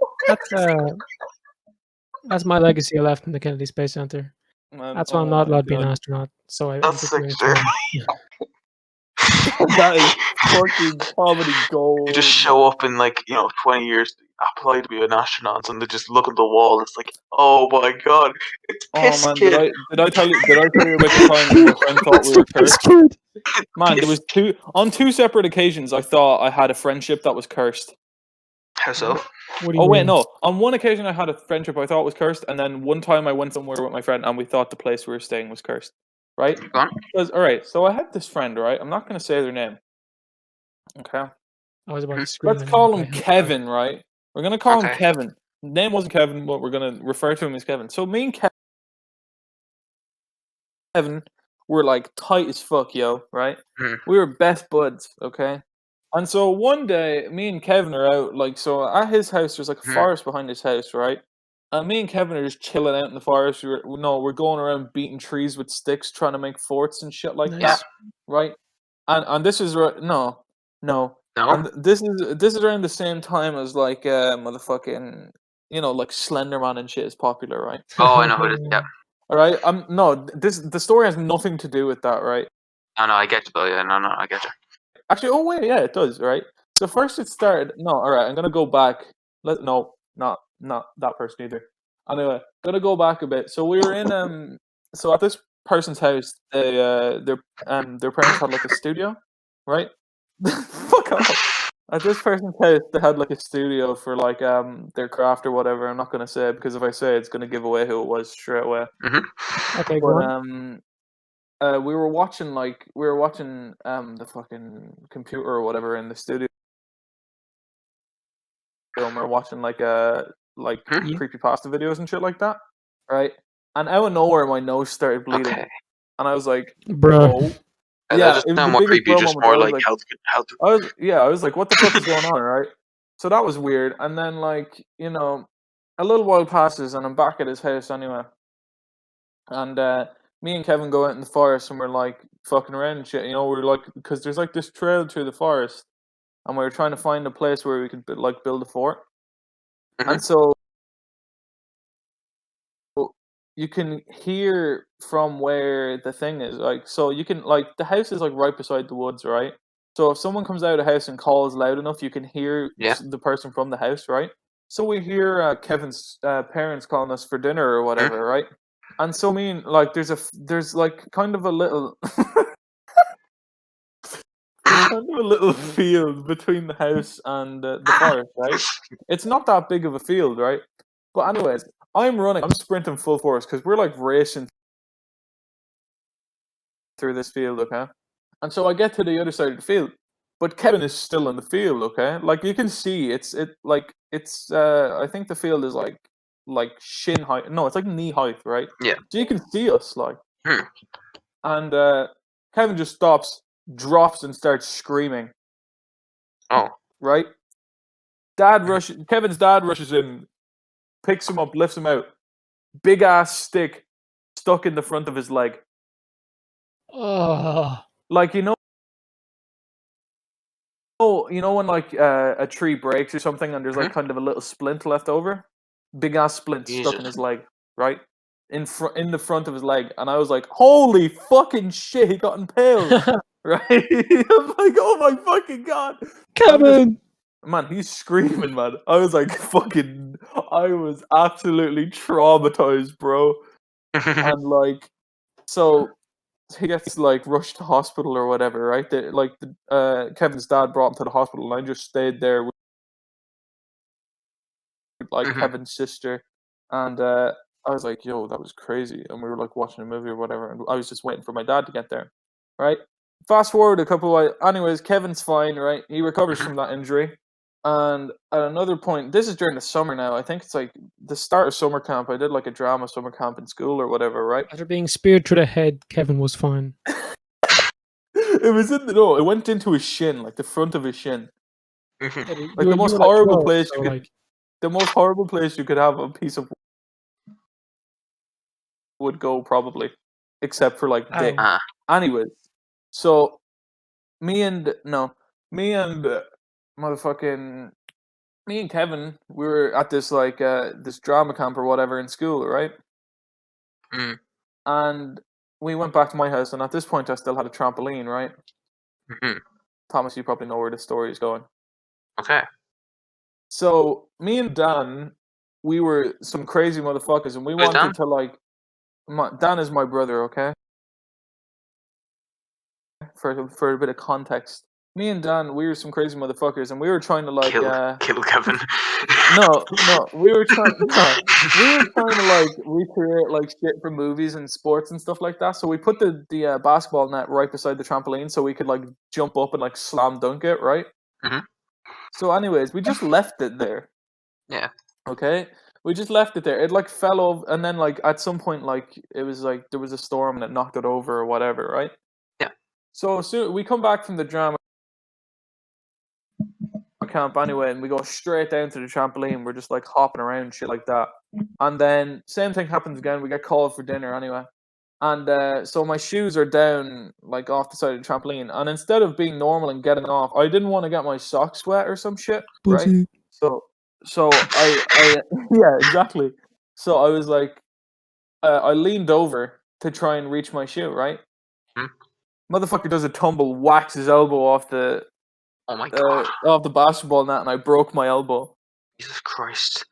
that's my legacy I left in the Kennedy Space Center. Man, That's why I'm not allowed to be an astronaut. So I'm That's just sick, doing it Jared. That is fucking comedy gold. You just show up in 20 years, apply to be an astronaut, and they just look at the wall. It's like, oh my god, it's Piss man, Kid. did I tell you about the time when my friend thought we were cursed? Man, there was two separate occasions I thought I had a friendship that was cursed. How so? What do you mean? Wait, no. On one occasion I had a friendship I thought was cursed, and then one time I went somewhere with my friend and we thought the place we were staying was cursed. Right? Go on. Alright, so I had this friend, right? I'm not gonna say their name. Okay. I was about to scream. Let's call him Kevin, right? We're gonna call him Kevin. His name wasn't Kevin, but we're gonna refer to him as Kevin. So me and Kevin were like tight as fuck, yo, right? We were best buds, okay? And so one day, me and Kevin are out, like, so at his house, there's like a forest behind his house, right? And me and Kevin are just chilling out in the forest. We're going around beating trees with sticks, trying to make forts and shit like that, right? And this is no. And this is around the same time as like motherfucking, like Slenderman and shit is popular, right? Oh, I know who it is. Yeah. All right. The story has nothing to do with that, right? No, I get you though. Yeah, no, I get you. Actually, oh wait, yeah, it does, right? So first it started. No, all right, I'm gonna go back. Not that person either. Anyway, gonna go back a bit. So we were in so at this person's house, their parents had like a studio, right? Fuck off. At this person's house, they had like a studio for like their craft or whatever. I'm not gonna say it because if I say it, it's gonna give away who it was straight away. Okay, go on. We were watching the fucking computer or whatever in the studio. And we're watching creepypasta videos and shit like that, right? And out of nowhere, my nose started bleeding, and I was like, "Bro, yeah, it was not more creepy, just more like health. I was like, what the fuck is going on, right? So that was weird. And then a little while passes, and I'm back at his house anyway, and me and Kevin go out in the forest and we're like fucking around and shit. We're like, because there's like this trail through the forest, and we were trying to find a place where we could build a fort. And so you can hear from where the thing is, like, so you can the house is like right beside the woods, right? So if someone comes out of the house and calls loud enough, you can hear the person from the house, right? So we hear Kevin's parents calling us for dinner or whatever, right? And so there's like kind of a little field between the house and the forest, right? It's not that big of a field, right? But anyways, I'm sprinting full force because we're like racing through this field, okay? And so I get to the other side of the field, but Kevin is still in the field. Okay, like you can see, it's I think the field is like shin height. No, it's like knee height, right? Yeah. So you can see us, like. And Kevin just stops, drops, and starts screaming. Oh. Right? Kevin's dad rushes in, picks him up, lifts him out. Big ass stick stuck in the front of his leg. Oh. Like, you know when like a tree breaks or something and there's like kind of a little splint left over? Big ass splint stuck in his leg, right? In the front of his leg. And I was like, holy fucking shit, he got impaled. Right? I'm like, oh my fucking god. Kevin! Man, he's screaming, man. I was like, I was absolutely traumatized, bro. And like, so he gets like rushed to hospital or whatever, right? Kevin's dad brought him to the hospital, and I just stayed there with like Kevin's sister, and I was like, yo, that was crazy. And we were like watching a movie or whatever, and I was just waiting for my dad to get there, right? Fast forward a couple of anyways, Kevin's fine, right? He recovers from that injury. And at another point, this is during the summer now. I think it's like the start of summer camp. I did like a drama summer camp in school or whatever, right? After being speared through the head, Kevin was fine. It went into his shin, like the front of his shin. Like the most horrible place the most horrible place you could have a piece of would go, probably, except for like dick. Anyways, so me and Kevin, we were at this like this drama camp or whatever in school, right? And we went back to my house, and at this point I still had a trampoline, right? Thomas, you probably know where the story is going. Okay. So me and Dan, we were some crazy motherfuckers, and we wanted to like. Dan is my brother, okay? For a bit of context, me and Dan, we were some crazy motherfuckers, and we were trying to like kill Kevin. No, we were trying to like recreate like shit from movies and sports and stuff like that. So we put the basketball net right beside the trampoline, so we could like jump up and like slam dunk it, right? So, anyways, we just left it there. Yeah. Okay. We just left it there. It like fell over, and then like at some point, like it was like there was a storm and it knocked it over or whatever, right? Yeah. So we come back from the drama camp anyway, and we go straight down to the trampoline. We're just like hopping around, shit like that. And then same thing happens again. We get called for dinner anyway. And so my shoes are down like off the side of the trampoline. And instead of being normal and getting off, I didn't want to get my socks wet or some shit, right? So I yeah, exactly. So I was like, I leaned over to try and reach my shoe, right? Motherfucker does a tumble, whacks his elbow off the off the basketball net, and I broke my elbow. Jesus Christ.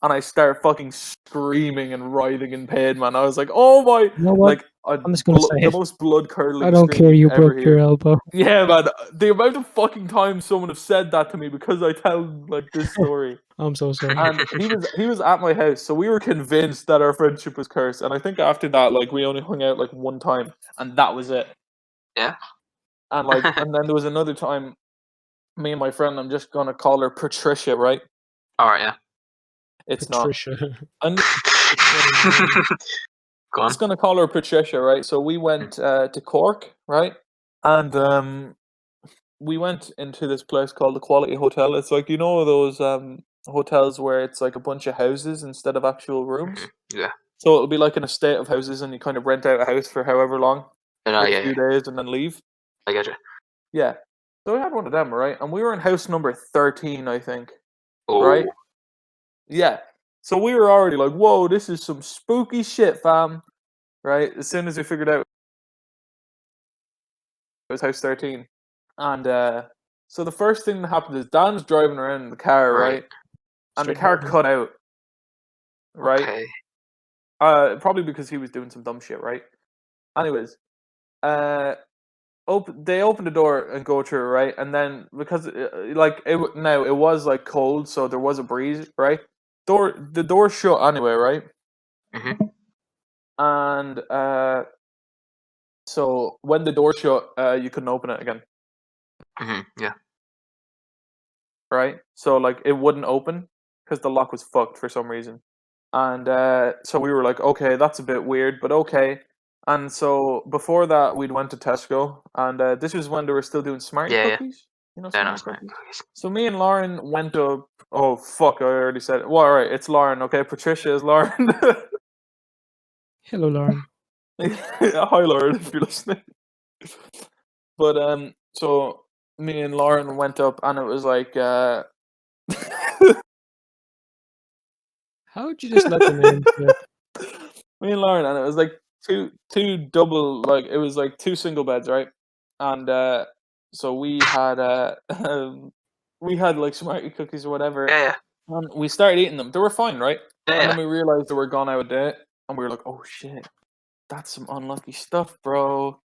And I start fucking screaming and writhing in pain, man. I was like, oh my... You know what? I'm just gonna say the most blood-curdling I don't care you broke your elbow. Yeah, man. The amount of fucking times someone have said that to me because I tell like this story. I'm so sorry. And he was at my house, so we were convinced that our friendship was cursed. And I think after that, like, we only hung out like one time, and that was it. Yeah. And like, and then there was another time, me and my friend, I'm just gonna call her Patricia, right? Alright, yeah. It's Patricia. not. Go on. I'm just gonna call her Patricia, right? So we went to Cork, right? And we went into this place called the Quality Hotel. It's like, you know, those hotels where it's like a bunch of houses instead of actual rooms. Yeah. So it'll be like an estate of houses, and you kind of rent out a house for however long, a few days, and then leave. I get you. Yeah. So we had one of them, right? And we were in house number 13, I think. Oh. Right? Yeah. So we were already like, whoa, this is some spooky shit, fam. Right? As soon as we figured out it was house 13. And so the first thing that happened is Dan's driving around in the car, right? And the car cut out. Right? Okay. Probably because he was doing some dumb shit, right? Anyways, they open the door and go through, right? And then because it was like cold, so there was a breeze, right? The door shut anyway, right? Mm-hmm. And So when the door shut, you couldn't open it again. Yeah. Right? So like it wouldn't open because the lock was fucked for some reason. And so we were like, okay, that's a bit weird, but okay. And so before that, we'd went to Tesco, and this was when they were still doing Smartie Yeah, yeah. cookies. You know, Yeah, no, Smartie cookies. cookies. So me and Lauren went up. Oh fuck! I already said it. Well, all right, it's Lauren. Okay, Patricia is Lauren. Hello, Lauren. Hi, Lauren, if you're listening. But so me and Lauren went up, and it was like, How would you just let the name slip? me and Lauren, and it was like two double, like it was like two single beds, right? And so we had like Smartie cookies or whatever, Yeah. and we started eating them. They were fine, right? Yeah. And then we realized they were gone out of date, and we were like, oh shit, that's some unlucky stuff, bro.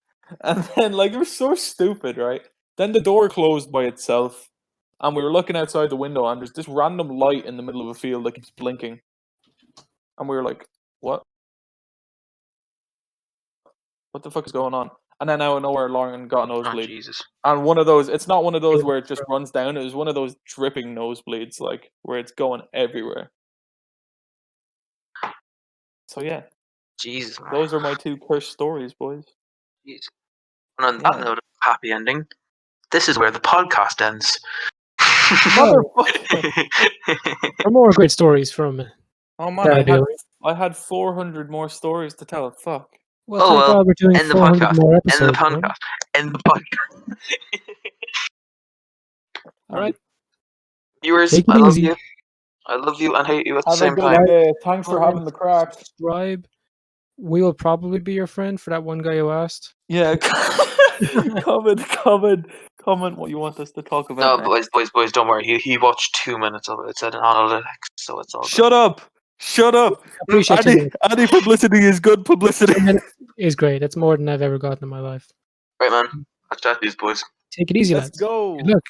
And then like it was so stupid, right? Then the door closed by itself, and we were looking outside the window, and there's this random light in the middle of a field that keeps blinking, and we were like, what? What the fuck is going on? And then out of nowhere, Lauren got a Oh, nosebleed. Jesus. And one of those, it's not one of those where it just runs down. It was one of those dripping nosebleeds, like where it's going everywhere. So yeah, Jesus, man. those are my two cursed stories, boys. Jeez. And on that note of happy ending, this is where the podcast ends. Motherfucker! For more great stories from Oh man, I had 400 more stories to tell. Fuck. Well, thank God we're doing end the 400 podcast. more End the episodes. podcast. End the podcast. All right. Viewers, Take it I love easy. you. I love you and hate you at the Have a same good time. day. Thanks for having the crack. Subscribe. We will probably be your friend for that one guy who asked. Yeah. comment what you want us to talk about. No, boys, don't worry. He watched 2 minutes of it. It said analytics, so it's all good. Shut up! Appreciate you. Any publicity is good publicity. Is great. That's more than I've ever gotten in my life. Right, man. I'll chat to these boys. Take it easy, Let's lads. go. Good luck.